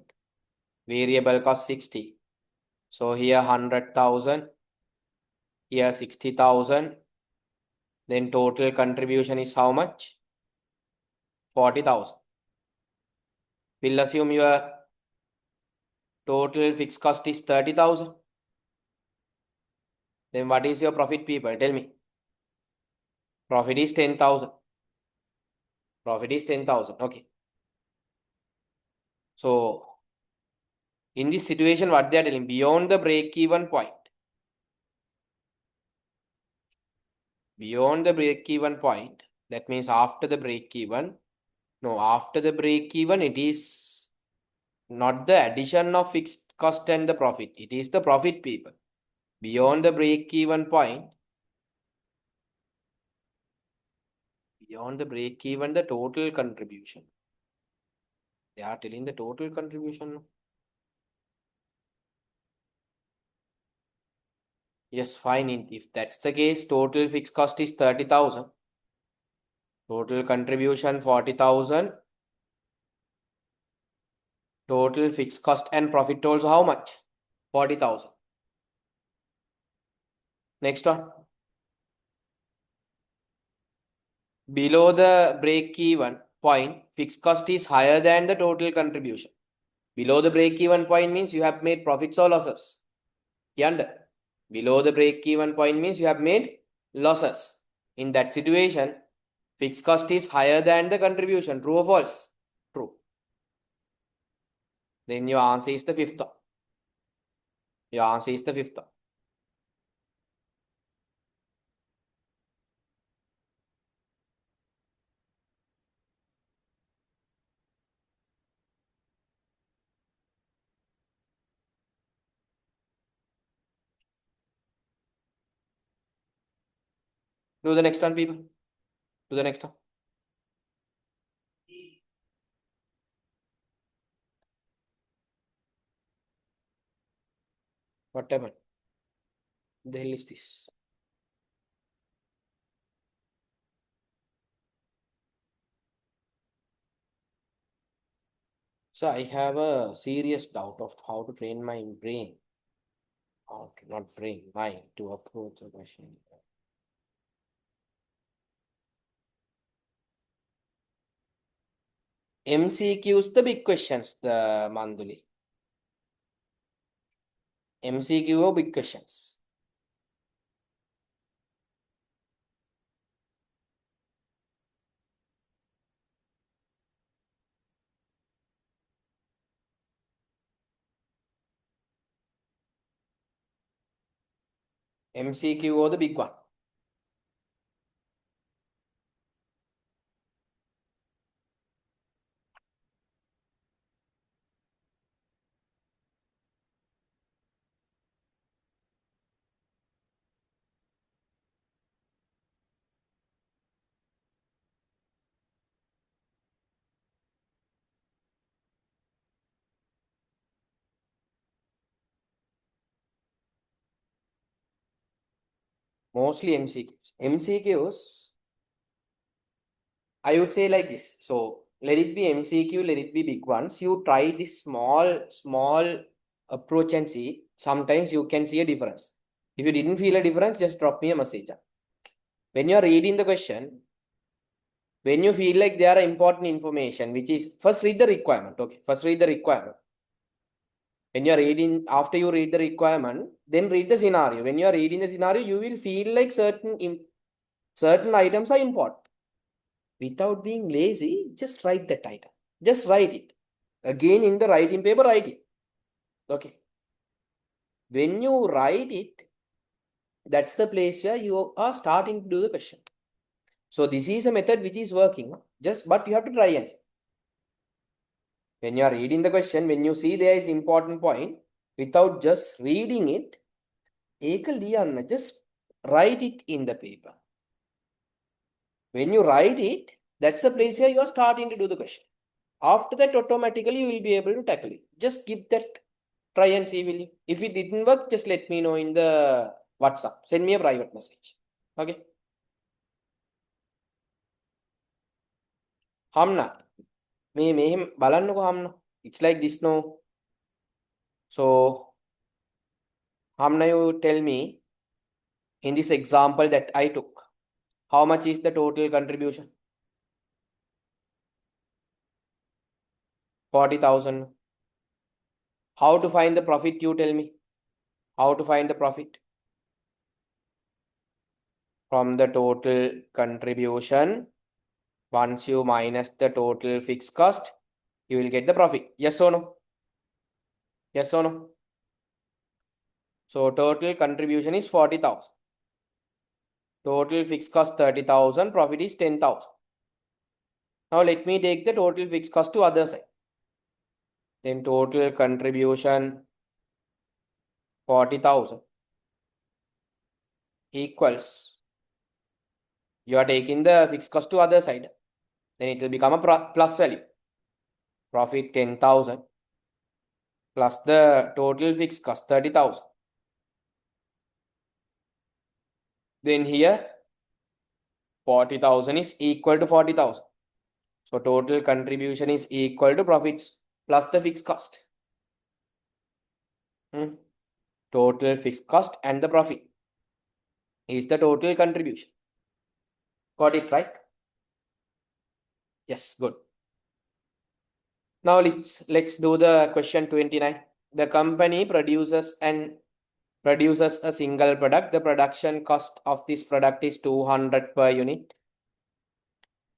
Speaker 1: Variable cost 60. So here 100,000. Here 60,000. Then total contribution is how much? 40,000. We'll assume your total fixed cost is 30,000. Then what is your profit, people? Tell me. Profit is 10,000. Profit is 10,000. Okay. So in this situation, what they are telling, beyond the break-even point. Beyond the break-even point, that means after the break-even. No, after the break-even, it is not the addition of fixed cost and the profit. It is the profit, people. Beyond the break-even point, beyond the break-even, the total contribution. They are telling the total contribution. Yes, fine. If that's the case, total fixed cost is 30,000. Total contribution 40,000. Total fixed cost and profit also how much? 40,000. Next one. Below the break-even point, fixed cost is higher than the total contribution. Below the break-even point means you have made profits or losses. Yonder. Below the break-even point means you have made losses. In that situation, fixed cost is higher than the contribution. True or false? True. Then your answer is the fifth one. Your answer is the fifth one. Do the next one, people. Do the next one. What happened? The hell is this? So I have a serious doubt of how to train my brain. Okay, not brain, mind to approach the question. MCQs, the big questions, the Manduli. MCQ or big questions. MCQ or the big one. Mostly MCQs. MCQs, I would say like this. So let it be MCQ, let it be big ones. You try this small approach and see. Sometimes you can see a difference. If you didn't feel a difference, just drop me a message. When you are reading the question, when you feel like there are important information, which is first read the requirement. Okay, first read the requirement. When you are reading, after you read the requirement, then read the scenario. When you are reading the scenario, you will feel like certain items are important. Without being lazy, just write that item. Just write it. Again, in the writing paper, write it. Okay. When you write it, that's the place where you are starting to do the question. So this is a method which is working. But you have to try and see. When you are reading the question, when you see there is important point, without just reading it, just write it in the paper. When you write it, that's the place where you are starting to do the question. After that, automatically you will be able to tackle it. Just give that try and see, will you? If it didn't work, just let me know in the WhatsApp. Send me a private message. Okay. Hamna. මෙහෙම බලන්නකෝ Hamna. It's like this, no? So, Hamna, you tell me in this example that I took, how much is the total contribution? 40,000. How to find the profit? You tell me. How to find the profit? From the total contribution, once you minus the total fixed cost, you will get the profit. Yes or no? Yes or no? So total contribution is 40,000. Total fixed cost 30,000. Profit is 10,000. Now let me take the total fixed cost to other side. Then total contribution 40,000 equals, you are taking the fixed cost to other side. Then it will become a plus value. Profit 10,000 plus the total fixed cost 30,000. Then here 40,000 is equal to 40,000. So total contribution is equal to profits plus the fixed cost. Total fixed cost and the profit is the total contribution. Got it right? Yes, good. Now let's do the question 29. The company produces an produces a single product. The production cost of this product is 200 per unit,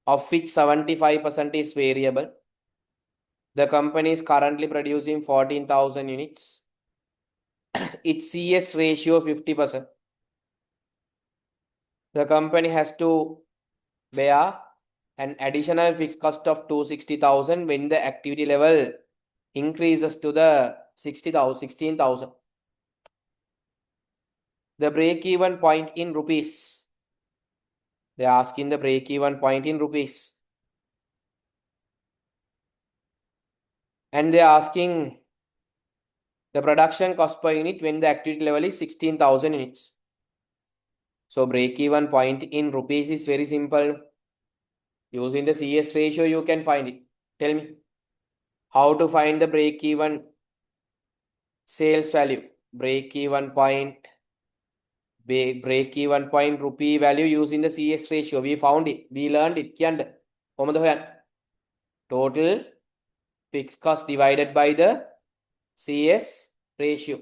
Speaker 1: of which 75% is variable. The company is currently producing 14,000 units. Its CS ratio 50%. The company has to bear an additional fixed cost of 260,000 when the activity level increases to the 16,000. The break-even point in rupees. They are asking the break-even point in rupees. And they are asking the production cost per unit when the activity level is 16,000 units. So break-even point in rupees is very simple. Using the CS ratio, you can find it. Tell me how to find the break-even sales value. Break-even point rupee value using the CS ratio. We found it. We learned it. Total fixed cost divided by the CS ratio.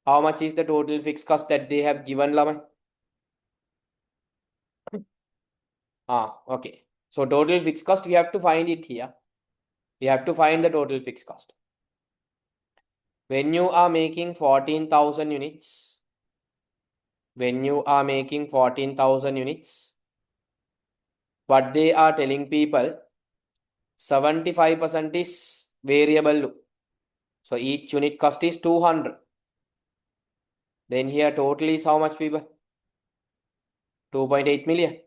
Speaker 1: How much is the total fixed cost that they have given, Lama? Okay. So total fixed cost, we have to find it here. We have to find the total fixed cost. When you are making 14,000 units, what they are telling people, 75% is variable. So each unit cost is 200. Then here total is how much, people? 2.8 million.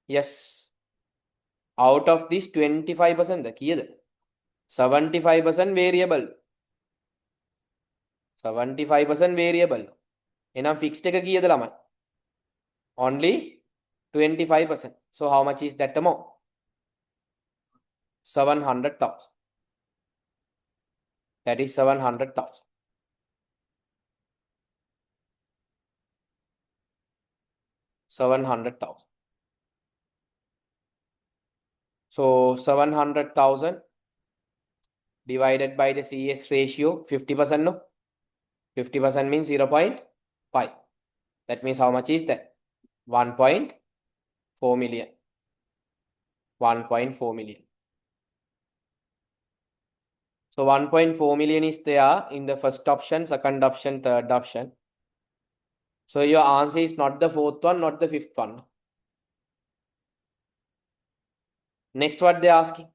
Speaker 1: Yes. Out of this 25%, the key is 75% variable. 75% variable. Enam fixed එක කීයද ළමයි? Only 25%. So how much is that amount? 700,000. That is 700,000. So 700,000 divided by the CS ratio, 50%, no? 50% means 0.5. That means how much is that? 1.4 million. 1.4 million. So 1.4 million is there in the first option, second option, third option. So your answer is not the fourth one, not the fifth one. Next, what they're asking.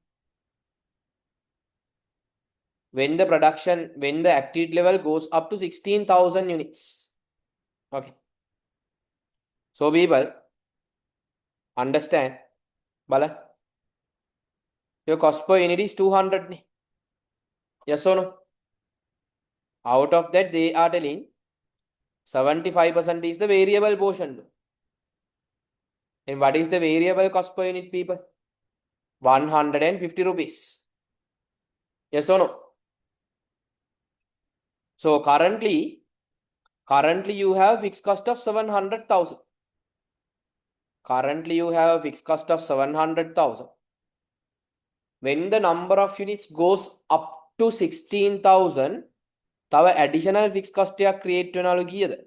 Speaker 1: When the activity level goes up to 16,000 units. Okay. So people, understand. Bala. Your cost per unit is 200. Yes or no? Out of that, they are telling 75% is the variable portion. And what is the variable cost per unit, people? 150 rupees. Yes or no? So currently you have fixed cost of 700,000. Currently you have a fixed cost of 700,000. When the number of units goes up to 16,000, තව additional fixed cost එකක් create වෙනවලු කීයද?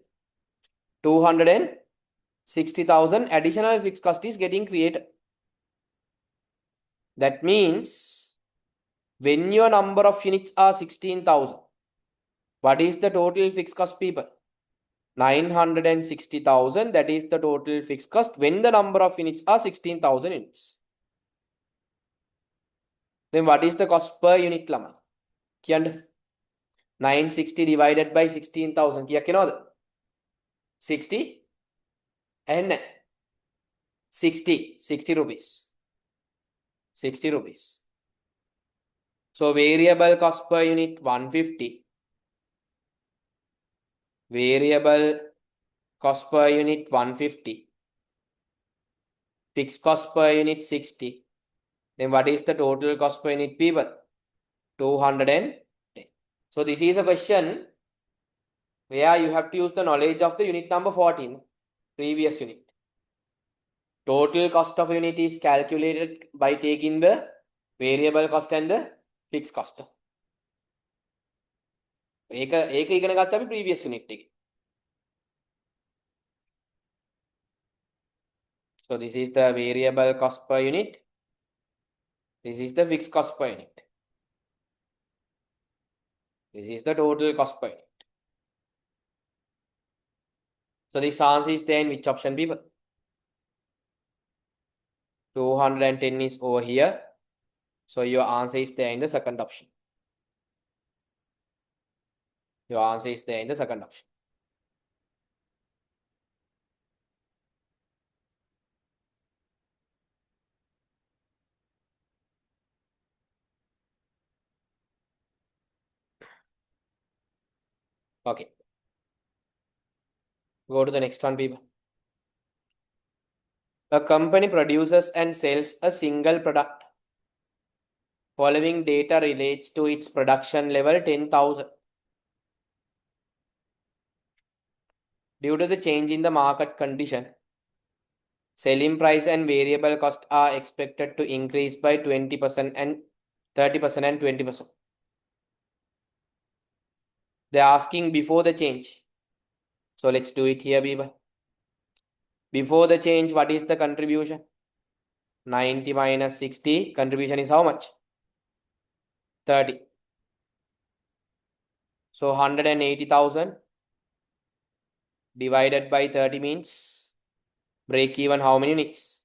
Speaker 1: 260,000 additional fixed cost is getting created. That means when your number of units are 16,000, what is the total fixed cost, people? 960,000. That is the total fixed cost when the number of units are 16,000 units. Then what is the cost per unit, ළමයි? කියන්න. 960 divided by 16,000 කියක් එනවද? 60 and 60 rupees. 60 rupees. So variable cost per unit 150. Variable cost per unit 150. Fixed cost per unit 60. Then what is the total cost per unit, people? 210. So this is a question where you have to use the knowledge of the unit number 14, previous unit. Total cost of a unit is calculated by taking the variable cost and the fixed cost. ඒක ඉගෙන ගත්ත අපි previous unit එකේ. So this is the variable cost per unit. This is the fixed cost per unit. This is the total cost per unit. So this answer is there in which option, people? 210 is over here. So your answer is there in the second option. Your answer is there in the second option. Okay. Go to the next one, people. A company produces and sells a single product. Following data relates to its production level 10,000. Due to the change in the market condition, selling price and variable cost are expected to increase by 20% and 30% and 20%. They're asking before the change. So let's do it here, people. Before the change, what is the contribution? 90 minus 60. Contribution is how much? 30. So 180,000 divided by 30 means break even how many units?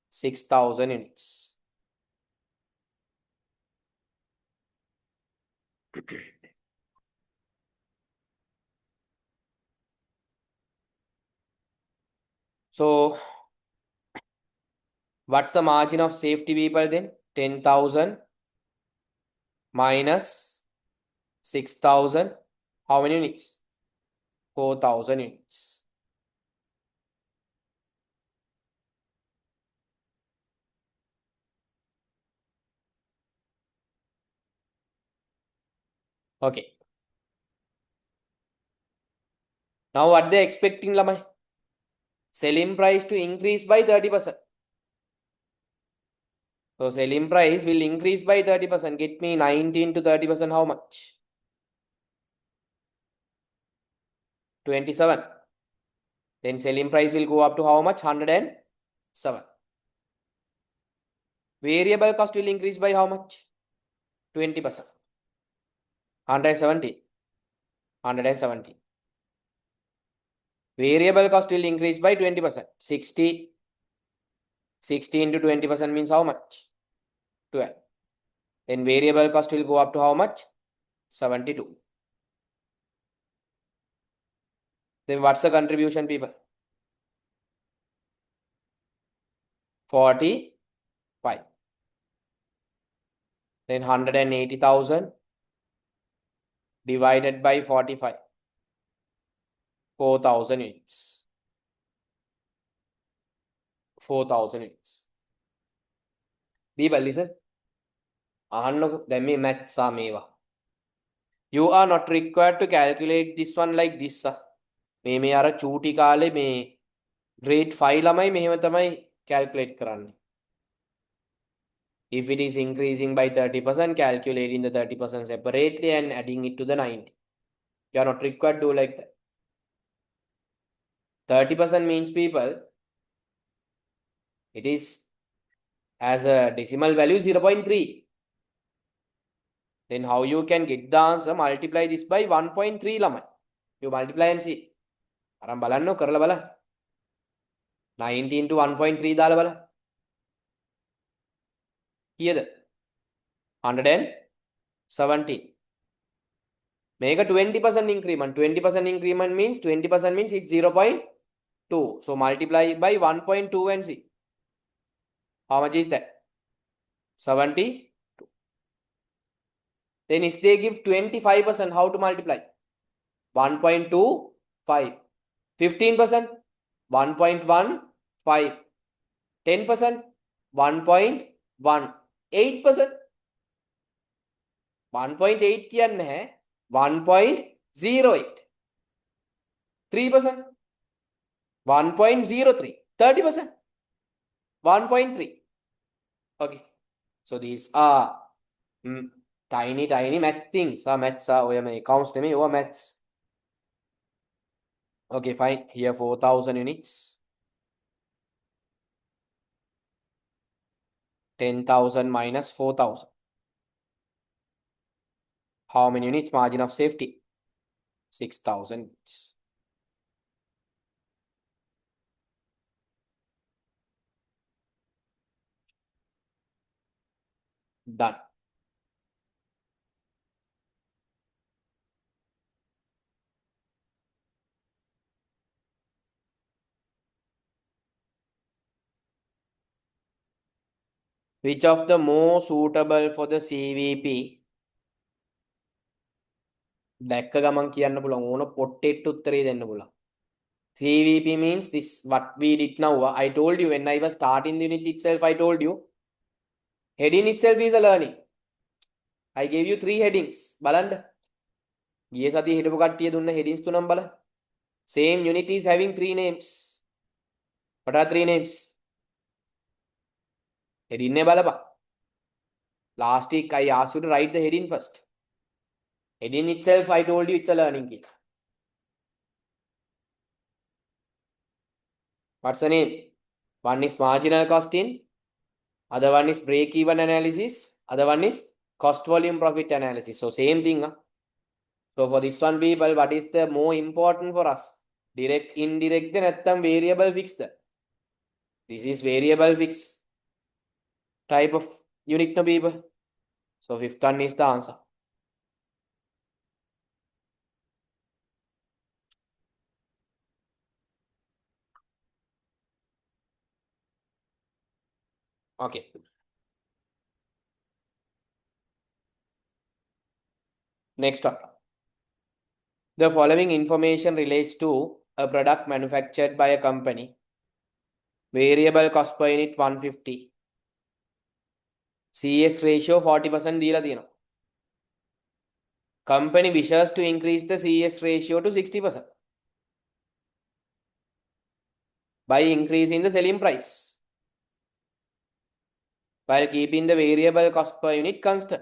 Speaker 1: 6,000 units. So what's the margin of safety, people, then? 10,000 minus 6,000. How many units? 4,000 units. Okay. Now what they're expecting, Lamai? Selling price to increase by 30%. So selling price will increase by 30%. Get me 19 to 30%, how much? 27. Then selling price will go up to how much? 107. Variable cost will increase by how much? 20%. 170. 170. Variable cost will increase by 20%. 60. 60 into 20% means how much? 12. Then variable cost will go up to how much? 72. Then what's the contribution, people? 45. Then 180,000 divided by 45. 4,000 units. 4,000 units. People, listen. You are not required to calculate this one like this. මේ අර චූටි කාලේ මේ grade 5 ළමයි මෙහෙම තමයි calculate කරන්නේ. If it is increasing by 30%, calculating the 30% separately and adding it to the 90. You are not required to do like that. 30% means, people, it is as a decimal value 0.3. Then how you can get the answer? Multiply this by 1.3 ළමයි. You multiply and see. අරන් බලන්න කරලා බලන්න. 90 into 1.3 දාලා බලන්න. කීයද? 170. Make a 20% increment. 20% increment means 20% means it's 0.2. So multiply by 1.2 and see. How much is that? 72. Then if they give 25%, how to multiply? 1.25. 15%, 1.15. 10%, 1.1. 8%, 1.8 කියන්නේ නැහැ. 1.08. 3%, 1.03. 30%, 1.3. Okay. So these are tiny math things. Maths are ඔය මේ accounts නෙමෙයි, ඔය maths. Okay, fine. Here 4,000 units. 10,000 minus 4,000. How many units margin of safety? 6,000. Done. Which of the more suitable for the CVP? දැක්ක ගමන් කියන්න පුළුවන් ඕන පොට්ටෙට් උත්තරේ දෙන්න පුළුවන්. CVP means this what we did now. I told you when I was starting the unit itself, I told you heading itself is a learning. I gave you 3 headings. බලන්න. ගිය සතියේ හිටපු කට්ටිය දුන්න headings තුනම බලන්න. Same unit is having 3 names. What are 3 names? Heading ne බලපන්. Last week I asked you to write the heading first. Heading itself, I told you it's a learning kit. What's the name? One is marginal costing, other one is break-even analysis, other one is cost volume profit analysis. So same thing. So for this one, people, what is the more important for us? Direct, indirect, නැත්තම් variable fixed. This is variable fixed type of unit, no people. So fifth one is the answer. Okay. Next one. The following information relates to a product manufactured by a company. Variable cost per unit 150. CS ratio 40% දීලා තියෙනවා. Company wishes to increase the CS ratio to 60% by increasing the selling price while keeping the variable cost per unit constant.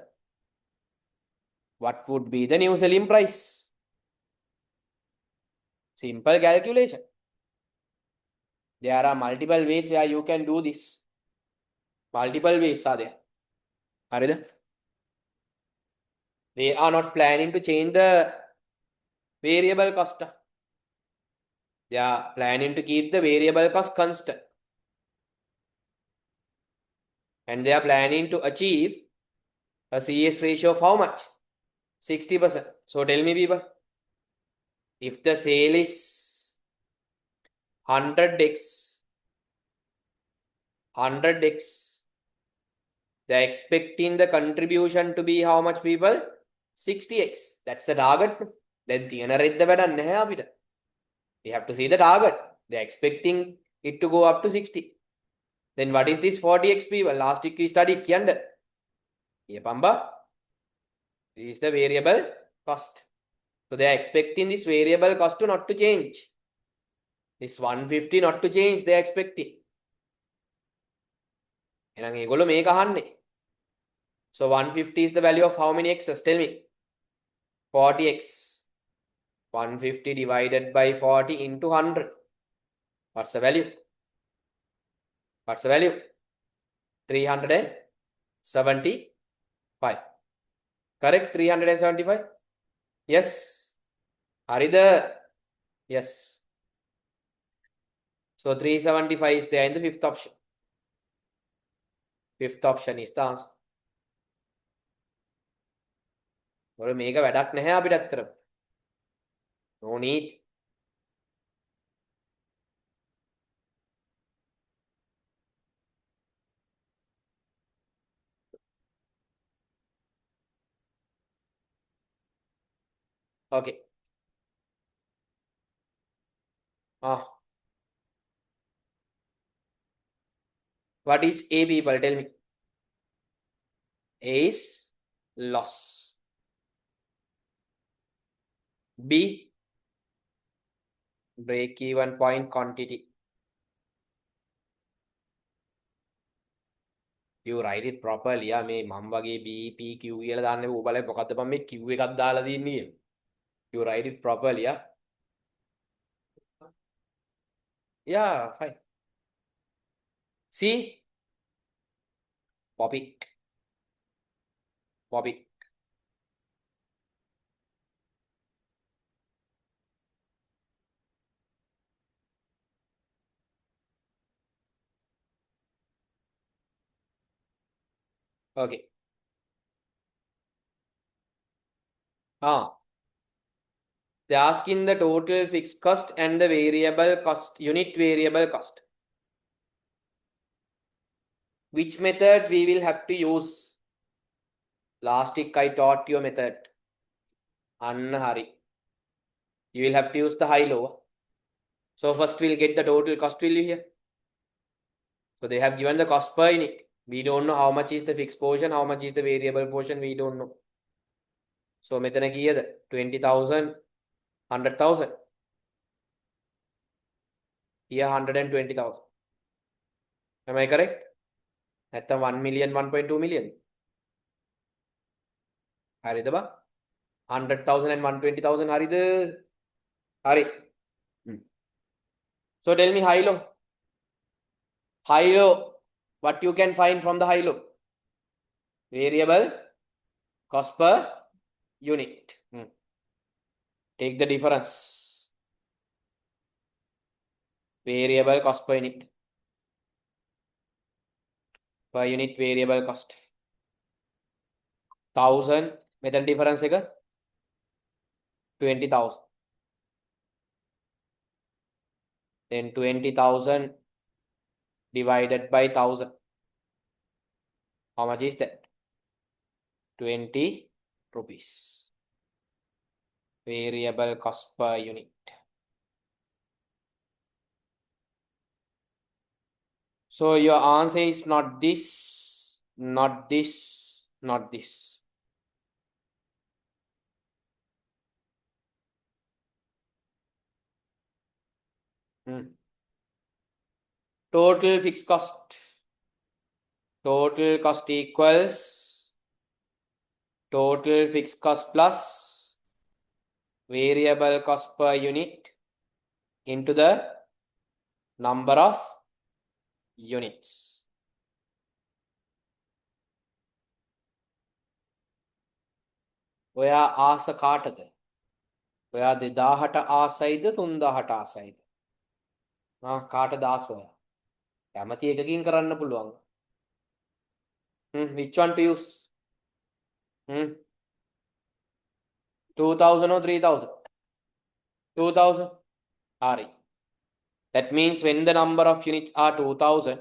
Speaker 1: What would be the new selling price? Simple calculation. There are multiple ways where you can do this. Multiple ways are there. හරිද? They are not planning to change the variable cost. They are planning to keep the variable cost constant. And they are planning to achieve a CS ratio of how much? 60%. So tell me, people, if the sale is 100x, they're expecting the contribution to be how much, people? 60x. That's the target. Then තියනරෙද්ද වැඩක් නැහැ අපිට. We have to see the target. They're expecting it to go up to 60. Then what is this 40x, people? Last week we studied කියන්න. Pamba. This is the variable cost. So they are expecting this variable cost to not to change. This 150 not to change, they are expecting. එහෙනම් ඒගොල්ලෝ මේක අහන්නේ. So 150 is the value of how many x's? Tell me. 40x. 150 divided by 40 into 100. What's the value? What's the value? 375. Correct? 375? Yes. Harida? Yes. So 375 is there in the fifth option. Fifth option is the answer. මේක වැඩක් නැහැ අපිට අත්‍තරම. No need. Okay. What is A, people? Tell me. A is loss. B, break even point quantity. You write it properly. මේ මම වගේ B, P, Q කියලා දාන්නේ ඕබලයි මොකද්ද මම මේ Q එකක් දාලා තියන්නේ. You write it properly. Yeah, fine. See, Copy. Copy. Okay. They're asking the total fixed cost and the variable cost, unit variable cost. Which method we will have to use? Last week I taught you a method. Anna Hari. You will have to use the high-low. So first we'll get the total cost value here. So they have given the cost per unit. We don't know how much is the fixed portion, how much is the variable portion, we don't know. So මෙතන කීයද? 20,000, 100,000. Here 120,000. Am I correct? නැත්තම් 1 million, 1.2 million. හරිද බා? 100,000 and 120,000 හරිද? හරි. So tell me high-low. High-low, what you can find from the high-low? Variable cost per unit. Take the difference. Variable cost per unit. Per unit variable cost. 1,000. Method difference එක 20,000. Then 20,000 divided by 1,000. How much is that? 20 rupees. Variable cost per unit. So your answer is not this, not this, not this. Total fixed cost. Total cost equals total fixed cost plus variable cost per unit into the number of units. ඔයා ආස කාටද? ඔයා 2000ට ආසයිද 3000ට ආසයිද? කාටද ආස ඔයා? කැමති එකකින් කරන්න පුළුවන්. Which one to use? 2,000 or 3,000? 2,000. Hari. That means when the number of units are 2,000,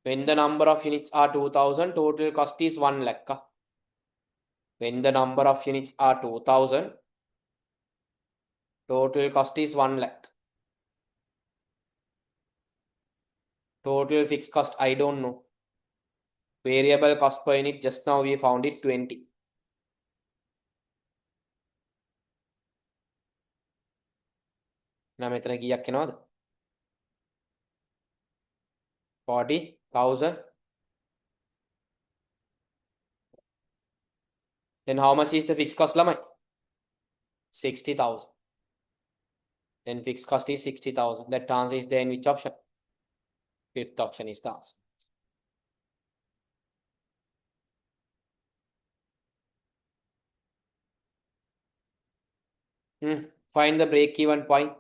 Speaker 1: when the number of units are 2,000, total cost is 1 lakh. When the number of units are 2,000, total cost is 1 lakh. Total fixed cost, I don't know. Variable cost per unit, just now we found it 20. Now මෙතන කීයක් එනවද? 40,000. Then how much is the fixed cost lamai? 60,000. Then fixed cost is 60,000. That answer is there in which option? Fifth option is the answer. Find the break-even point.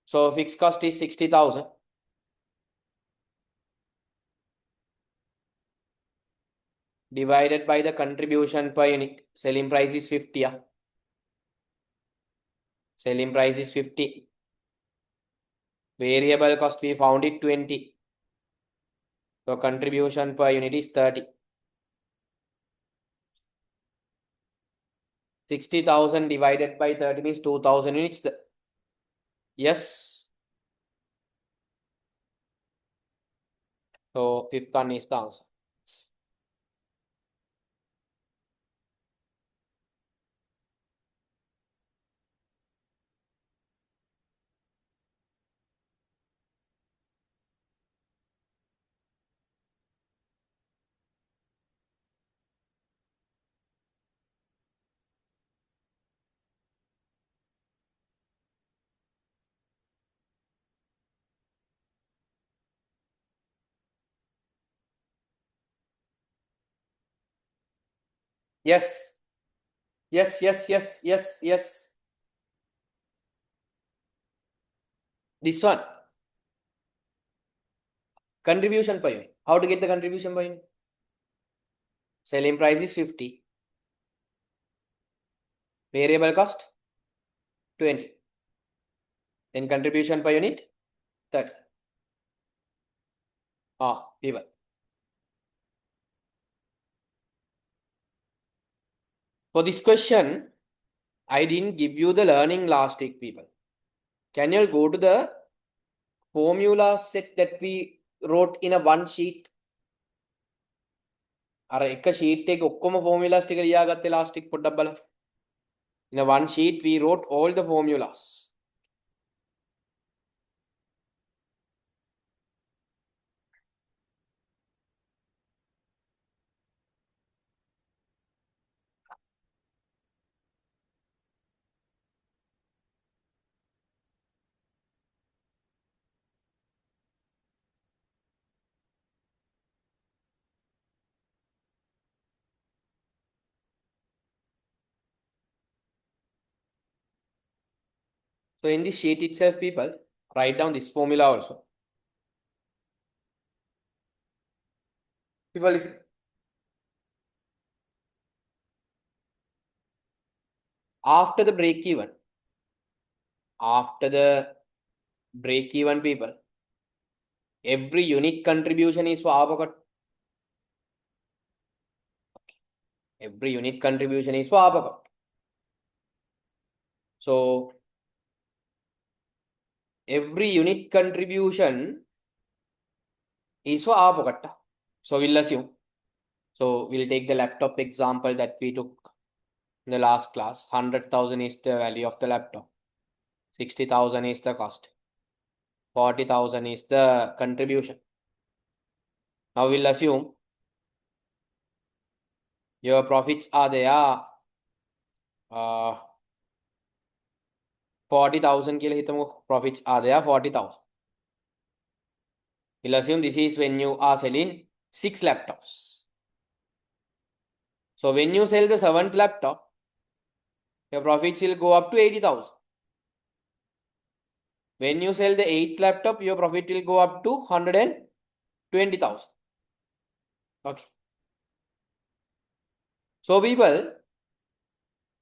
Speaker 1: So fixed cost is 60,000. Divided by the contribution per unit. Selling price is 50. Selling price is 50. Variable cost we found it 20. So contribution per unit is 30. 60,000 divided by 30 means 2,000 units. Yes. So fifth one is the answer. Yes. Yes, yes, yes, yes, yes. This one. Contribution per unit. How to get the contribution per unit? Selling price is 50. Variable cost 20. Then contribution per unit 30. People. For this question, I didn't give you the learning last week, people. Can you go to the formula set that we wrote in a one sheet? අර එක sheet එක ඔක්කොම formulas ටික ලියාගත්තේ last week පොඩ්ඩක් බලන්න. In a one sheet we wrote all the formulas. So in this sheet itself, people, write down this formula also. People listen. After the break even, people, every unit contribution is for our pocket. Every unit contribution is for our pocket. So every unit contribution is for our pocket. So we'll assume. So we'll take the laptop example that we took in the last class. 100,000 is the value of the laptop. 60,000 is the cost. 40,000 is the contribution. Now we'll assume your profits are there 40,000 profits are there 40,000. We'll assume this is when you are selling 6 laptops. So when you sell the 7th laptop, your profits will go up to 80,000. When you sell the 8th laptop, your profit will go up to 120,000. Okay. So people,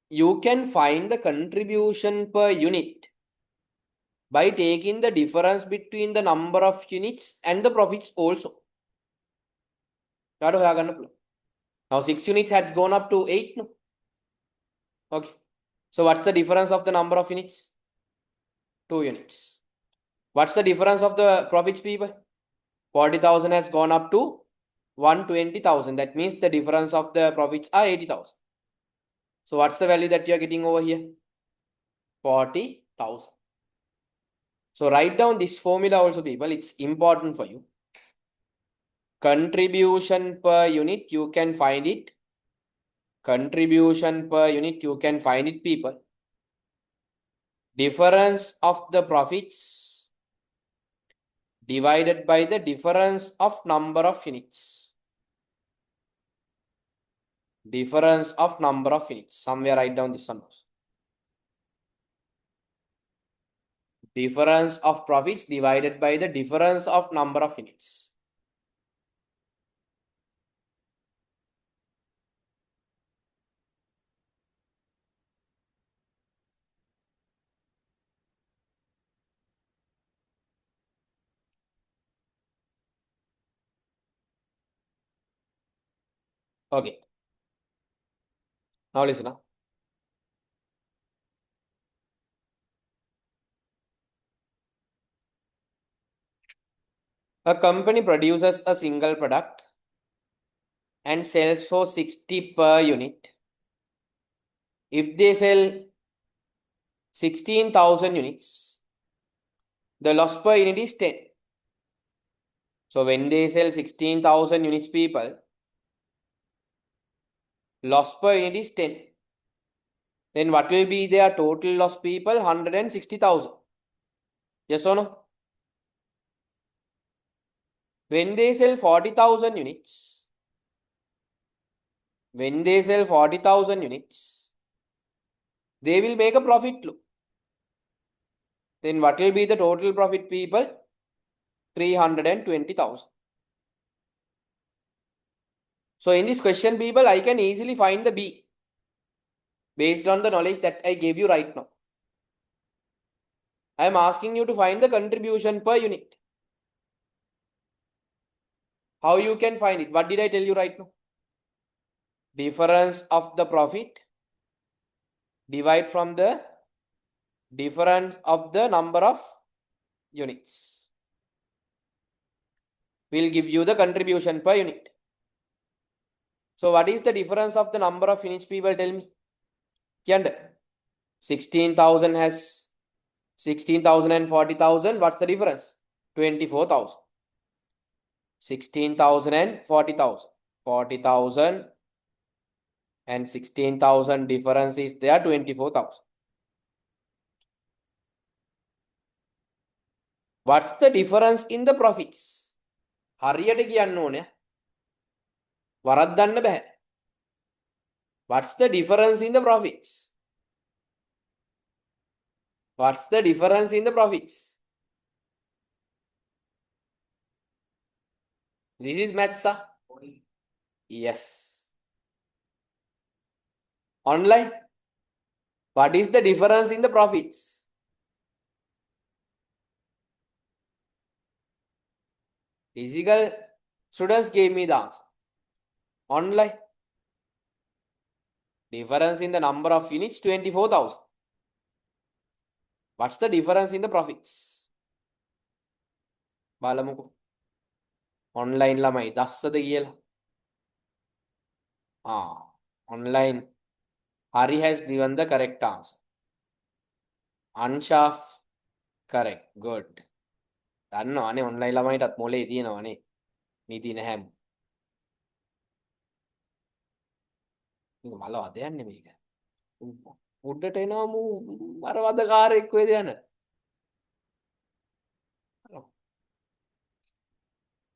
Speaker 1: you can find the contribution per unit by taking the difference between the number of units and the profits also. Now 6 units has gone up to 8. No? Okay. So what's the difference of the number of units? 2 units. What's the difference of the profits, people? 40,000 has gone up to 120,000. That means the difference of the profits are 80,000. So what's the value that you are getting over here? 40,000. So write down this formula also, people. It's important for you. Contribution per unit, you can find it. Contribution per unit, you can find it, people. Difference of the profits divided by the difference of number of units. Difference of number of units. Somewhere write down this one also. Difference of profits divided by the difference of number of units. Okay. Now listen up. A company produces a single product and sells for 60 per unit. If they sell 16,000 units, the loss per unit is 10. So when they sell 16,000 units, people, loss per unit is 10. Then what will be their total loss, people? 160,000. Yes or no? When they sell 40,000 units, When they sell 40,000 units, they will make a profit. Then what will be the total profit, people? 320,000. So in this question, people, I can easily find the B based on the knowledge that I gave you right now. I am asking you to find the contribution per unit. How you can find it? What did I tell you right now? Difference of the profit divide from the difference of the number of units will give you the contribution per unit. So what is the difference of the number of units, people? Tell me. 16,000 has 16,000 and 40,000. What's the difference? 24,000. 16,000 and 40,000. 40,000 and 16,000 difference is there, 24,000. What's the difference in the profits? හරියට කියන්න ඕනේ. වරද්දන්න බෑ. What's the difference in the profits? What's the difference in the profits? This is maths. Yes. Online. What is the difference in the profits? Physical students gave me the answer. Online. Difference in the number of units, 24,000. What's the difference in the profits? බලමුකෝ. Online ළමයි දස්සද කියලා. Online. Hari has given the correct answer. Anshaf, correct. Good. දන්නවනේ online ළමයිටත් මොලේ තියෙනවනේ. නීති නැහැ. මේක මලවද යන්නේ මේක. උඩට එනවා මු වරවදකාරයෙක් වේද යන.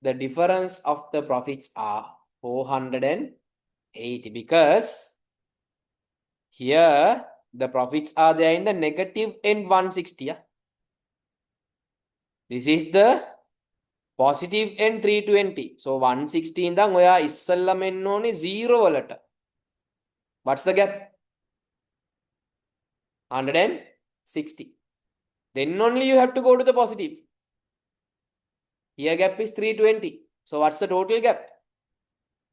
Speaker 1: The difference of the profits are 480 because here the profits are there in the negative end 160. Yeah? This is the positive end 320. So 160 ඉඳන් ඔයා ඉස්සල්ලාම එන්න ඕනේ 0 වලට. What's the gap? 160. Then only you have to go to the positive. Here gap is 320. So what's the total gap?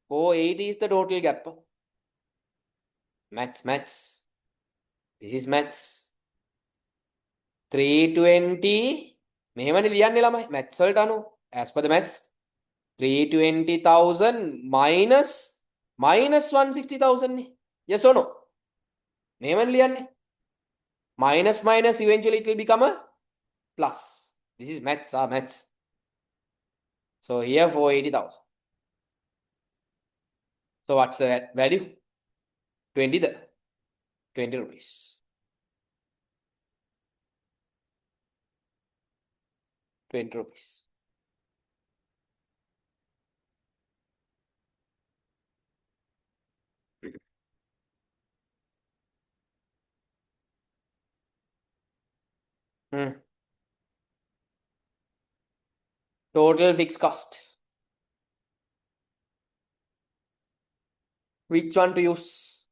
Speaker 1: 480 is the total gap. Maths. This is maths. 320. මෙහෙමනේ ලියන්නේ ළමයි. maths වලට අනුව. As per the maths. 320,000 minus 160,000 නේ. Yes or no? මෙහෙමනේ ලියන්නේ. Minus eventually it will become a plus. This is maths. Maths. So here 480,000. So what's the value? 20 rupees. 20 rupees. Total fixed cost. Which one to use?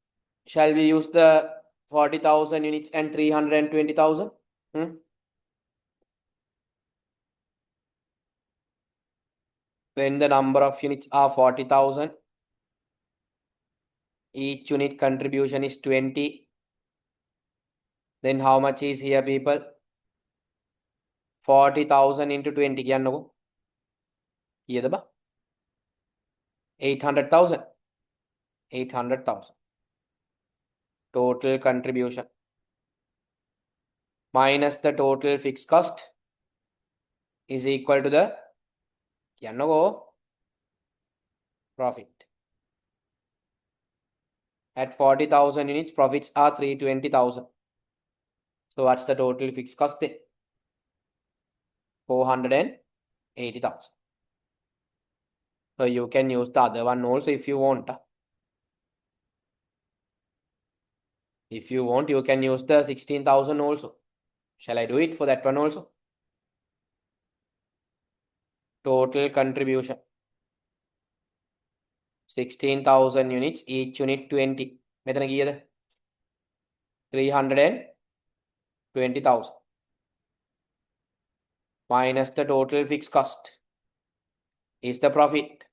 Speaker 1: Shall we use the 40,000 units and 320,000? When the number of units are 40,000, each unit contribution is 20. Then how much is here, people? 40,000 into 20. කියන්නකෝ. කීයද බා? 800,000. 800,000. Total contribution minus the total fixed cost is equal to the කියන්නකෝ profit. At 40,000 units, profits are 320,000. So what's the total fixed cost then? 480,000. So you can use the other one also if you want. If you want, you can use the 16,000 also. Shall I do it for that one also? Total contribution. 16,000 units, each unit 20. මෙතන කීයද? 320,000 minus the total fixed cost is the profit.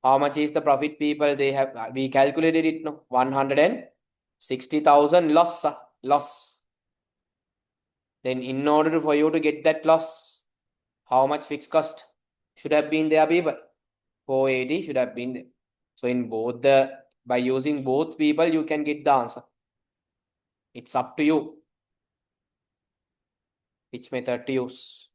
Speaker 1: How much is the profit, people? They have, we calculated it, no? 160,000 loss. Loss. Then in order for you to get that loss, how much fixed cost should have been there, people? 480 should have been there. So in both by using both people, you can get the answer. It's up to you which method to use.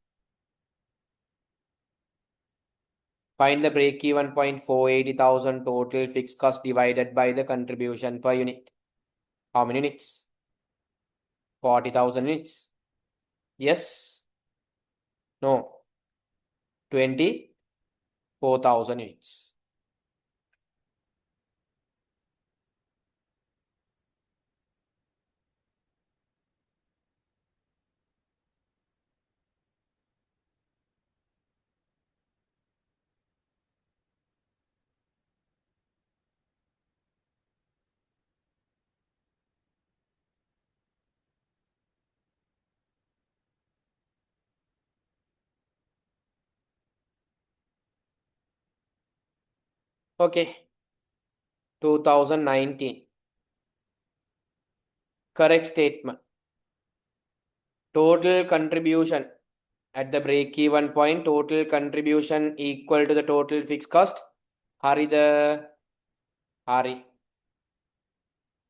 Speaker 1: Find the break-even point 480,000 total fixed cost divided by the contribution per unit. How many units? 40,000 units. Yes? No. 24,000 units. Okay. 2019. Correct statement. Total contribution at the break-even point, total contribution equal to the total fixed cost. Hari.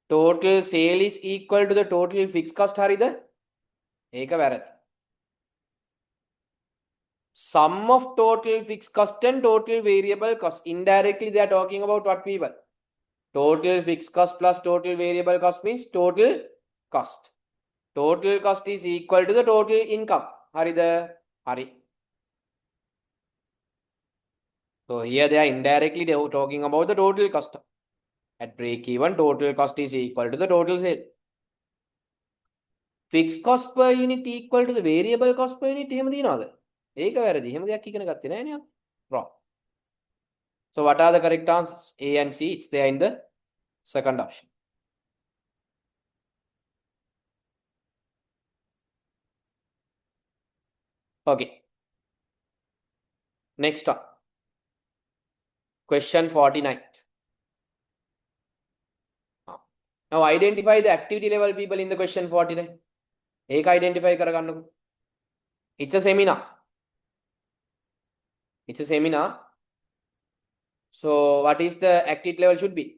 Speaker 1: Total sale is equal to the total fixed cost. Hari. Eka වැරදි. Sum of total fixed cost and total variable cost. Indirectly, they are talking about what, people? Total fixed cost plus total variable cost means total cost. Total cost is equal to the total income. Hari. So here they are indirectly talking about the total cost. At break even, total cost is equal to the total sale. Fixed cost per unit equal to the variable cost per unit. එහෙම තියනවද? ඒක වැරදි. එහෙම දෙයක් ඉගෙන ගත්තේ නැහැ නේ. Wrong. So what are the correct answers? A and C. It's there in the second option. Okay. Next one. Question 49. Now identify the activity level, people, in the question 49. ඒක identify කරගන්නකො. It's a seminar. It's a seminar. So what is the activity level should be?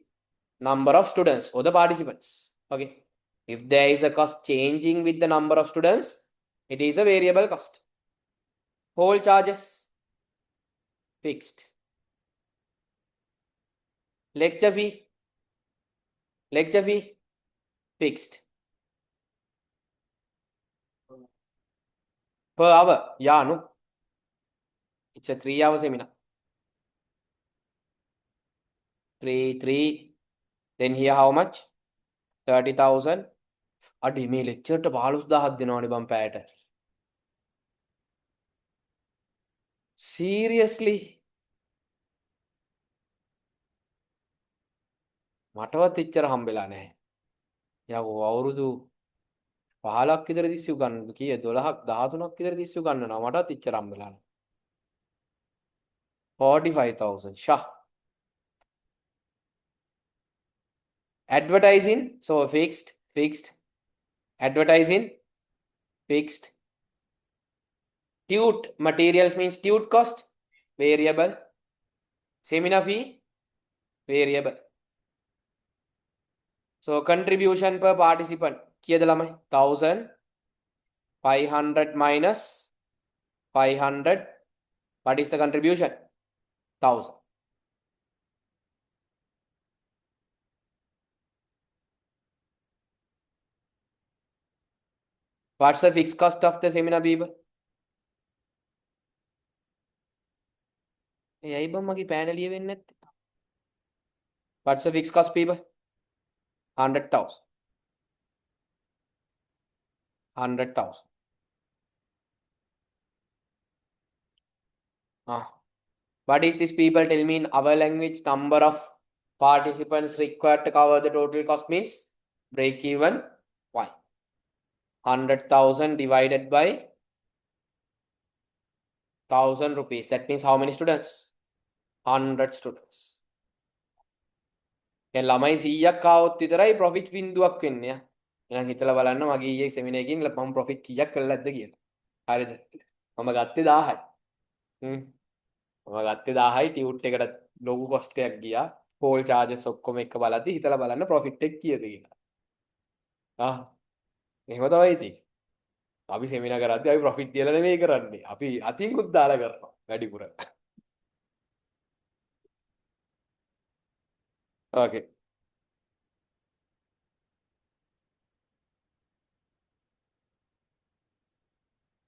Speaker 1: Number of students or the participants. Okay. If there is a cost changing with the number of students, it is a variable cost. Whole charges fixed. Lecture fee fixed. Per hour, yeah, no. It's a 3-hour seminar. 3. Then here how much? 30,000. අඩි මේ lecture ට 15,000ක් දෙනවනේ බම් පැයට. Seriously? මටවත් එච්චර හම්බෙලා නැහැ. යකෝ අවුරුදු 15ක් විතර තිස්සේ උගන්වන්න කීය 12ක් 13ක් විතර තිස්සේ උගන්වනවා මටවත් එච්චර හම්බෙලා නැහැ. 45,000. Shah. Advertising, so fixed. Advertising, fixed. Tute materials means tute cost, variable. Seminar fee, variable. So contribution per participant, kiyada lamai? 1,500 minus 500. What is the contribution? 1,000. What's the fixed cost of the seminar, people? What's the fixed cost, people? 100,000. 100,000. What is this, people? Tell me in our language. Number of participants required to cover the total cost means break even. Why? 100,000 divided by 1,000 rupees. That means how many students? 100 students. දැන් ළමයි 100ක් ආවොත් විතරයි profit බිඳුවක් වෙන්නේ. එහෙනම් හිතලා බලන්න මගේ ඊයේ සෙමිනාර් එකකින් මම ප්‍රොෆිට් කීයක් කළාද කියලා. හරිද? මම ගත්තේ 1000යි. මම ගත්තේ 1000යි ටියුට් එකට ලොකු කොස්ට් එකක් ගියා. කෝල් චාර්ජස් ඔක්කොම එක බලද්දි හිතලා බලන්න ප්‍රොෆිට් එක කීයද කියලා. එහෙම තමයි ඉතින්. අපි සෙමිනාර් කරද්දී අපි ප්‍රොෆිට් කියලා නෙමෙයි කරන්නේ. අපි අතින්කුත් දාලා කරනවා වැඩිපුර. Okay.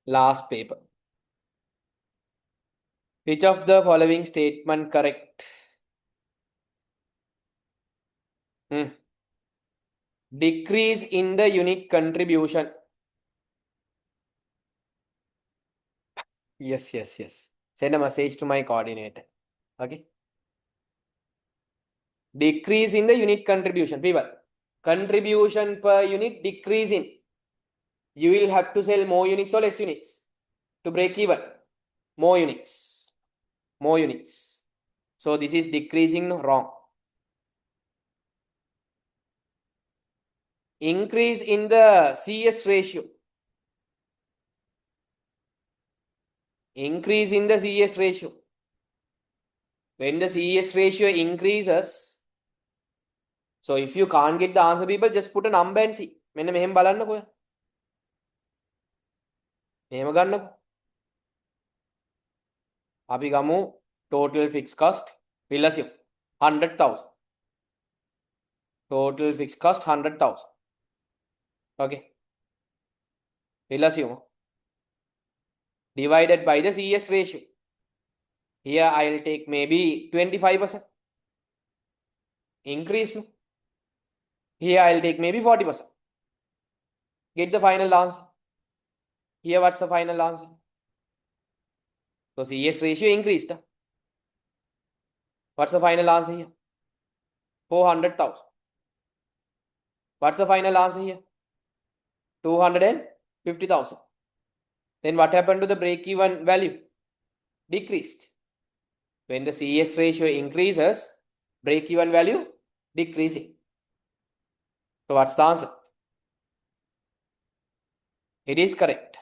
Speaker 1: Last paper. Which of the following statement correct? Decrease in the unit contribution. Yes. Send a message to my coordinator. Okay. Decrease in the unit contribution. People, contribution per unit decreasing. You will have to sell more units or less units to break even. More units. More units. So this is decreasing, wrong. Increase in the CS ratio. Increase in the CS ratio. When the CS ratio increases, so if you can't get the answer, people, just put a number and see. මෙන්න මෙහෙම බලන්නකෝ. මෙහෙම ගන්නකෝ. අපි ගමු total fixed cost. We'll assume 100,000. Total fixed cost 100,000. Okay. We'll assume divided by the CS ratio. Here I'll take maybe 25%. Increase. Here I'll take maybe 40%. Get the final answer. Here what's the final answer? So CS ratio increased. What's the final answer here? 400,000. What's the final answer here? 250,000. Then what happened to the break-even value? Decreased. When the CS ratio increases, break-even value decreasing. So what's the answer? It is correct.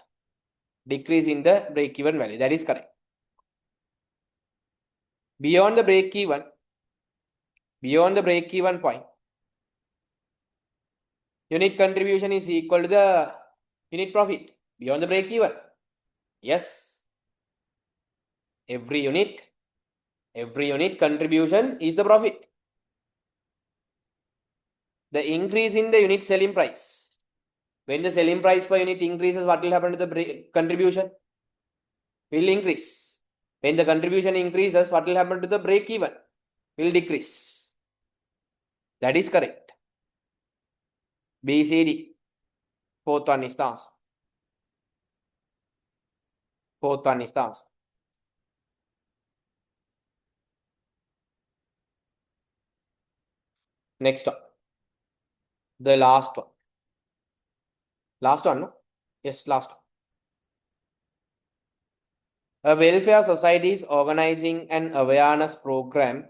Speaker 1: Decrease in the break-even value. That is correct. Beyond the break-even point, unit contribution is equal to the unit profit. Beyond the break-even. Yes. Every unit contribution is the profit. The increase in the unit selling price. When the selling price per unit increases, what will happen to the contribution? Will increase. When the contribution increases, what will happen to the break even? Will decrease. That is correct. B, C, D. Fourth one is the answer. Fourth one is the answer. Next one. The last one. Last one, no? Yes, last one. A welfare society is organizing an awareness program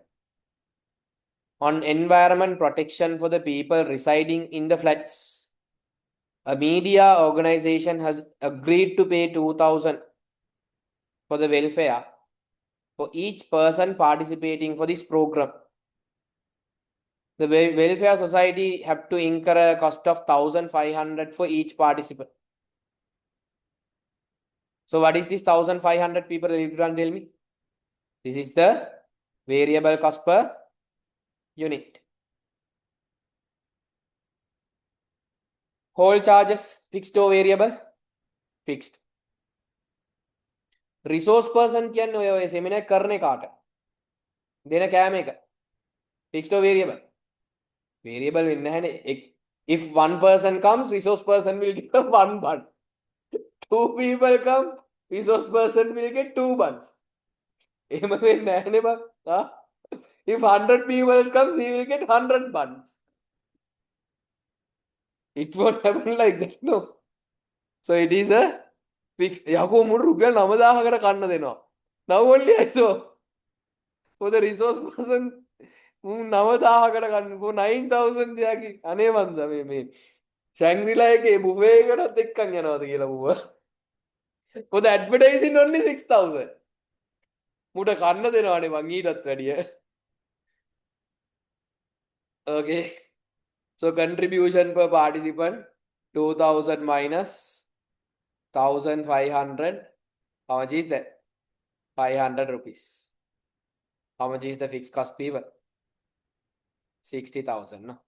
Speaker 1: on environment protection for the people residing in the flats. A media organization has agreed to pay 2,000 for the welfare for each person participating for this program. The welfare society have to incur a cost of 1,500 for each participant. So what is this 1,500, people? If you can tell me. This is the variable cost per unit. Whole charges, fixed or variable? Fixed. Resource person කියන්නේ ඔය seminar කරන කාට? දෙන කෑම එක. Fixed or variable? Variable in if one person comes, resource person will get 1 bun. Two people come, resource person will get 2 buns. If 100 people comes, he will get 100 buns. It won't happen like that, no. So it is a fixed. යකෝ මුළු රුපියල් 9000කට කන්න දෙනවා. Now only I saw for the resource person 9000කට කන්න for 9000 තියාකි අනේ මන්ද මේ Shangri-La එකේ බුෆේ එකටත් එක්කන් යනවාද කියලා ඌව. For the advertising only 6000. මුට කන්න දෙනවානේ මං ඊටත් වැඩිය. Okay. So contribution per participant 2000 minus 1500. How much is that? 500 rupees. How much is the fixed cost, people? 60,000, no?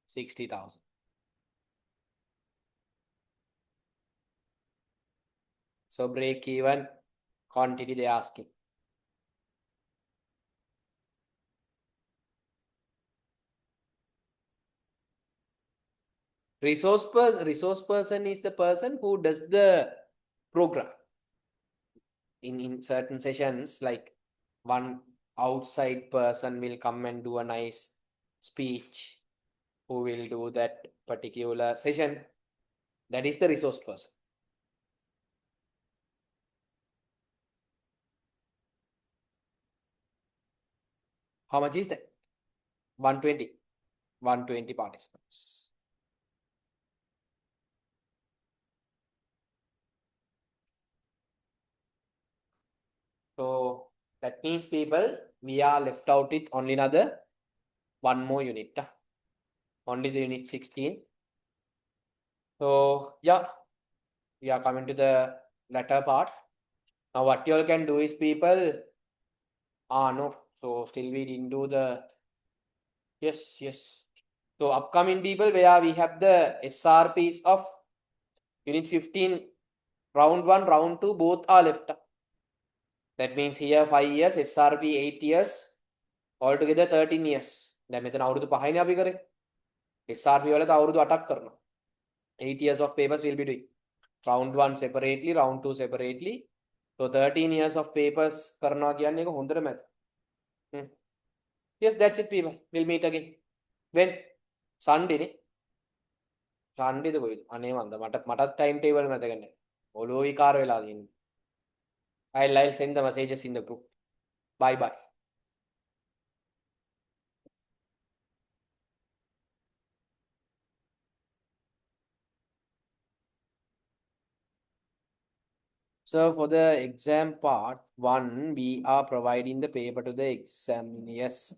Speaker 1: 60,000. So break even quantity they asking. Resource person is the person who does the program. In certain sessions, like one outside person will come and do a nice speech, who will do that particular session. That is the resource person. How much is that? 120. 120 participants. So that means, people, we are left out with only another one more unit. Only the unit 16. So yeah, we are coming to the latter part. Now what you all can do is, people, no, so still we didn't do the, yes. So upcoming, people, where we have the SRPs of unit 15, round 1, round 2, both are left. That means here 5 years, SRP 8 years, altogether 13 years. දැන් මෙතන අවුරුදු 5යිනේ අපි කරේ. SRP වලට අවුරුදු 8ක් කරනවා. 8 years of papers will be doing. Round 1 separately, round 2 separately. So 13 years of papers කරනවා කියන්නේ එක හොඳට මැද. Yes, that's it, people. We'll meet again. When? Sunday නේ. Sunday ද කොයිද? අනේ මන්ද මටත් time table මතක නැහැ. ඔලුව විකාර වෙලා තියෙනවා. I'll send the messages in the group. Bye. So for the exam part 1, we are providing the paper to the exam. Yes.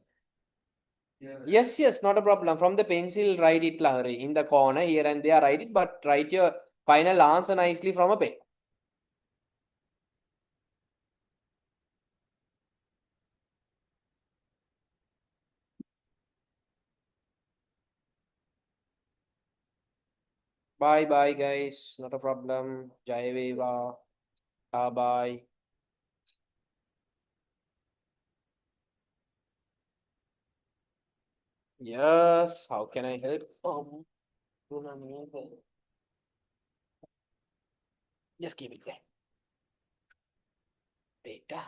Speaker 1: Yes, not a problem. From the pencil, write it, Lahari, in the corner here and there, write it, but write your final answer nicely from a pen. Bye, guys. Not a problem. Jai Veva. Bye. Yes. How can I help? Just keep it there. Data.